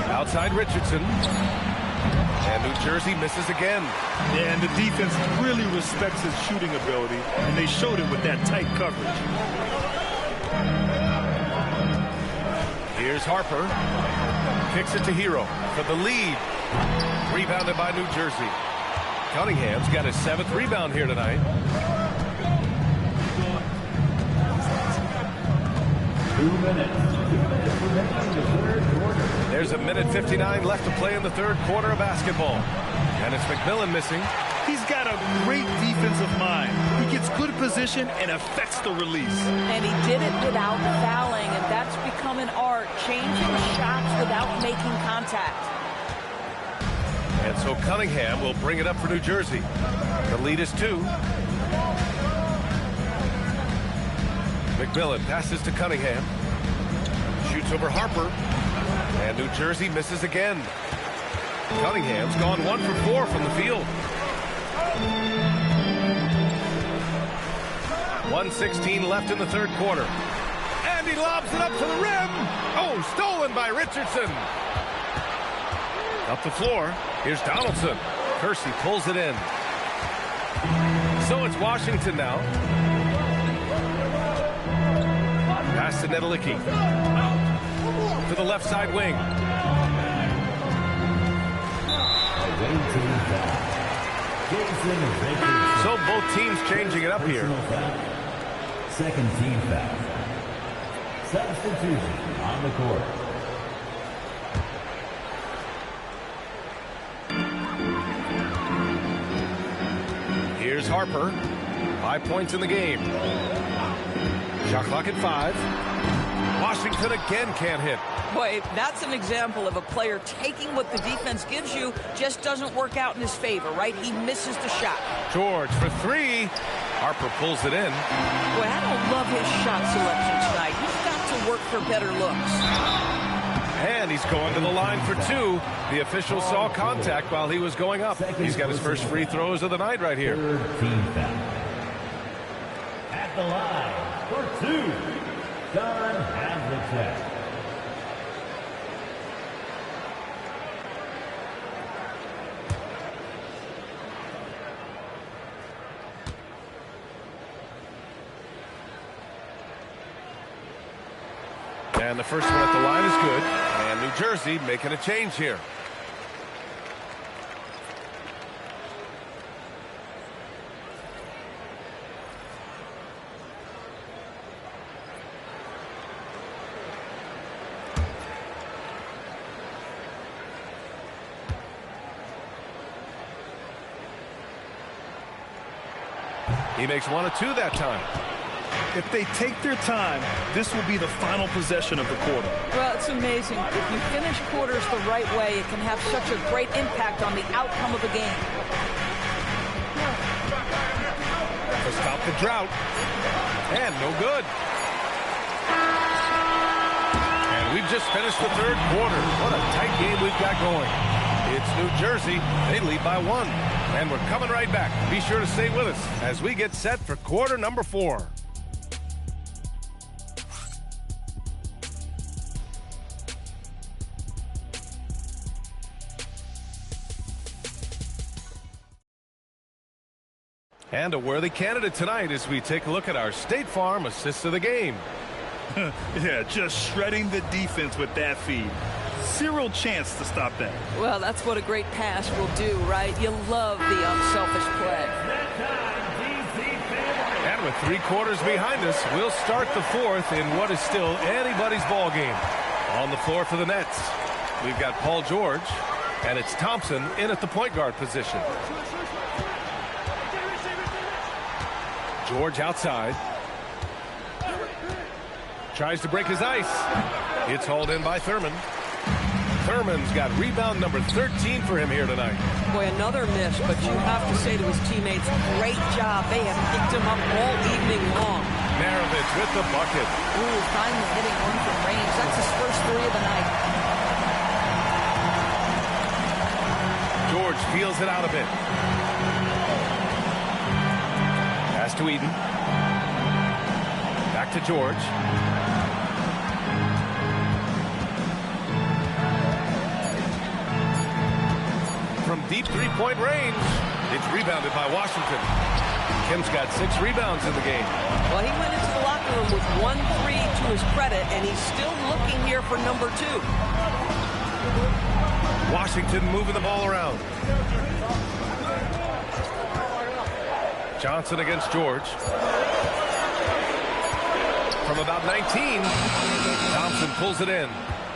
Outside Richardson. And New Jersey misses again. Yeah, and the defense really respects his shooting ability, and they showed it with that tight coverage. Here's Harper. Kicks it to Hero for the lead. Rebounded by New Jersey. Cunningham's got his 7th rebound here tonight. 2 minutes. 2 minutes remaining in the third quarter. There's a minute 59 left to play in the third quarter of basketball. And it's McMillan missing. He's got a great defensive mind. He gets good position and affects the release. And he did it without fouling, and that's become an art, changing shots without making contact. And so Cunningham will bring it up for New Jersey. The lead is 2. McMillan passes to Cunningham. Shoots over Harper. And New Jersey misses again. Cunningham's gone 1 for 4 from the field. 1:16 left in the third quarter. And he lobs it up to the rim. Oh, stolen by Richardson. Up the floor. Here's Donaldson. Kersey pulls it in. So it's Washington now. Pass to Nedelicki. To the left side wing. So both teams changing it up here. Second team foul. Substitution on the court. Here's Harper. 5 points in the game. Shot clock at 5. Washington again can't hit. Boy, that's an example of a player taking what the defense gives you, just doesn't work out in his favor, right? He misses the shot. George for 3. Harper pulls it in. Boy, I don't love his shot selection tonight. He's got to also work for better looks. And he's going to the line for two. The official saw contact while he was going up. He's got his first free throws of the night right here. At the line for two, Don Havlicek. And the first one at the line is good. And New Jersey making a change here. He makes one of two that time. If they take their time, this will be the final possession of the quarter. Well, it's amazing. If you finish quarters the right way, it can have such a great impact on the outcome of the game. To stop the drought. And no good. And we've just finished the third quarter. What a tight game we've got going. It's New Jersey. They lead by one. And we're coming right back. Be sure to stay with us as we get set for quarter number 4. And a worthy candidate tonight as we take a look at our State Farm assist of the game. Yeah, just shredding the defense with that feed. Zero chance to stop that. Well, that's what a great pass will do, right? You love the unselfish play. And with 3 quarters behind us, we'll start the fourth in what is still anybody's ball game. On the floor for the Nets, we've got Paul George, and it's Thompson in at the point guard position. George outside. Tries to break his ice. It's hauled in by Thurman. Thurman's got rebound number 13 for him here tonight. Boy, another miss, but you have to say to his teammates, great job. They have picked him up all evening long. Maravich with the bucket. Ooh, finally hitting one from range. That's his first 3 of the night. George feels it out a bit. Pass to Eden. Back to George. From deep three-point range, it's rebounded by Washington. Kim's got 6 rebounds in the game. Well, he went into the locker room with 1 3 to his credit, and he's still looking here for number 2. Washington moving the ball around. Johnson against George. From about 19, Thompson pulls it in.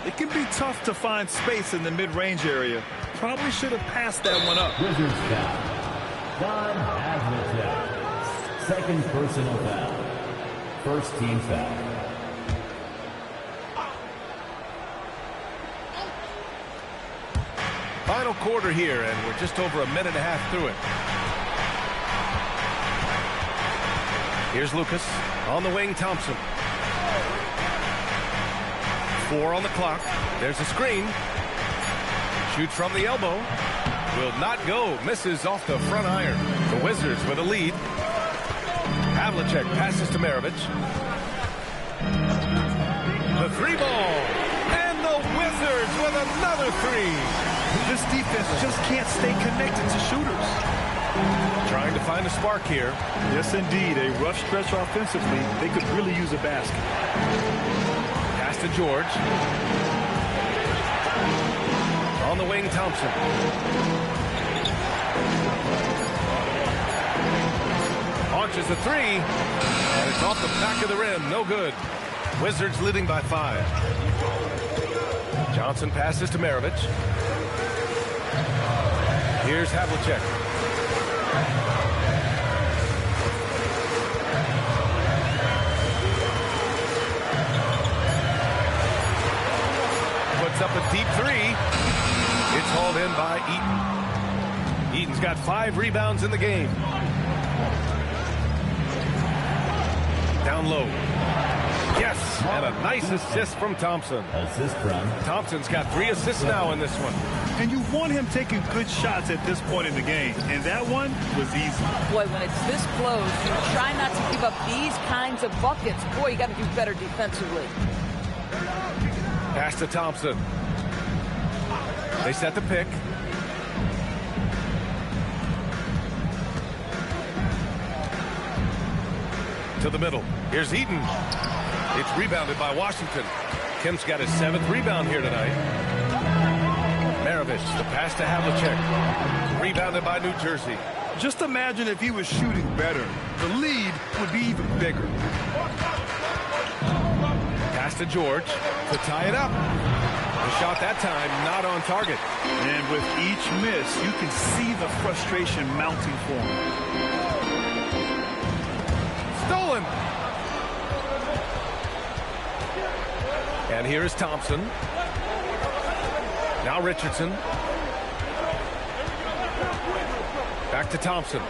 It can be tough to find space in the mid-range area. Probably should have passed that one up. Wizards foul. Don Havlicek. Second personal foul. First team foul. Final quarter here, and we're just over a minute and a half through it. Here's Lucas. On the wing, Thompson. 4 on the clock. There's a screen. Shoots from the elbow. Will not go. Misses off the front iron. The Wizards with a lead. Havlicek passes to Maravich. The 3-ball. And the Wizards with another 3. This defense just can't stay connected to shooters. Trying to find a spark here. Yes, indeed. A rough stretch offensively. They could really use a basket. Pass to George. On the wing, Thompson. Launches a 3. And it's off the back of the rim. No good. Wizards leading by 5. Johnson passes to Maravich. Here's Havlicek. Puts up a deep 3. It's hauled in by Eaton. Eaton's got 5 rebounds in the game. Down low. Yes, and a nice assist from Thompson. Thompson's got 3 assists now in this one. And you want him taking good shots at this point in the game. And that one was easy. Boy, when it's this close, you try not to give up these kinds of buckets. Boy, you got to do better defensively. Pass to Thompson. They set the pick. To the middle. Here's Eaton. It's rebounded by Washington. Kemp's got his 7th rebound here tonight. Maravich, the pass to Havlicek. Rebounded by New Jersey. Just imagine if he was shooting better. The lead would be even bigger. Pass to George to tie it up. The shot that time not on target. And with each miss, you can see the frustration mounting for him. Stolen. And here is Thompson. Now Richardson. Back to Thompson.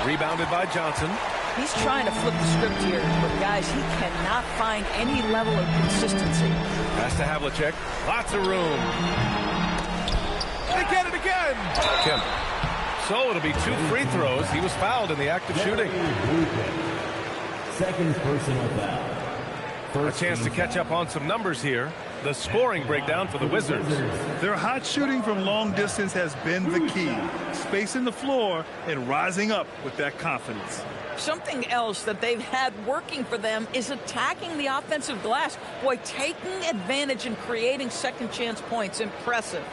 Rebounded by Johnson. He's trying to flip the script here, but guys, he cannot find any level of consistency. Pass to Havlicek. Lots of room. They get it again. Kemp. So it'll be 2 free throws. He was fouled in the act of shooting. Second personal foul. A chance to catch up on some numbers here. The scoring breakdown for the Wizards. Their hot shooting from long distance has been the key. Spacing the floor and rising up with that confidence. Something else that they've had working for them is attacking the offensive glass. Boy, taking advantage and creating second chance points. Impressive.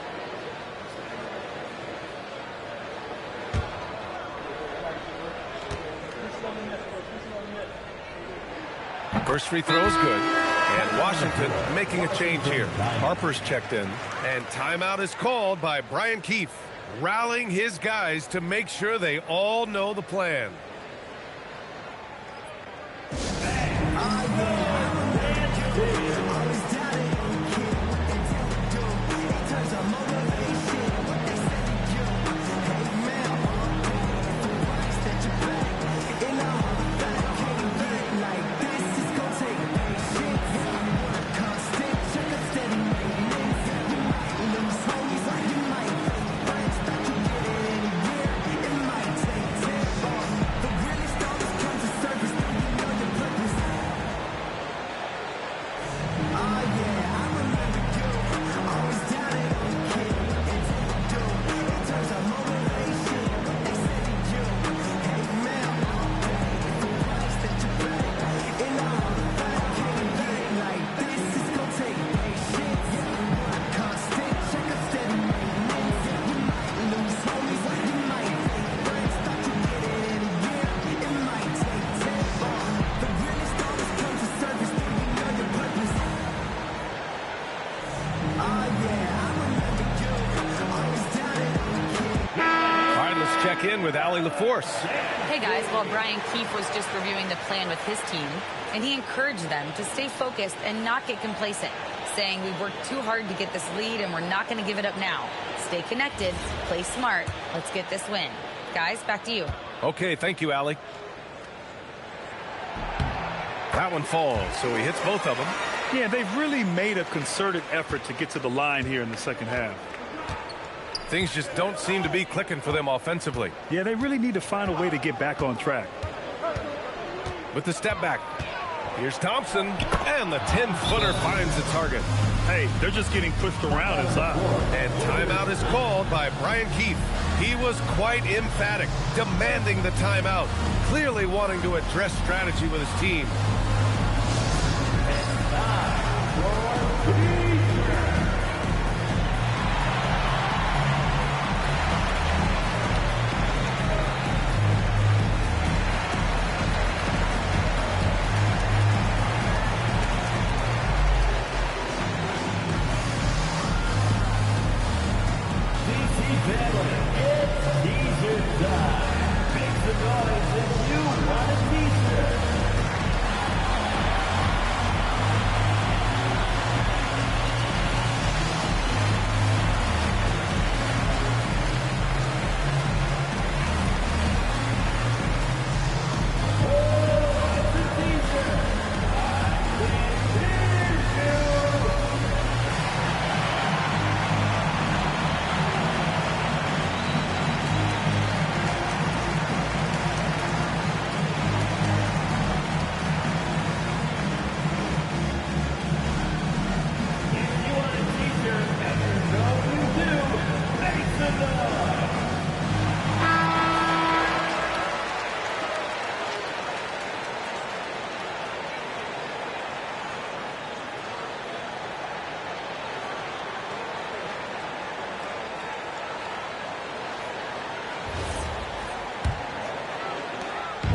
First free throw is good. And Washington making a change here. Harper's checked in. And timeout is called by Brian Keefe, rallying his guys to make sure they all know the plan. In with Allie LaForce. Hey guys, well, Brian Keefe was just reviewing the plan with his team, and he encouraged them to stay focused and not get complacent, saying we've worked too hard to get this lead and we're not going to give it up now. Stay connected, play smart, let's get this win. Guys, back to you. Okay, thank you, Allie. That one falls, so he hits both of them. Yeah, they've really made a concerted effort to get to the line here in the second half. Things just don't seem to be clicking for them offensively. Yeah, they really need to find a way to get back on track. With the step back. Here's Thompson, and the 10-footer finds the target. Hey, they're just getting pushed around inside. And timeout is called by Brian Keefe. He was quite emphatic, demanding the timeout, clearly wanting to address strategy with his team.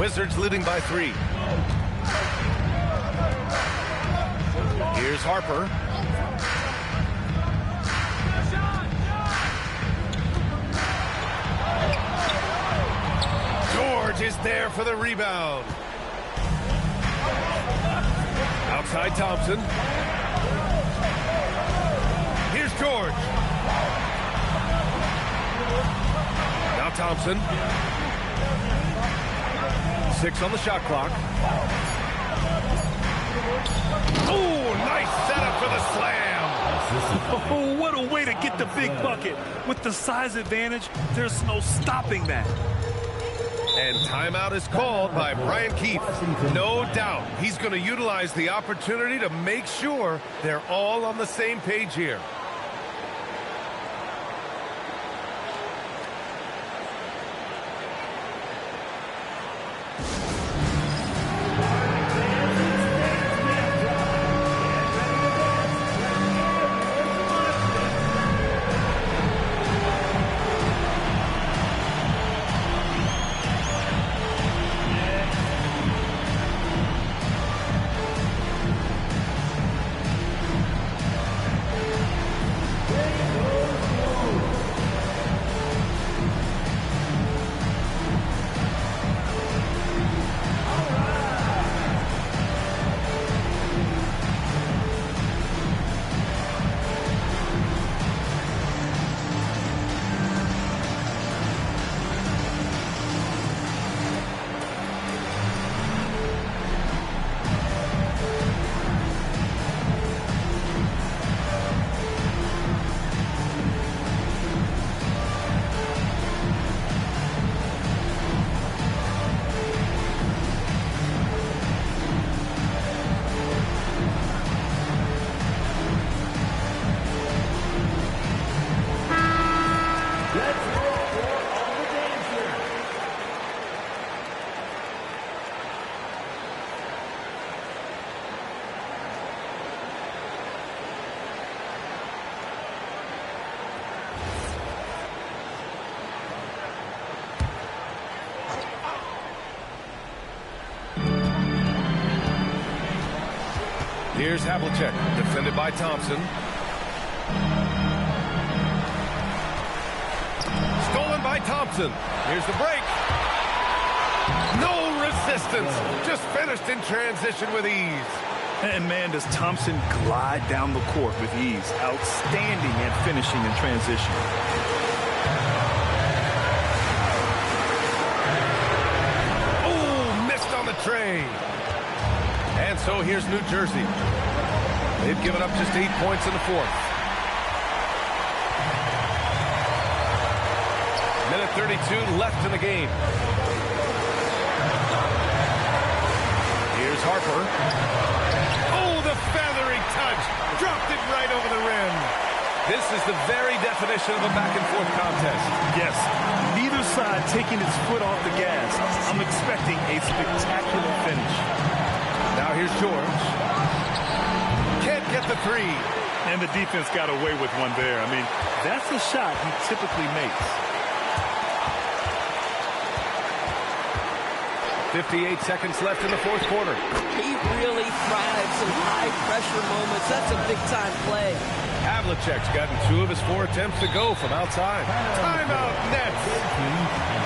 Wizards leading by 3. Here's Harper. George is there for the rebound. Outside Thompson. Here's George. Now Thompson. 6 on the shot clock. Oh, nice setup for the slam. Oh, what a way to get the big bucket. With the size advantage, there's no stopping that. And timeout is called by Brian Keefe. No doubt he's going to utilize the opportunity to make sure they're all on the same page here. Here's Havlicek, defended by Thompson. Stolen by Thompson. Here's the break. No resistance. Just finished in transition with ease. And man, does Thompson glide down the court with ease. Outstanding at finishing in transition. Oh, missed on the tray. And so here's New Jersey. They've given up just 8 points in the fourth. Minute 32 left in the game. Here's Harper. Oh, the feathery touch. Dropped it right over the rim. This is the very definition of a back-and-forth contest. Yes, neither side taking its foot off the gas. I'm expecting a spectacular finish. Now here's George. Can't get the three. And the defense got away with one there. I mean, that's a shot he typically makes. 58 seconds left in the fourth quarter. He really thrives in high-pressure moments. That's a big-time play. Havlicek's gotten 2 of his 4 attempts to go from outside. Timeout, Nets.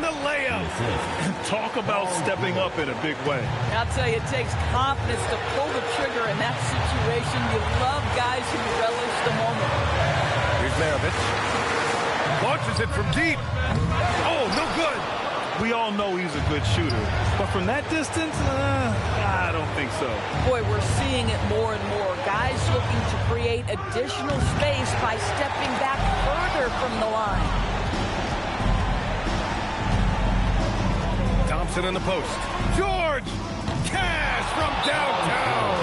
the layup. Talk about stepping up in a big way. I'll tell you, it takes confidence to pull the trigger in that situation. You love guys who relish the moment. Here's Maravich. Launches it from deep. Oh, no good. We all know he's a good shooter, but from that distance, I don't think so. Boy, we're seeing it more and more. Guys looking to create additional space by stepping back further from the line. Thompson in the post. George! Cash from downtown!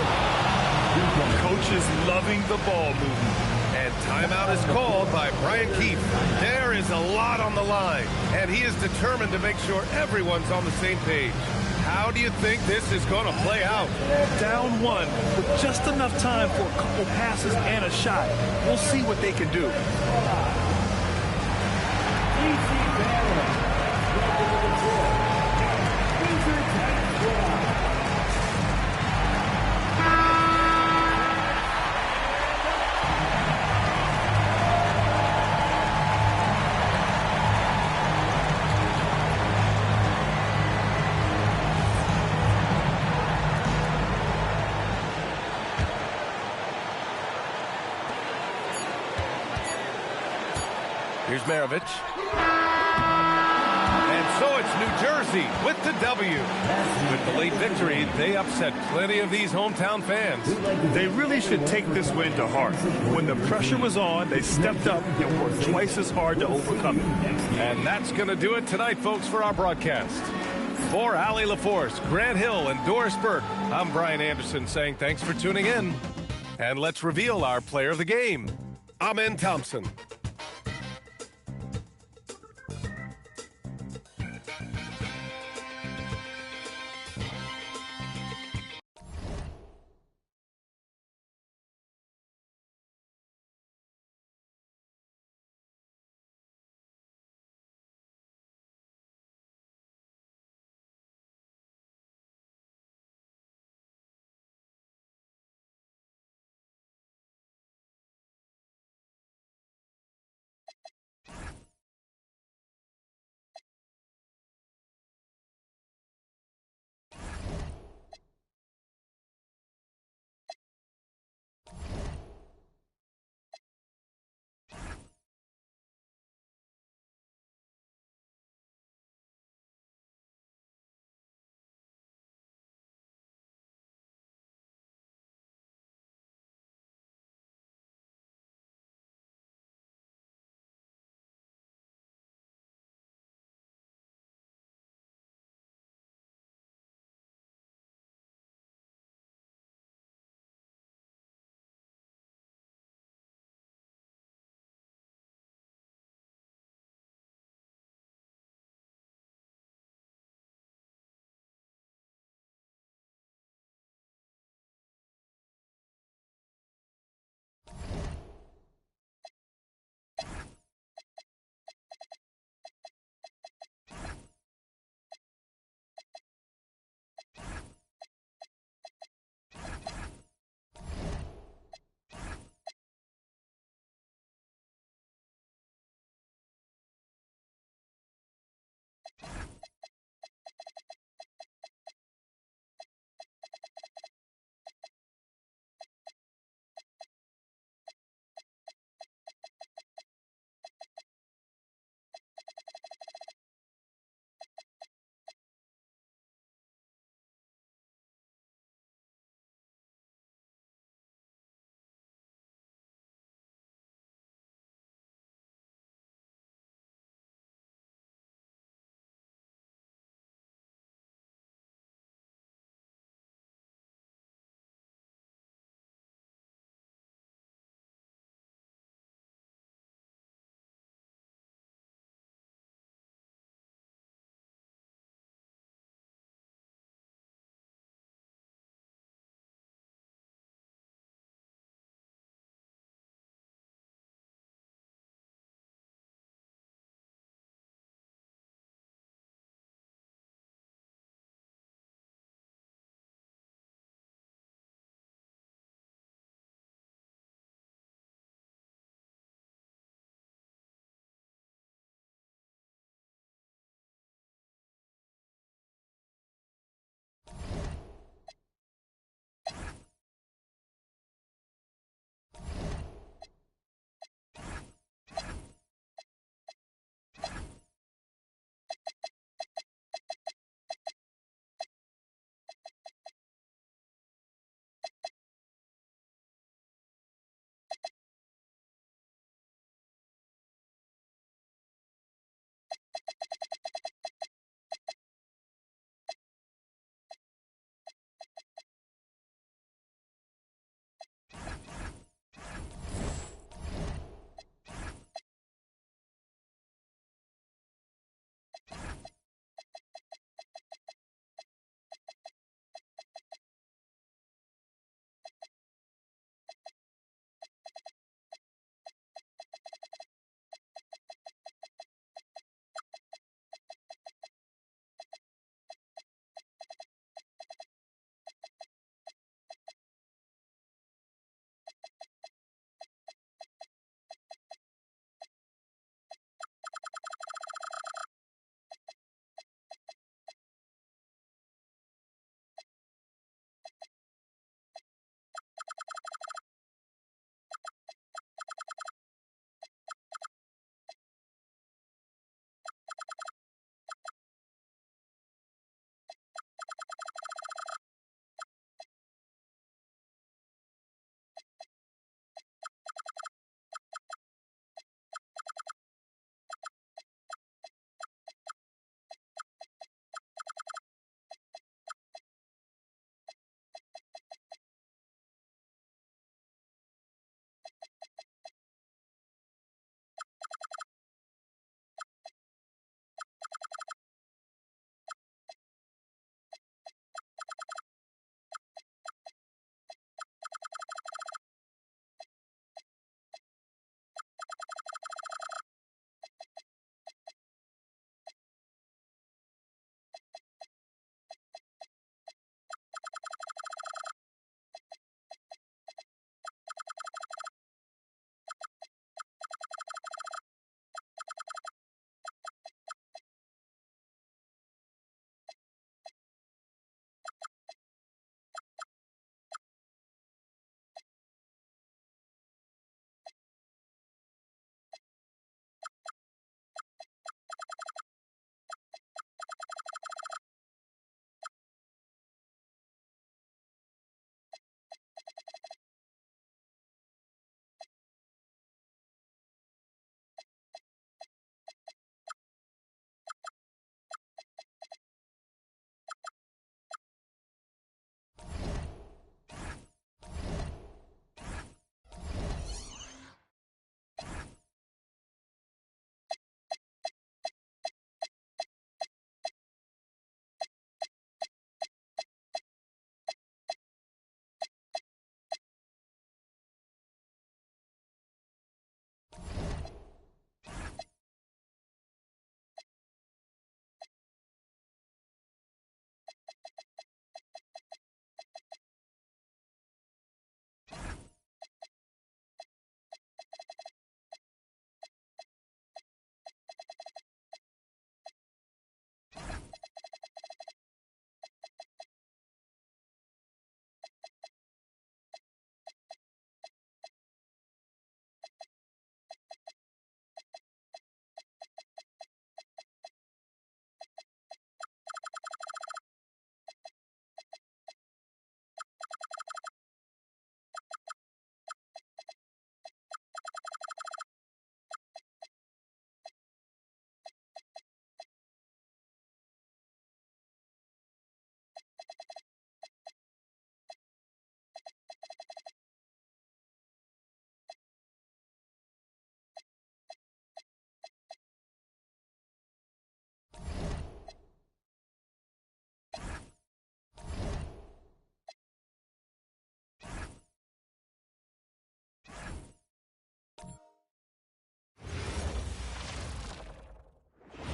Coach is loving the ball movement. And timeout is called by Brian Keefe. There is a lot on the line, and he is determined to make sure everyone's on the same page. How do you think this is going to play out? Down one with just enough time for a couple passes and a shot. We'll see what they can do. Here's Maravich. And so it's New Jersey with the W. With the late victory, they upset plenty of these hometown fans. They really should take this win to heart. When the pressure was on, they stepped up and worked twice as hard to overcome it. And that's going to do it tonight, folks, for our broadcast. For Allie LaForce, Grant Hill, and Doris Burke, I'm Brian Anderson saying thanks for tuning in. And let's reveal our player of the game, Amen Thompson.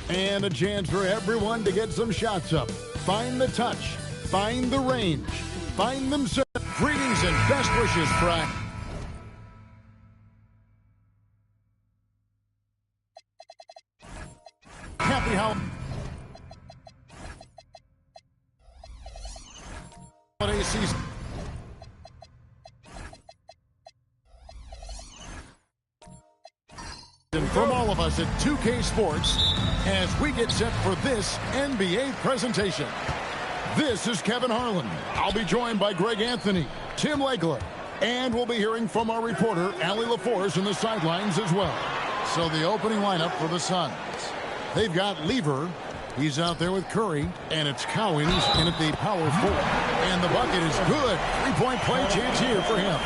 And a chance for everyone to get some shots up. Find the touch. Find the range. Find themselves. Greetings and best wishes, Frank. Happy holiday season. From all of us at 2K Sports as we get set for this NBA presentation. This is Kevin Harlan. I'll be joined by Greg Anthony, Tim Legler, and we'll be hearing from our reporter, Allie LaForce, in the sidelines as well. So the opening lineup for the Suns. They've got Lever. He's out there with Curry, and it's Cowens in at the power forward. And the bucket is good. Three-point play chance here for him.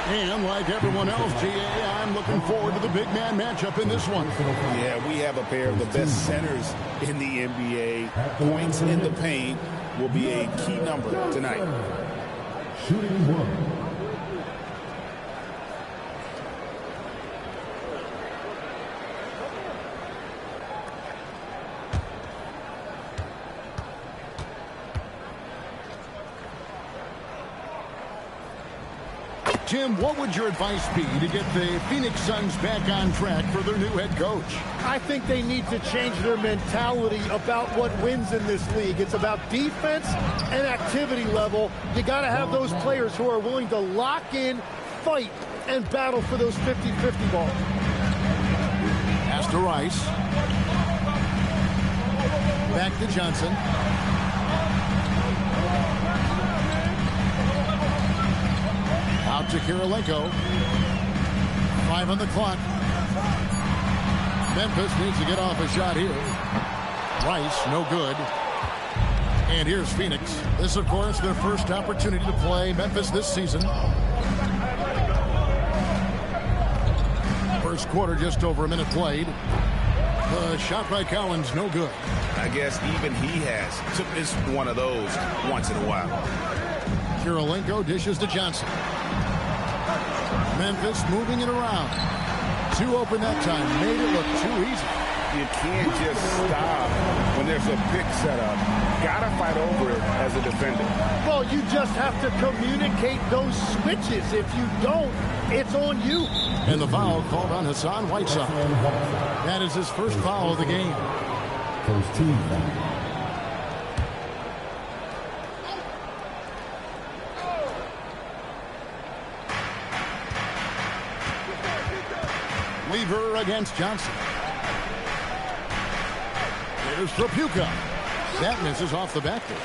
And like everyone else, GA, I'm looking forward to the big man matchup in this one. Yeah, we have a pair of the best centers in the NBA. Points in the paint will be a key number tonight. Shooting one. Jim, what would your advice be to get the Phoenix Suns back on track for their new head coach? I think they need to change their mentality about what wins in this league. It's about defense and activity level. You got to have those players who are willing to lock in, fight, and battle for those 50-50 balls. Pass to Rice. Back to Johnson. Out to Kirilenko. 5 on the clock. Memphis needs to get off a shot here. Rice, no good. And here's Phoenix. This, of course, their first opportunity to play Memphis this season. First quarter, just over a minute played. The shot by Cowens, no good. I guess even he has to miss one of those once in a while. Kirilenko dishes to Johnson. Memphis moving it around. Too open that time. Made it look too easy. You can't just stop when there's a pick set up. Gotta fight over it as a defender. Well, you just have to communicate those switches. If you don't, it's on you. And the foul called on Hassan Whiteside. That is his first foul of the game. First team foul. Lever against Johnson. There's Trapuka. That misses off the backboard.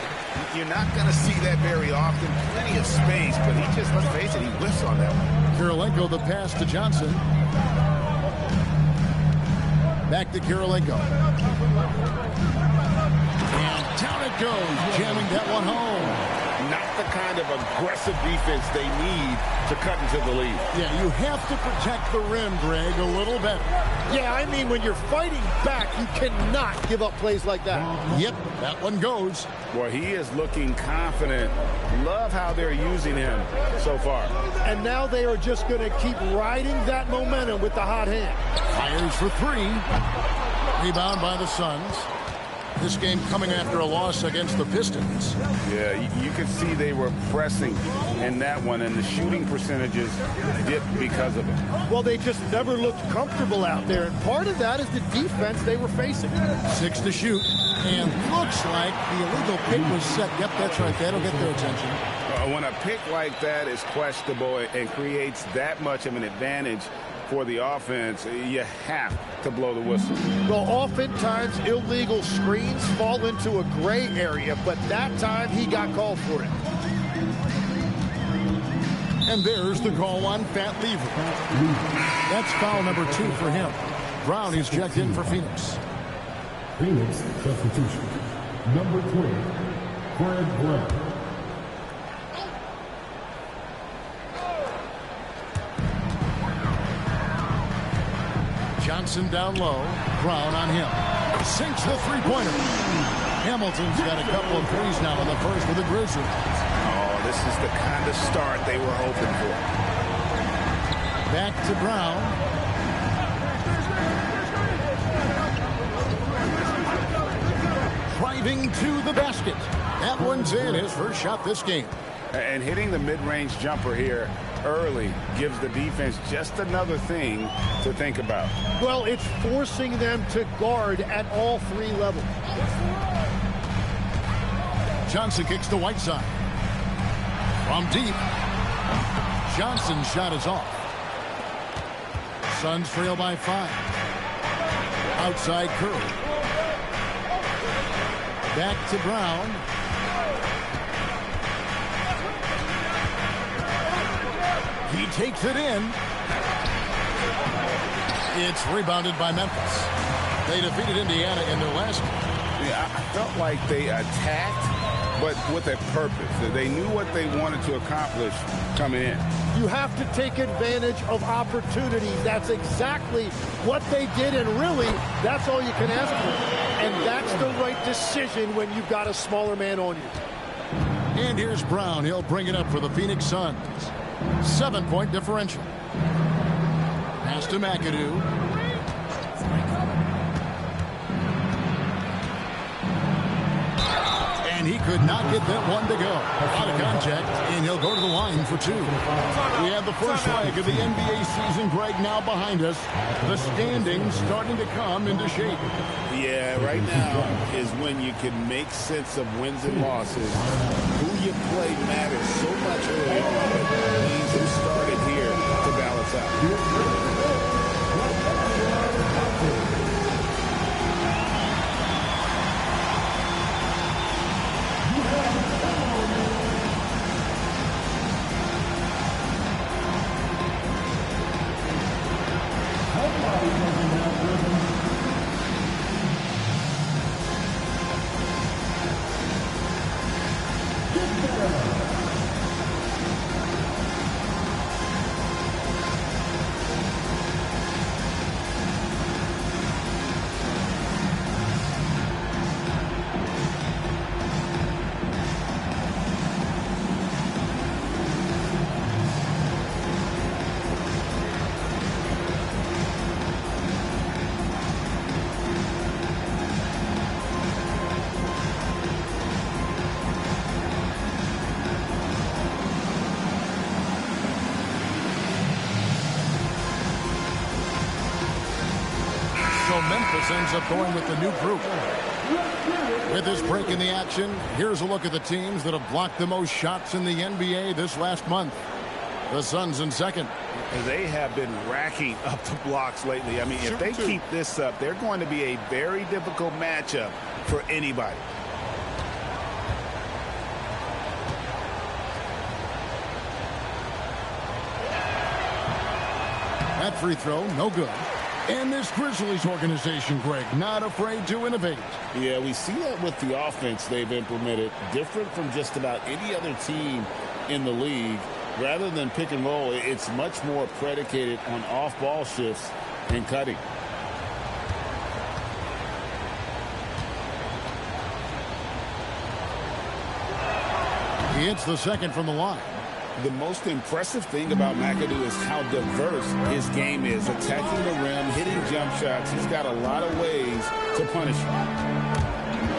You're not going to see that very often. Plenty of space, but he just, let's face it, he whiffs on that one. Kirilenko, the pass to Johnson. Back to Kirilenko. And down it goes, jamming that one home. Not the kind of aggressive defense they need to cut into the lead. Yeah, you have to protect the rim, Greg, a little better. Yeah, I mean, when you're fighting back, you cannot give up plays like that. Yep, that one goes. Boy, he is looking confident. Love how they're using him so far. And now they are just going to keep riding that momentum with the hot hand. Fires for 3. Rebound by the Suns. This game coming after a loss against the Pistons. Yeah, you could see they were pressing in that one, and the shooting percentages dipped because of it. Well, they just never looked comfortable out there, and part of that is the defense they were facing. 6 to shoot, and looks like the illegal pick was set. Yep, that's right. That'll get their attention. When a pick like that is questionable and creates that much of an advantage for the offense, you have to blow the whistle. Well, oftentimes illegal screens fall into a gray area, but that time he got called for it. And there's the call on Fat Lever. That's foul number 2 for him. Brown is checked in for Phoenix. Phoenix substitution. Number 20, Fred Brown. Johnson down low. Brown on him. Sinks the three-pointer. Hamilton's got a couple of threes now in the first for the Grizzlies. Oh, this is the kind of start they were hoping for. Back to Brown. driving to the basket. That one's in, his first shot this game. And hitting the mid-range jumper here early gives the defense just another thing to think about. Well, it's forcing them to guard at all three levels. Johnson kicks to Whiteside. From deep. Johnson's shot is off. Suns trail by 5. Outside Curry. Back to Brown. He takes it in. It's rebounded by Memphis. They defeated Indiana in their last game. Yeah, I felt like they attacked, but with a purpose. They knew what they wanted to accomplish coming in. You have to take advantage of opportunities. That's exactly what they did, and really, that's all you can ask for. And that's the right decision when you've got a smaller man on you. And here's Brown. He'll bring it up for the Phoenix Suns. 7-point differential. Pass to McAdoo. And he could not get that one to go. Out of contact, and he'll go to the line for 2. We have the first leg of the NBA season, Greg, now behind us. The standings starting to come into shape. Yeah, right now is when you can make sense of wins and losses. Who you play matters so much early on. It means who started here to balance out. Memphis ends up going with the new group. With this break in the action, here's a look at the teams that have blocked the most shots in the NBA this last month. The Suns in second. They have been racking up the blocks lately. I mean, if they keep this up, they're going to be a very difficult matchup for anybody. That free throw, no good. And this Grizzlies organization, Greg, not afraid to innovate. Yeah, we see that with the offense they've implemented, different from just about any other team in the league. Rather than pick and roll, it's much more predicated on off-ball shifts and cutting. He hits the second from the line. The most impressive thing about McAdoo is how diverse his game is. Attacking the rim, hitting jump shots. He's got a lot of ways to punish you.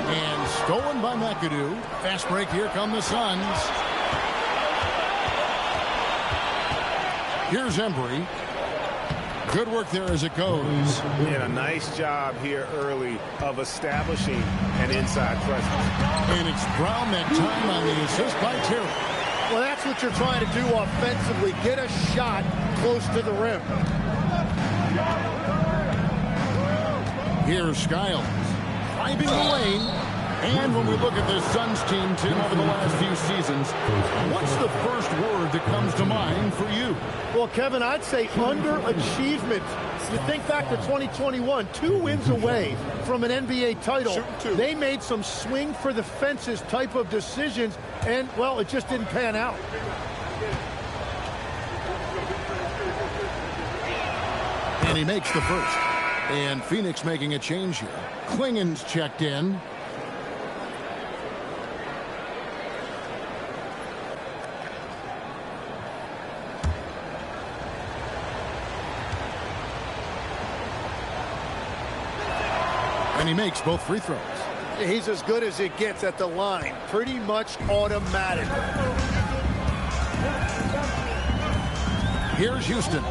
And stolen by McAdoo. Fast break. Here come the Suns. Here's Embry. Good work there as it goes. And a nice job here early of establishing an inside presence. And it's Brown that time on the assist by Terry. Well, that's what you're trying to do offensively. Get a shot close to the rim. Here's Skiles driving the lane. And when we look at this Suns team, Tim, over the last few seasons, what's the first word that comes to mind for you? Well, Kevin, I'd say underachievement. You think back to 2021, 2 wins away from an NBA title. They made some swing for the fences type of decisions, and, well, it just didn't pan out. And he makes the first. And Phoenix making a change here. Klingen's checked in. And he makes both free throws. He's as good as it gets at the line. Pretty much automatic. Here's Houston.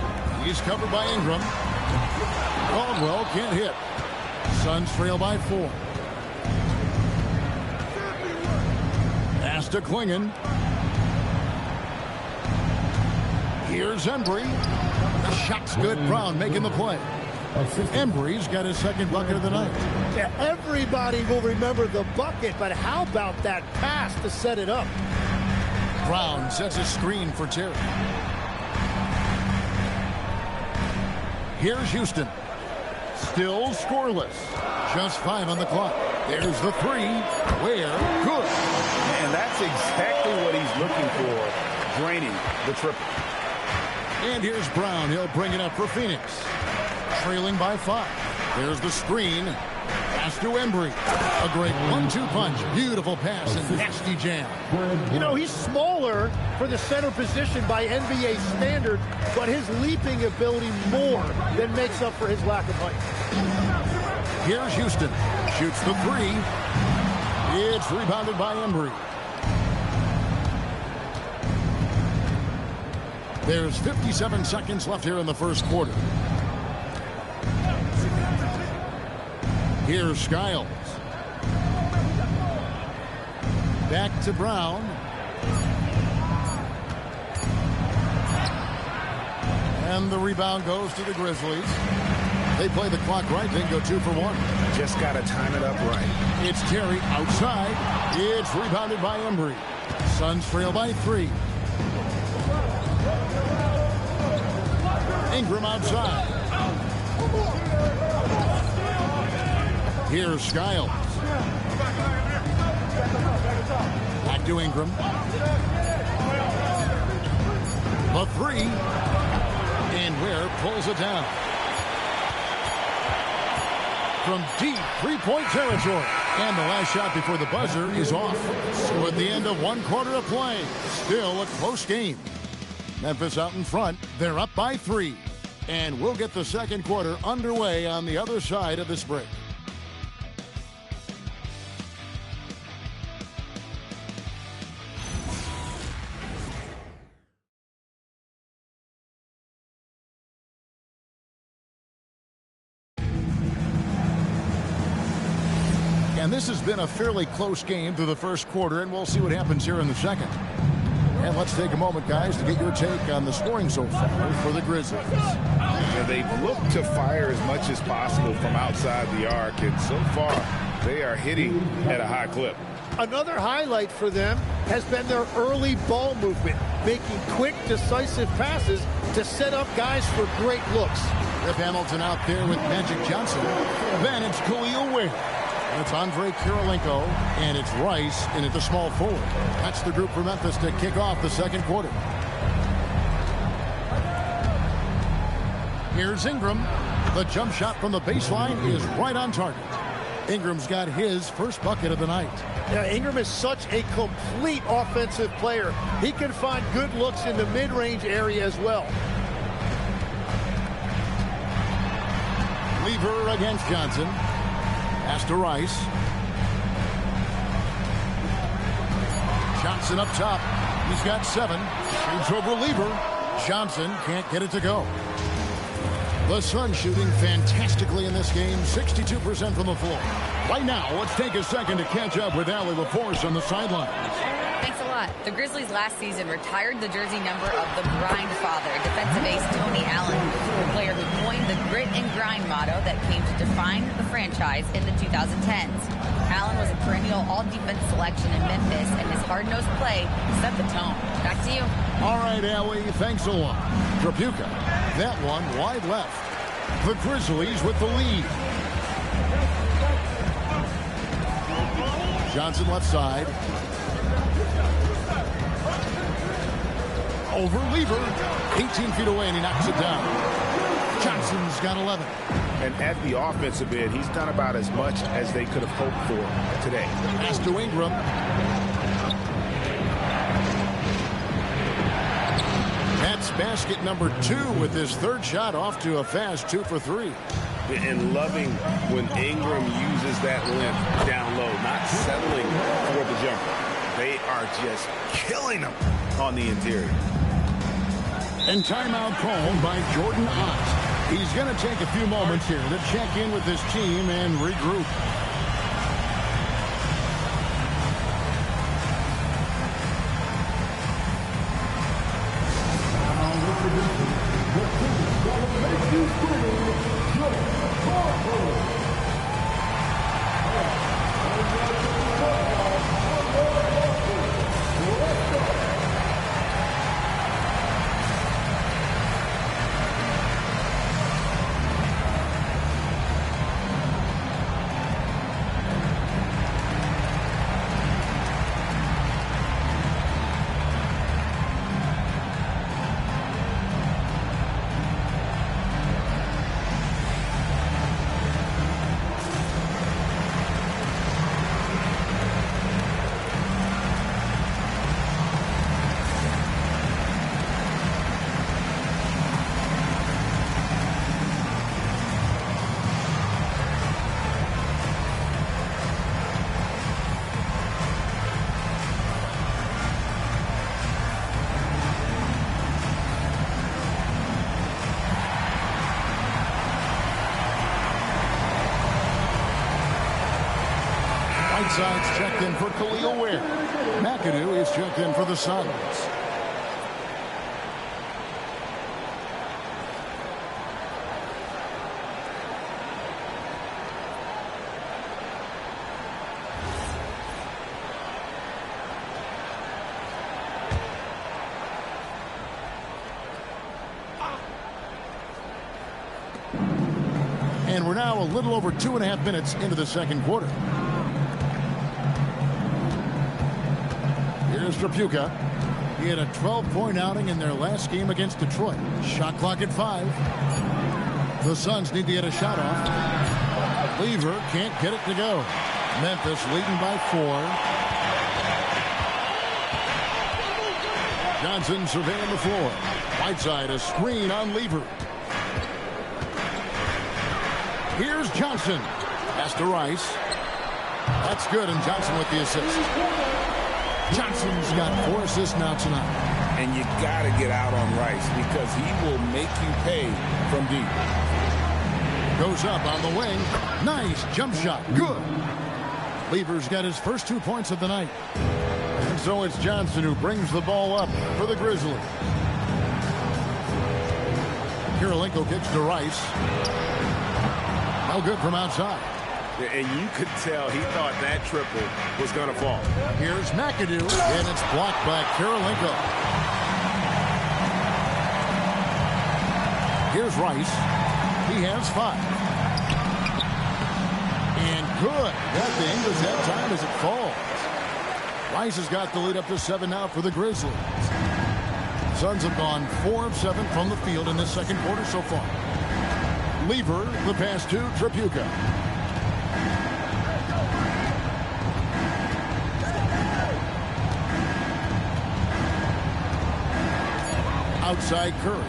He's covered by Ingram. Caldwell can't hit. Suns trail by 4. Pass to Klingon. Here's Embry. The shot's good. Brown making the play. Embry's got his second bucket of the night. Yeah, everybody will remember the bucket, but how about that pass to set it up? Brown sets a screen for Terry. Here's Houston. Still scoreless. Just 5 on the clock. There's the 3. Where? Good. And that's exactly what he's looking for, draining the triple. And here's Brown. He'll bring it up for Phoenix. Trailing by 5. There's the screen. Pass to Embry. A great 1-2 punch. Beautiful pass and nasty jam. You know, he's smaller for the center position by NBA standard, but his leaping ability more than makes up for his lack of height. Here's Houston. Shoots the 3. It's rebounded by Embry. There's 57 seconds left here in the first quarter. Here's Skiles. Back to Brown. And the rebound goes to the Grizzlies. They play the clock right, then go 2 for 1. Just got to time it up right. It's Terry outside. It's rebounded by Embry. Suns trail by 3. Ingram outside. Here's Skiles. Back to Ingram. The 3. And Ware pulls it down. From deep three-point territory. And the last shot before the buzzer is off. So at the end of 1 quarter of play, still a close game. Memphis out in front. They're up by 3. And we'll get the second quarter underway on the other side of this break. And this has been a fairly close game through the first quarter, and we'll see what happens here in the second. And let's take a moment, guys, to get your take on the scoring so far for the Grizzlies. Yeah, they've looked to fire as much as possible from outside the arc, and so far they are hitting at a high clip. Another highlight for them has been their early ball movement, making quick, decisive passes to set up guys for great looks. Rip Hamilton out there with Magic Johnson. Then it's Khalil Ware. And it's Andre Kirilenko, and it's Rice in at the small forward. That's the group for Memphis to kick off the second quarter. Here's Ingram. The jump shot from the baseline is right on target. Ingram's got his first bucket of the night. Yeah, Ingram is such a complete offensive player. He can find good looks in the mid-range area as well. Lever against Johnson. Pass to Rice. Johnson up top. He's got 7. Shoots over Lever. Johnson can't get it to go. The Suns shooting fantastically in this game. 62% from the floor. Right now, let's take a second to catch up with Allie LaForce on the sidelines. Thanks a lot. The Grizzlies last season retired the jersey number of the grind father, defensive ace Tony Allen, the player who coined the grit and grind motto that came to define the franchise in the 2010s. Allen was a perennial all-defense selection in Memphis, and his hard-nosed play set the tone. Back to you. All right, Allie, thanks a lot. Tripucka, that one wide left. The Grizzlies with the lead. Johnson left side. Over Lever. 18 feet away, and he knocks it down. Johnson's got 11. And at the offensive end, he's done about as much as they could have hoped for today. Pass to Ingram. That's basket number 2 with his third shot off to a fast 2 for 3. and loving when Ingram uses that length down low, not settling for the jumper. They are just killing him on the interior. And timeout called by Jordan Ott. He's going to take a few moments here to check in with his team and regroup. Whiteside's checked in for Khalil Ware. McAdoo is checked in for the Suns. And we're now a little over 2.5 minutes into the second quarter. Here's Trapuka. He had a 12-point outing in their last game against Detroit. Shot clock at 5. The Suns need to get a shot off. Lever can't get it to go. Memphis leading by 4. Johnson surveying the floor. Whiteside a screen on Lever. Here's Johnson. Pass to Rice. That's good, and Johnson with the assist. Johnson's got 4 assists now tonight. And you got to get out on Rice because he will make you pay from deep. Goes up on the wing. Nice jump shot. Good. Lever's got his first 2 points of the night. And so it's Johnson who brings the ball up for the Grizzlies. Kirilenko kicks to Rice. No good from outside. And you could tell he thought that triple was going to fall. Here's McAdoo, and it's blocked by Kirilenko. Here's Rice. He has 5. And good. That thing does have time as it falls. Rice has got the lead up to 7 now for the Grizzlies. Suns have gone 4 of 7 from the field in this second quarter so far. Lever, the pass to Trapuka. Outside Curry.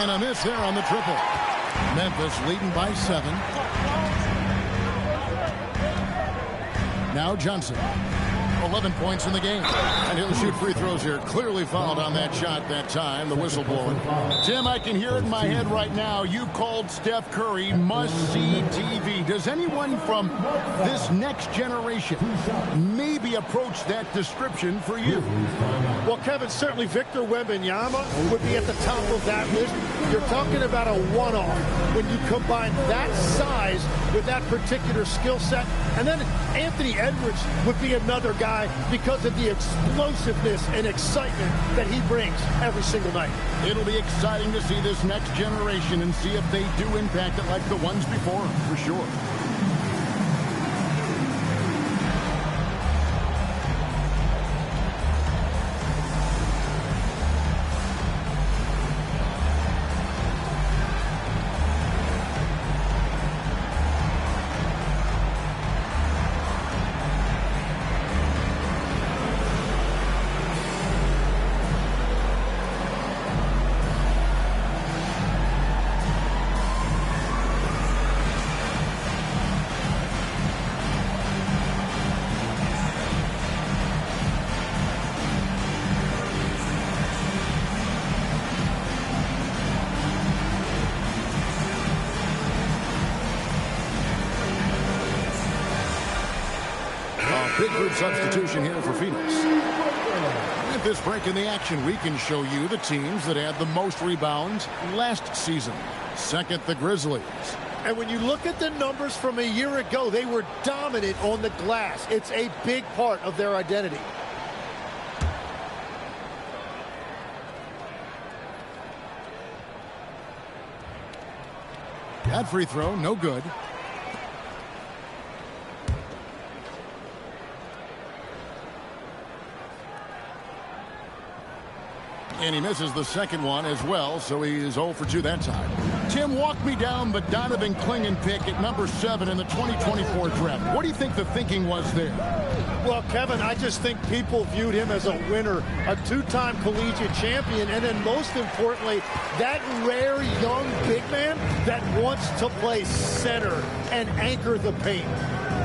And a miss there on the triple. Memphis leading by 7. Now Johnson. 11 points in the game. And he'll shoot free throws here. Clearly fouled on that shot that time. The whistle blowing. Tim, I can hear it in my head right now. You called Steph Curry must-see TV. Does anyone from this next generation maybe approach that description for you? Well, Kevin, certainly Victor Wembanyama would be at the top of that list. You're talking about a one-off when you combine that size with that particular skill set. And then Anthony Edwards would be another guy because of the explosiveness and excitement that he brings every single night. It'll be exciting to see this next generation and see if they do impact it like the ones before, for sure. A big group substitution here for Phoenix. At this break in the action, we can show you the teams that had the most rebounds last season. Second, the Grizzlies. And when you look at the numbers from a year ago, they were dominant on the glass. It's a big part of their identity. That free throw, no good. And he misses the second one as well, so he is 0 for 2 that time. Tim, walk me down the Donovan Clingan pick at number 7 in the 2024 draft. What do you think the thinking was there? Well, Kevin, I just think people viewed him as a winner, a two-time collegiate champion, and then most importantly, that rare young big man that wants to play center and anchor the paint.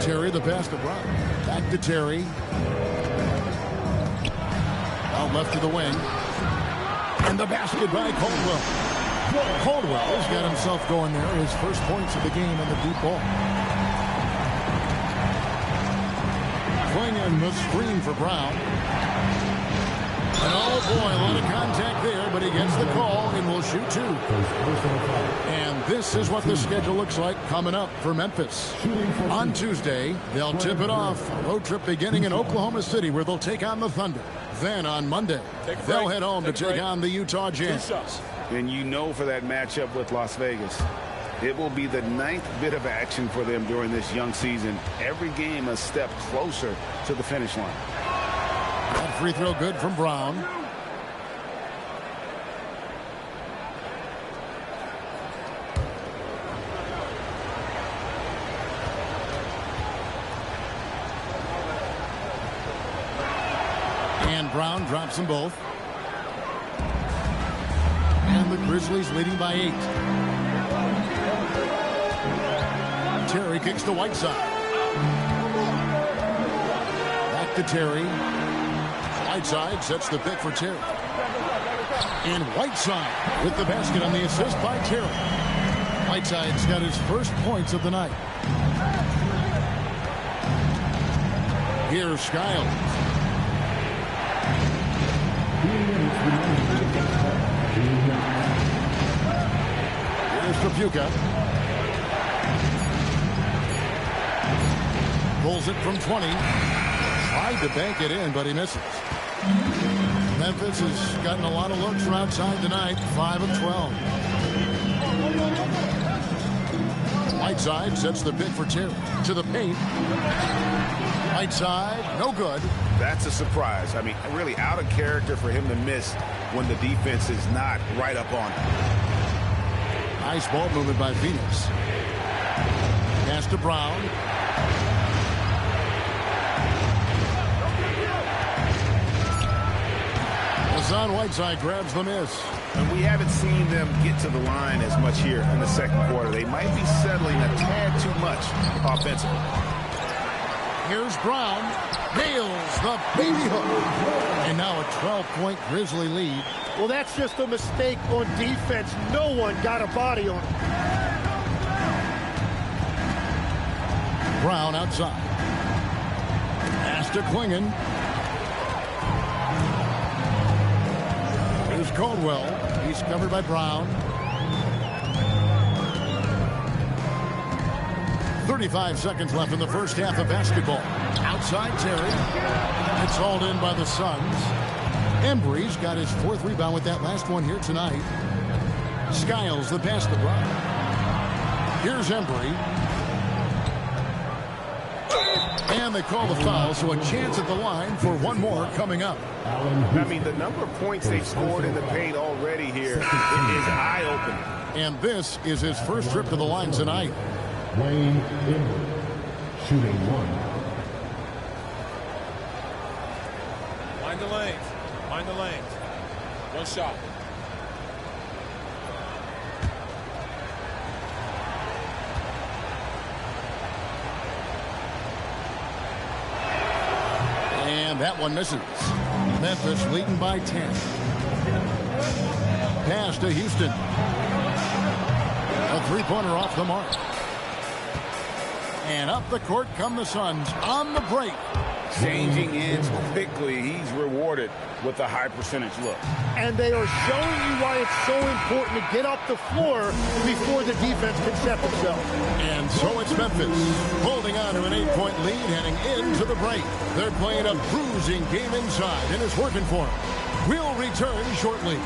Terry, the pass to Brown. Back to Terry. Out left to the wing. And the basket by Caldwell. Caldwell's got himself going there. His first points of the game in the deep ball. Clingan the screen for Brown. And oh boy, a lot of contact there, but he gets the call and will shoot 2. And this is what the schedule looks like coming up for Memphis. On Tuesday, they'll tip it off. A road trip beginning in Oklahoma City where they'll take on the Thunder. Then on Monday, they'll head home to take on the Utah Jazz. And you know for that matchup with Las Vegas, it will be the 9th bit of action for them during this young season. Every game a step closer to the finish line. That free throw good from Brown. And Brown drops them both. And the Grizzlies leading by 8. Terry kicks to Whiteside. Back to Terry. Whiteside sets the pick for Terry. And Whiteside with the basket on the assist by Terry. Whiteside's got his first points of the night. Here's Skiles. Here's Trapuka. Pulls it from 20. Tried to bank it in, but he misses. Memphis has gotten a lot of looks from outside tonight. 5 of 12. Whiteside sets the pick for Terry. To the paint. Whiteside, no good. That's a surprise. I mean, really out of character for him to miss when the defense is not right up on him. Nice ball movement by Phoenix. Pass to Brown. Hassan Whiteside grabs the miss. And we haven't seen them get to the line as much here in the second quarter. They might be settling a tad too much offensively. Here's Brown. Nails the baby hook. And now a 12-point Grizzly lead. Well, that's just a mistake on defense. No one got a body on him. Brown outside. Pass to Clingan. Here's Caldwell. He's covered by Brown. 35 seconds left in the first half of basketball. Outside Terry. It's hauled in by the Suns. Embry's got his 4th rebound with that last one here tonight. Skiles the pass to Brown. Here's Embry. And they call the foul, so a chance at the line for one more coming up. I mean, the number of points they've scored in the paint already here is eye-opening. And this is his first trip to the line tonight. Wayne Embry, shooting 1. Mind the lanes. Mind the lanes. One shot. And that one misses. Memphis leading by 10. Pass to Houston. A three-pointer off the mark. And up the court come the Suns on the break. Changing ends quickly. He's rewarded with a high percentage look. And they are showing you why it's so important to get up the floor before the defense can set themselves. And so it's Memphis holding on to an 8-point lead heading into the break. They're playing a bruising game inside, and it's working for them. We'll return shortly.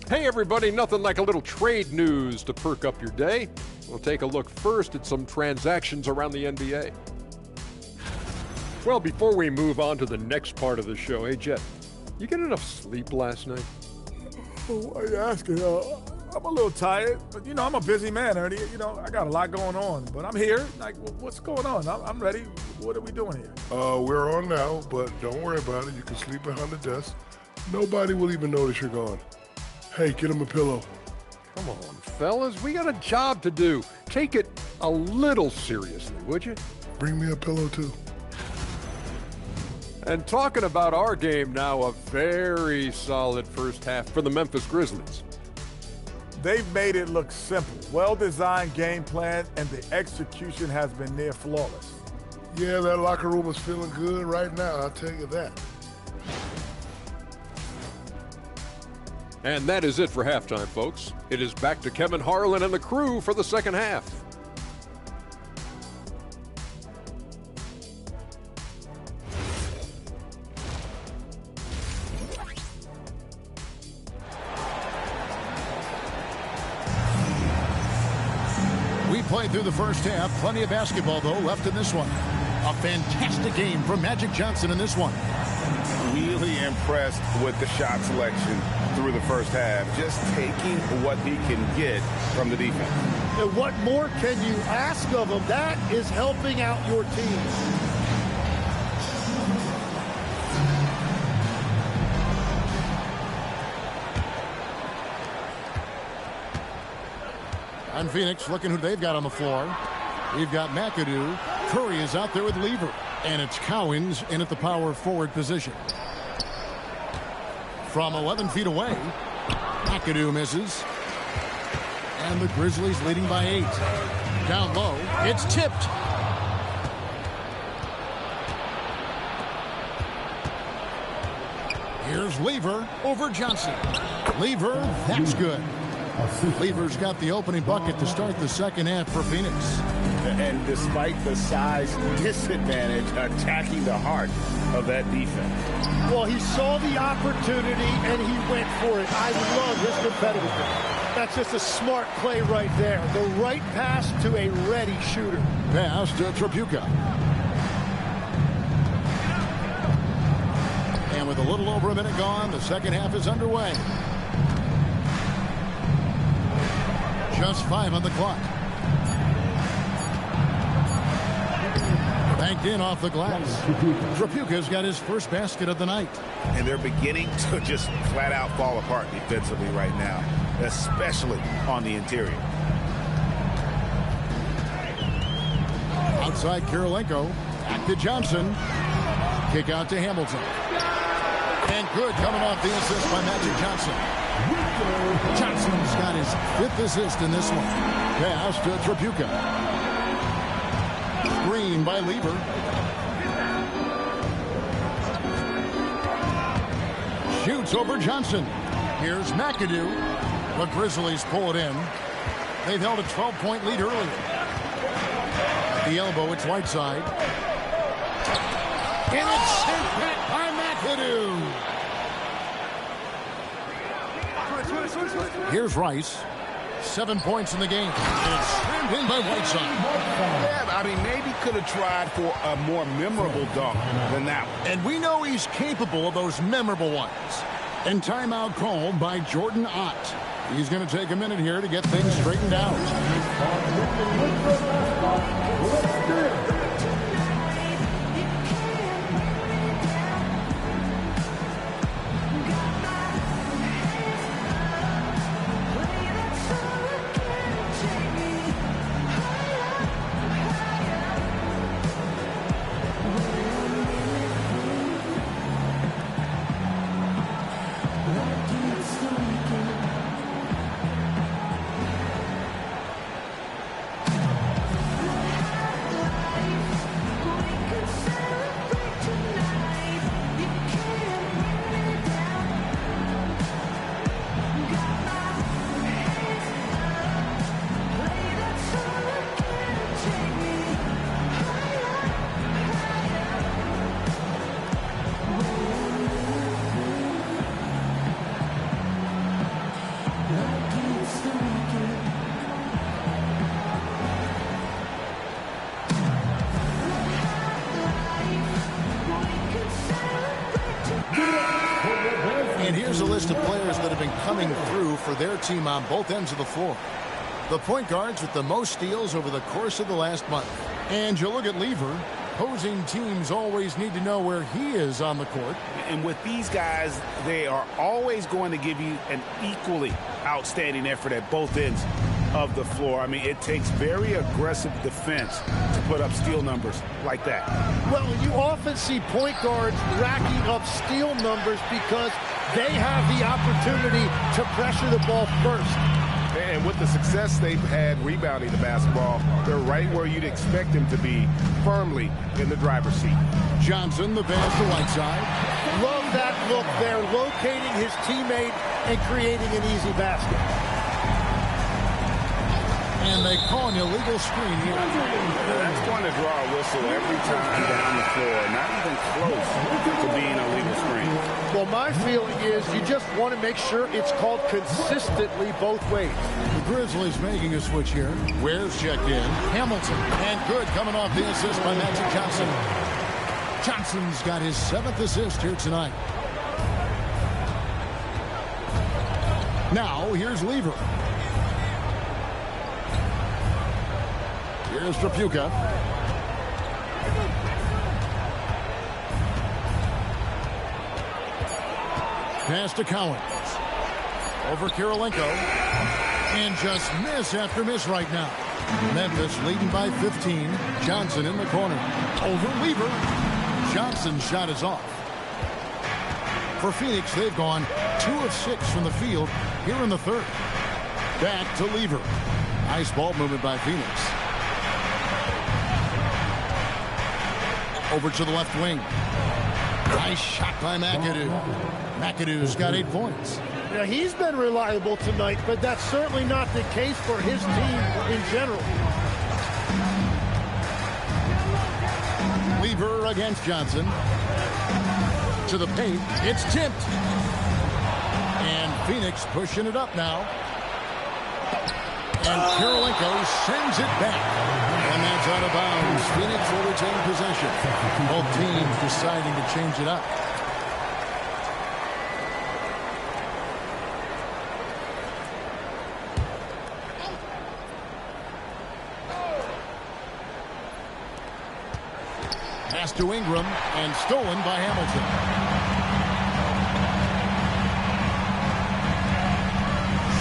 Hey everybody, nothing like a little trade news to perk up your day. We'll take a look first at some transactions around the NBA. Well, before we move on to the next part of the show, hey Jet, you get enough sleep last night? Why are you asking? I'm a little tired, but I'm a busy man, Ernie. I got a lot going on, but I'm here. Like, what's going on? I'm ready. What are we doing here? We're on now, but don't worry about it. You can sleep behind the desk. Nobody will even notice you're gone. Hey, get him a pillow. Come on, fellas, we got a job to do. Take it a little seriously, would you? Bring me a pillow, too. And talking about our game now, a very solid first half for the Memphis Grizzlies. They've made it look simple. Well-designed game plan, and the execution has been near flawless. Yeah, that locker room is feeling good right now, I'll tell you that. And that is it for halftime, folks. It is back to Kevin Harlan and the crew for the second half. We played through the first half. Plenty of basketball, though, left in this one. A fantastic game from Magic Johnson in this one. Really impressed with the shot selection through the first half. Just taking what he can get from the defense. And what more can you ask of him? That is helping out your team. On Phoenix, looking who they've got on the floor. We've got McAdoo. Curry is out there with Lever. And it's Cowens in at the power forward position. From 11 feet away, McAdoo misses. And the Grizzlies leading by 8. Down low, it's tipped. Here's Lever over Johnson. Lever, that's good. Lever's got the opening bucket to start the second half for Phoenix. And despite the size disadvantage, attacking the heart of that defense. Well, he saw the opportunity and he went for it. I love his competitiveness. That's just a smart play right there. The right pass to a ready shooter. Pass to Tripucka. And with a little over a minute gone, the second half is underway. Just 5 on the clock. Banked in off the glass. Tripucka's got his first basket of the night. And they're beginning to just flat out fall apart defensively right now, especially on the interior. Outside Kirilenko. Back to Johnson. Kick out to Hamilton. And good coming off the assist by Magic Johnson. Johnson's got his 5th assist in this one. Pass to Tripucka. Screen by Lever. Shoots over Johnson. Here's McAdoo. The Grizzlies pull it in. They've held a 12-point lead earlier. At the elbow, it's Whiteside. And it's sent back by McAdoo. Here's Rice. 7 points in the game. And it's slammed in by Whiteside. Yeah, I mean, maybe could have tried for a more memorable dunk than that one. And we know he's capable of those memorable ones. And timeout called by Jordan Ott. He's going to take a minute here to get things straightened out. list of players that have been coming through for their team on both ends of the floor. The point guards with the most steals over the course of the last month. And you look at Lever. Opposing teams always need to know where he is on the court. And with these guys, they are always going to give you an equally outstanding effort at both ends of the floor. I mean, it takes very aggressive defense to put up steal numbers like that. Well, you often see point guards racking up steal numbers because they have the opportunity to pressure the ball first. And with the success they've had rebounding the basketball, they're right where you'd expect them to be, firmly in the driver's seat. Johnson, the pass to Whiteside. Love that look there, locating his teammate and creating an easy basket. And they call an illegal screen here. That's going to draw a whistle every time down the floor. Not even close to being a legal screen. Well, my feeling is you just want to make sure it's called consistently both ways. The Grizzlies making a switch here. Ware's checked in. Hamilton. And good coming off the assist by Magic Johnson. Johnson's got his 7th assist here tonight. Now, here's Lever. Here's Trapuka. Pass to Collins. Over Kirilenko. And just miss after miss right now. Memphis leading by 15. Johnson in the corner. Over Lever. Johnson's shot is off. For Phoenix, they've gone 2 of 6 from the field here in the third. Back to Lever. Nice ball movement by Phoenix. Over to the left wing. Nice shot by McAdoo. McAdoo's got 8 points. Now, he's been reliable tonight, but that's certainly not the case for his team in general. Lever against Johnson. To the paint. It's tipped. And Phoenix pushing it up now. And Kirilenko sends it back. And that's out of bounds. Phoenix will retain possession. Both teams deciding to change it up. Pass to Ingram and stolen by Hamilton.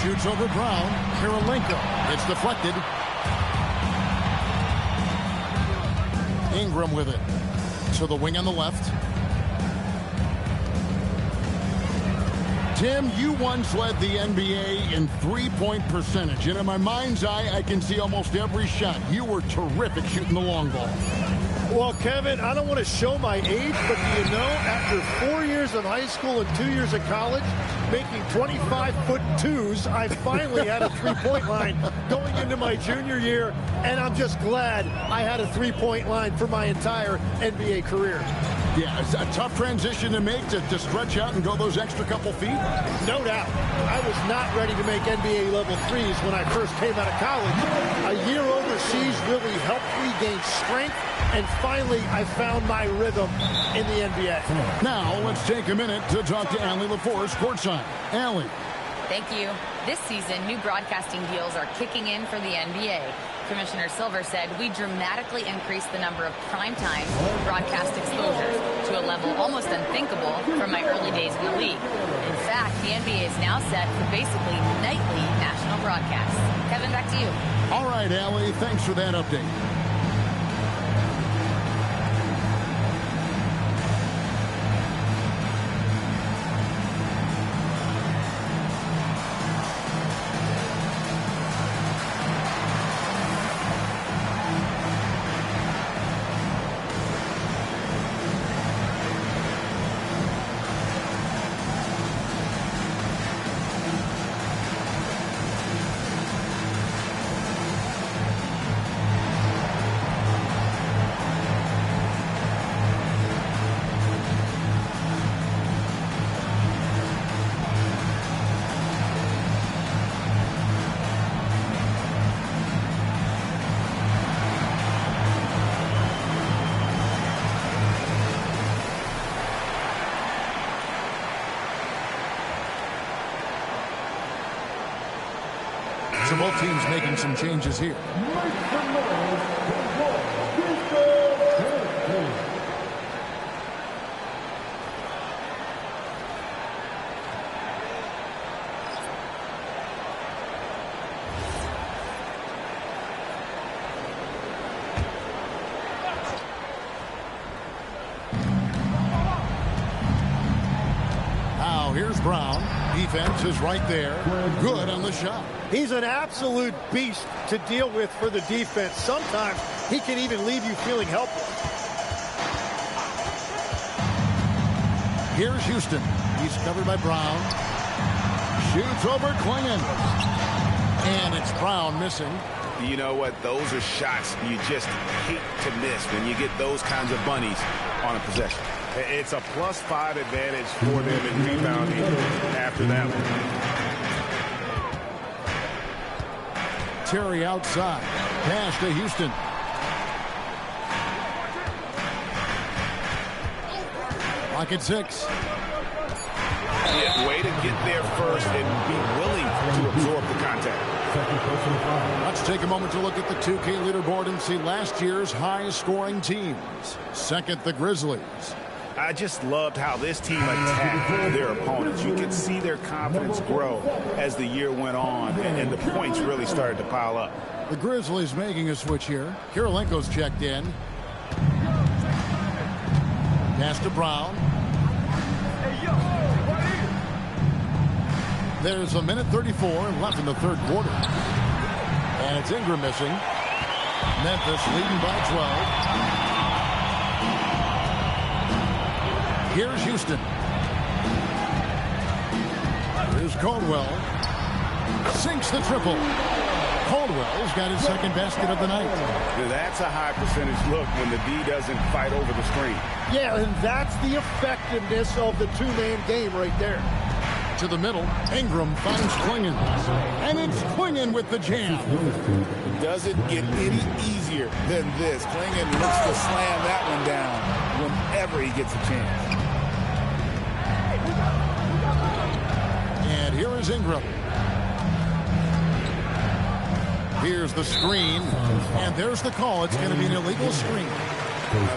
Shoots over Brown. Kirilenko. It's deflected. Ingram with it. To the wing on the left. Tim, you once led the NBA in three-point percentage. And in my mind's eye, I can see almost every shot. You were terrific shooting the long ball. Well, Kevin, I don't want to show my age, but do you know, after 4 years of high school and 2 years of college, making 25-foot-2s, I finally had a three-point line going into my junior year, and I'm just glad I had a three-point line for my entire NBA career. Yeah, it's a tough transition to make to stretch out and go those extra couple feet. No doubt. I was not ready to make NBA level threes when I first came out of college. A year overseas really helped me gain strength, and finally I found my rhythm in the NBA. Now let's take a minute to talk to Allie LaForce courtside. Allie. Thank you. This season, new broadcasting deals are kicking in for the NBA. Commissioner Silver said we dramatically increased the number of primetime broadcast exposures to a level almost unthinkable from my early days in the league. In fact, the NBA is now set for basically nightly national broadcasts. Kevin, back to you. All right, Allie, thanks for that update. So both teams making some changes here. Here's Brown. Defense is right there. Good on the shot. He's an absolute beast to deal with for the defense. Sometimes he can even leave you feeling helpless. Here's Houston. He's covered by Brown. Shoots over Klingon. And it's Brown missing. You know what? Those are shots you just hate to miss when you get those kinds of bunnies on a possession. It's a +5 advantage for them in rebounding after that one. Terry outside. Pass to Houston. Clock at 6. Yeah, way to get there first and be willing to absorb the contact. Let's take a moment to look at the 2K leaderboard and see last year's high-scoring teams. Second, the Grizzlies. I just loved how this team attacked their opponents. You could see their confidence grow as the year went on, and the points really started to pile up. The Grizzlies making a switch here. Kirilenko's checked in. Pass to Brown. There's 1:34 left in the third quarter. And it's Ingram missing. Memphis leading by 12. Here's Houston. Here's Caldwell. Sinks the triple. Caldwell's got his second basket of the night. That's a high percentage look when the D doesn't fight over the screen. Yeah, and that's the effectiveness of the two-man game right there. To the middle, Ingram finds Klingon. And it's Klingon with the jam. Does it get any easier than this? Klingon looks to slam that one down whenever he gets a chance. And here is Ingram. Here's the screen. And there's the call. It's going to be an illegal screen.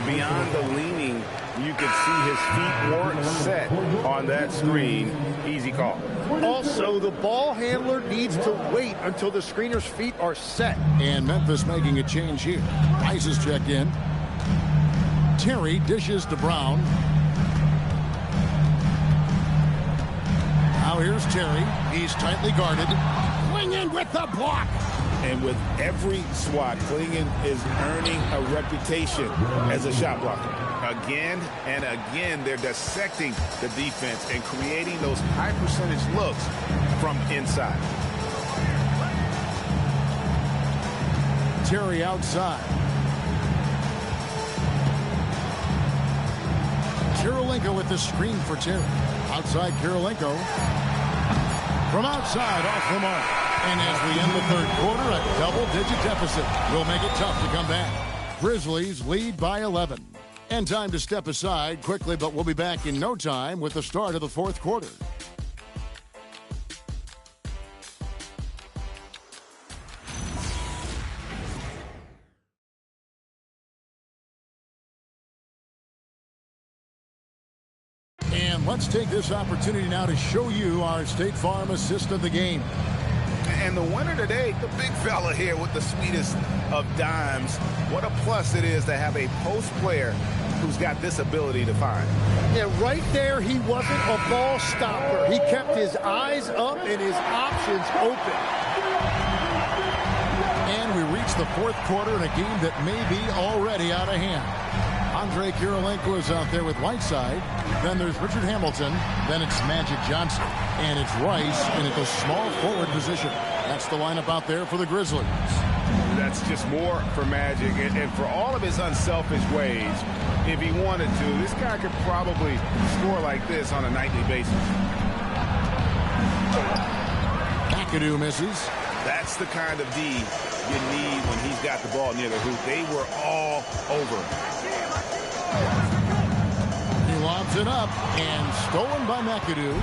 Beyond the leaning, you could see his feet weren't set on that screen. Easy call. Also, the ball handler needs to wait until the screener's feet are set. And Memphis making a change here. Rice is checked in. Terry dishes to Brown. Now here's Terry. He's tightly guarded. Klingon with the block. And with every swat, Klingon is earning a reputation as a shot blocker. Again and again, they're dissecting the defense and creating those high percentage looks from inside. Terry outside. Kirilenko with the screen for Terry. Outside Kirilenko. From outside, off the mark. And as we end the third quarter, a double-digit deficit will make it tough to come back. Grizzlies lead by 11. And time to step aside quickly, but we'll be back in no time with the start of the fourth quarter. And let's take this opportunity now to show you our State Farm assist of the game. And the winner today, the big fella here with the sweetest of dimes. What a plus it is to have a post player who's got this ability to find. Yeah, right there, he wasn't a ball stopper. He kept his eyes up and his options open. And we reach the fourth quarter in a game that may be already out of hand. Andre Kirilenko is out there with Whiteside. Then there's Richard Hamilton. Then it's Magic Johnson. And it's Rice in at the small forward position. That's the lineup out there for the Grizzlies. That's just more for Magic. And for all of his unselfish ways, if he wanted to, this guy could probably score like this on a nightly basis. McAdoo misses. That's the kind of D you need when he's got the ball near the hoop. They were all over. He lobs it up and stolen by McAdoo.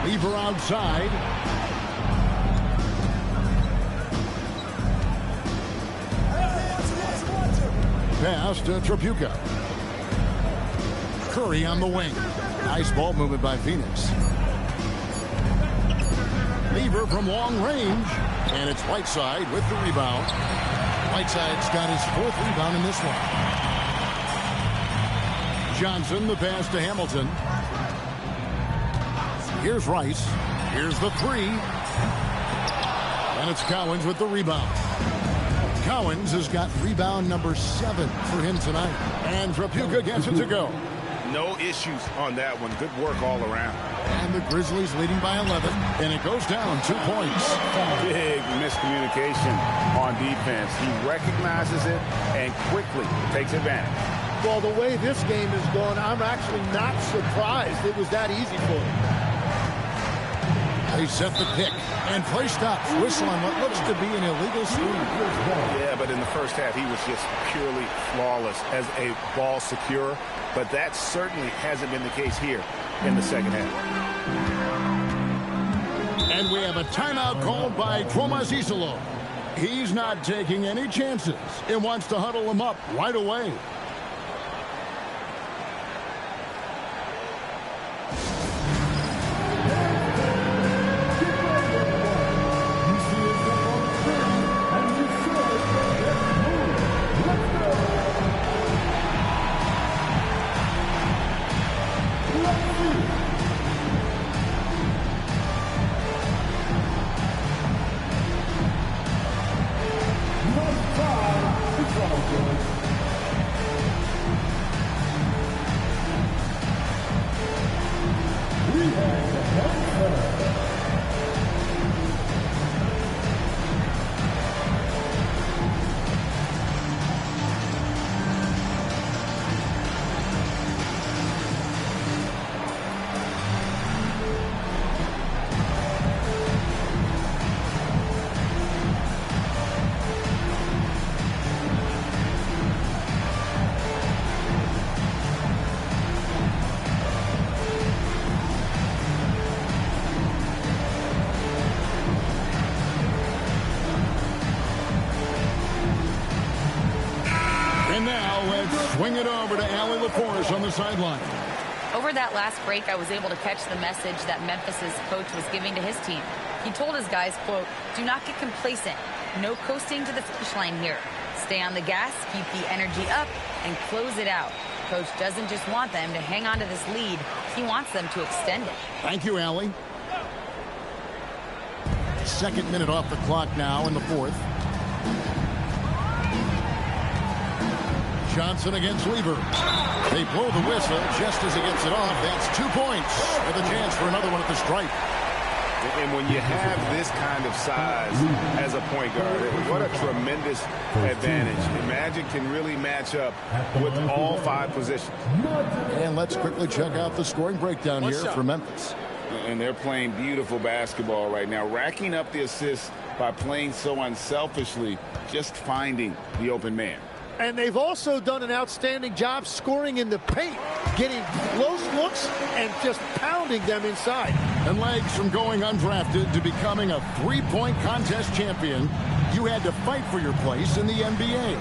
Lever outside. pass to Tripucka. Curry on the wing. Nice ball movement by Phoenix. Lever from long range. And it's Whiteside with the rebound. Whiteside's got his 4th rebound in this one. Johnson, the pass to Hamilton. Here's Rice. Here's the 3. And it's Cowens with the rebound. Cowens has got rebound number 7 for him tonight. And Tripucka gets it to go. No issues on that one. Good work all around. And the Grizzlies leading by 11. And it goes down 2 points. Big miscommunication on defense. He recognizes it and quickly takes advantage. Well, the way this game is going, I'm actually not surprised it was that easy for him. They set the pick, and play stops. Whistle on what looks to be an illegal screen. Yeah, but in the first half, he was just purely flawless as a ball securer. But that certainly hasn't been the case here in the second half. And we have a timeout called by Tomas Isolo. He's not taking any chances and wants to huddle him up right away. Swing it over to Allie LaForce on the sideline. Over that last break, I was able to catch the message that Memphis's coach was giving to his team. He told his guys, quote, "Do not get complacent. No coasting to the finish line here. Stay on the gas, keep the energy up, and close it out." Coach doesn't just want them to hang on to this lead. He wants them to extend it. Thank you, Allie. 2nd minute off the clock now in the 4th. Johnson against Lever. They blow the whistle just as he gets it off. That's 2 points with a chance for another one at the stripe. And when you have this kind of size as a point guard, what a tremendous advantage. Magic can really match up with all 5 positions. And let's quickly check out the scoring breakdown here for Memphis. And they're playing beautiful basketball right now, racking up the assists by playing so unselfishly, just finding the open man. And they've also done an outstanding job scoring in the paint, getting close looks and just pounding them inside. And legs from going undrafted to becoming a 3-point contest champion, you had to fight for your place in the NBA.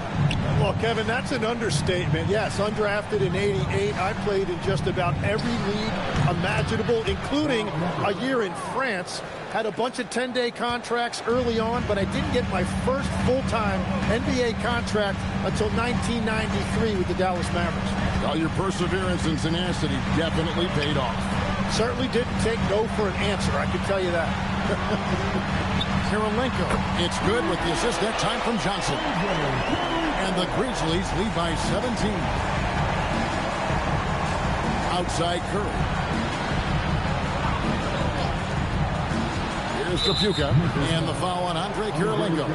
Well, Kevin, that's an understatement. Yes, undrafted in '88. I played in just about every league imaginable, including a year in France. Had a bunch of 10-day contracts early on, but I didn't get my first full-time NBA contract until 1993 with the Dallas Mavericks. Well, your perseverance and tenacity definitely paid off. Certainly didn't take no for an answer, I can tell you that. Kirilenko, it's good with the assist that time from Johnson. And the Grizzlies lead by 17. Outside Curry. Here's Tripucka, and the foul on Andre Kirilenko.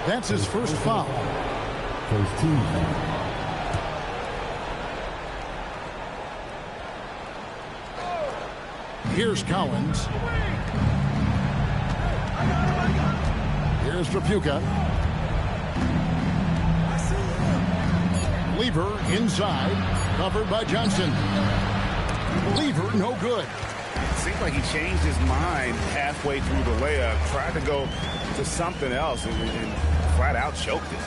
That's his first foul. First team foul. Here's Cowens. Here's Tripucka. Lever inside, covered by Johnson. Lever no good. Seems like he changed his mind halfway through the layup, tried to go to something else, and flat out choked it.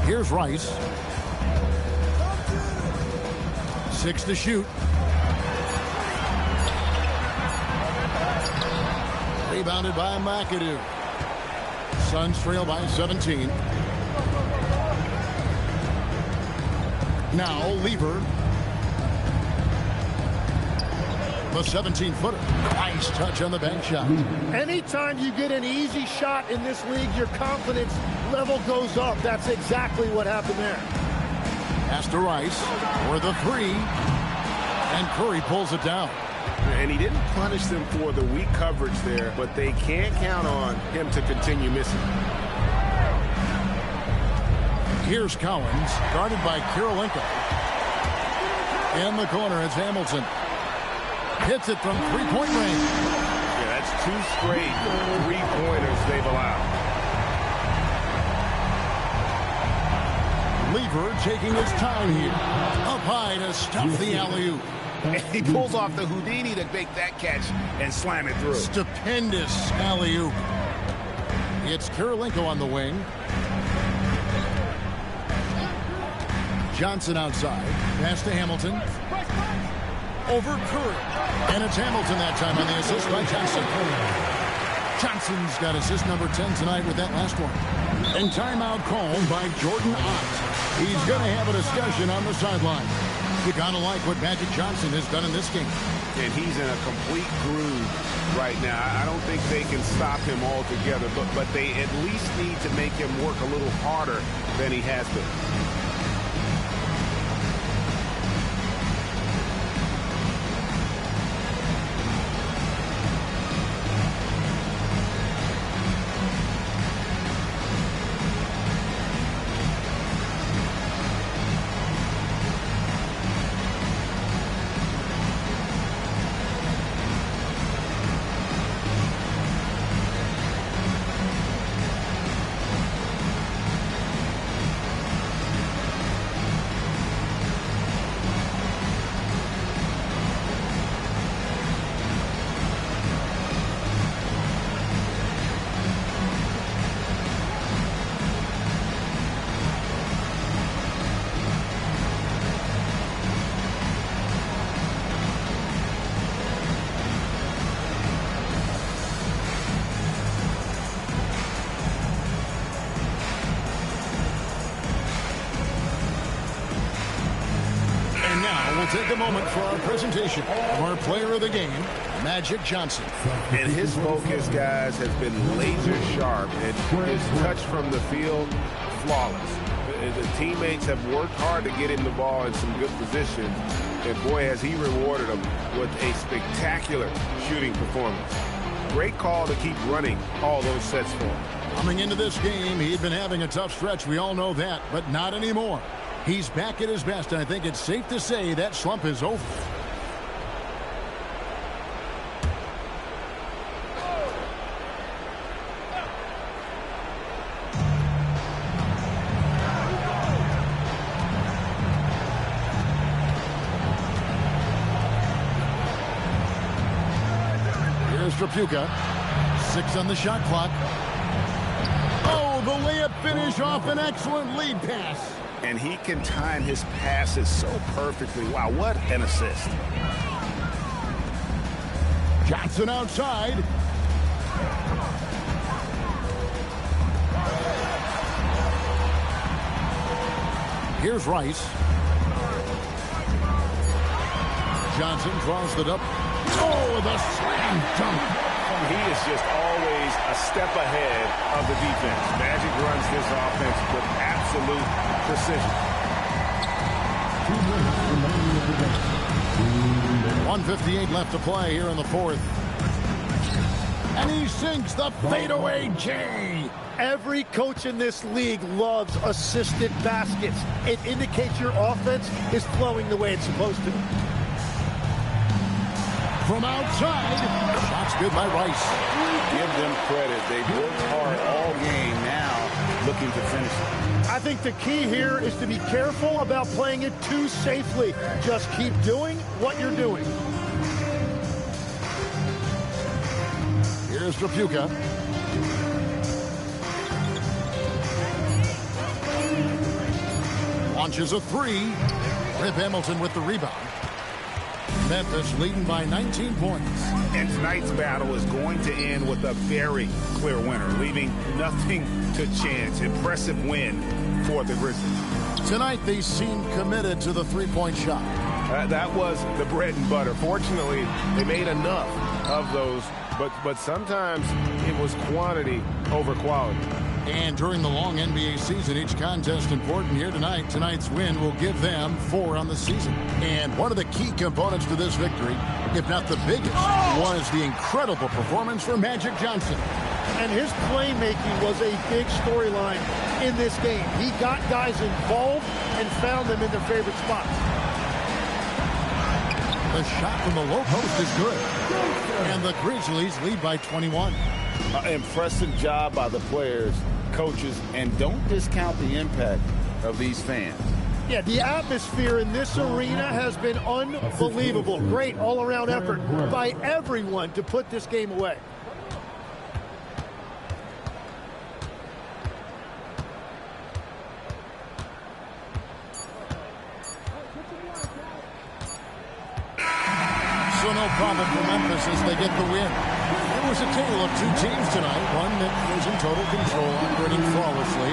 Here's Rice. 6 to shoot. Rebounded by McAdoo. Suns trail by 17. Now Lever. The 17-footer. Nice touch on the bank shot. Anytime you get an easy shot in this league, your confidence level goes up. That's exactly what happened there. Pass to Rice for the 3. And Curry pulls it down. And he didn't punish them for the weak coverage there, but they can't count on him to continue missing. Here's Collins, guarded by Kirilenko. In the corner, it's Hamilton. Hits it from three-point range. Yeah, that's 2 straight three-pointers they've allowed. Lever taking his time here. Up high to stop the alley-oop. And he pulls off the Houdini to make that catch and slam it through. Stupendous alley-oop. It's Kirilenko on the wing. Johnson outside. Pass to Hamilton. Over Curry. And it's Hamilton that time on the assist by Johnson. Johnson's got assist number 10 tonight with that last one. And timeout called by Jordan Ott. He's going to have a discussion on the sideline. You got to like what Magic Johnson has done in this game. And he's in a complete groove right now. I don't think they can stop him altogether, but they at least need to make him work a little harder than he has been. Take a moment for our presentation of our player of the game, Magic Johnson. And his focus, guys, has been laser sharp, and his touch from the field, flawless. The teammates have worked hard to get him the ball in some good position, and boy, has he rewarded them with a spectacular shooting performance. Great call to keep running all those sets for him. Coming into this game, he had been having a tough stretch. We all know that, but not anymore. He's back at his best, and I think it's safe to say that slump is over. Here's Trapuka. 6 on the shot clock. Oh, the layup finish off an excellent lead pass. And he can time his passes so perfectly. Wow, what an assist. Johnson outside. Here's Rice. Johnson draws the up. Oh, the slam dunk. He is just always a step ahead of the defense. Magic runs this offense with absolute precision. 1:58 left to play here in the fourth. And he sinks the fadeaway J. Every coach in this league loves assisted baskets. It indicates your offense is flowing the way it's supposed to. From outside, shots good by Rice. Give them credit. They've worked hard all game, now looking to finish it. I think the key here is to be careful about playing it too safely. Just keep doing what you're doing. Here's Trapuka. Launches a three. Rip Hamilton with the rebound. Memphis leading by 19 points. And tonight's battle is going to end with a very clear winner, leaving nothing to chance. Impressive win for the Grizzlies. Tonight, they seem committed to the three-point shot. That was the bread and butter. Fortunately, they made enough of those, but sometimes it was quantity over quality. And during the long NBA season, each contest important. Here tonight. Tonight's win will give them 4 on the season. And one of the key components to this victory, if not the biggest, was the incredible performance from Magic Johnson. And his playmaking was a big storyline in this game. He got guys involved and found them in their favorite spots. The shot from the low post is good. And the Grizzlies lead by 21. Impressive job by the players, coaches, and don't discount the impact of these fans. Yeah, the atmosphere in this arena has been unbelievable. Great all-around effort by everyone to put this game away. So no problem for Memphis as they get the win. It was a tale of two teams tonight. One that was in total control, operating flawlessly.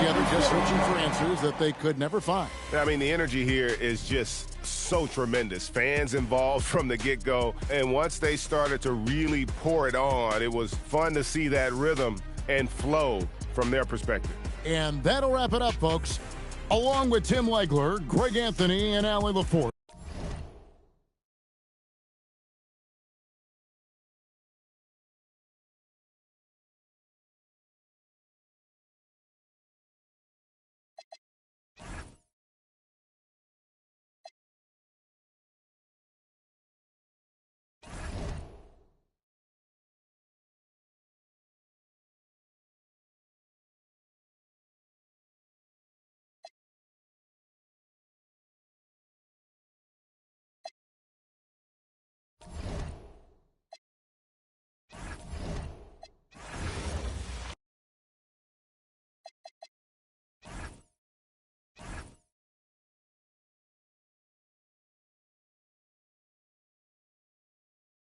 The other just searching for answers that they could never find. I mean, the energy here is just so tremendous. Fans involved from the get-go. And once they started to really pour it on, it was fun to see that rhythm and flow from their perspective. And that'll wrap it up, folks. Along with Tim Legler, Greg Anthony, and Allie LaForce.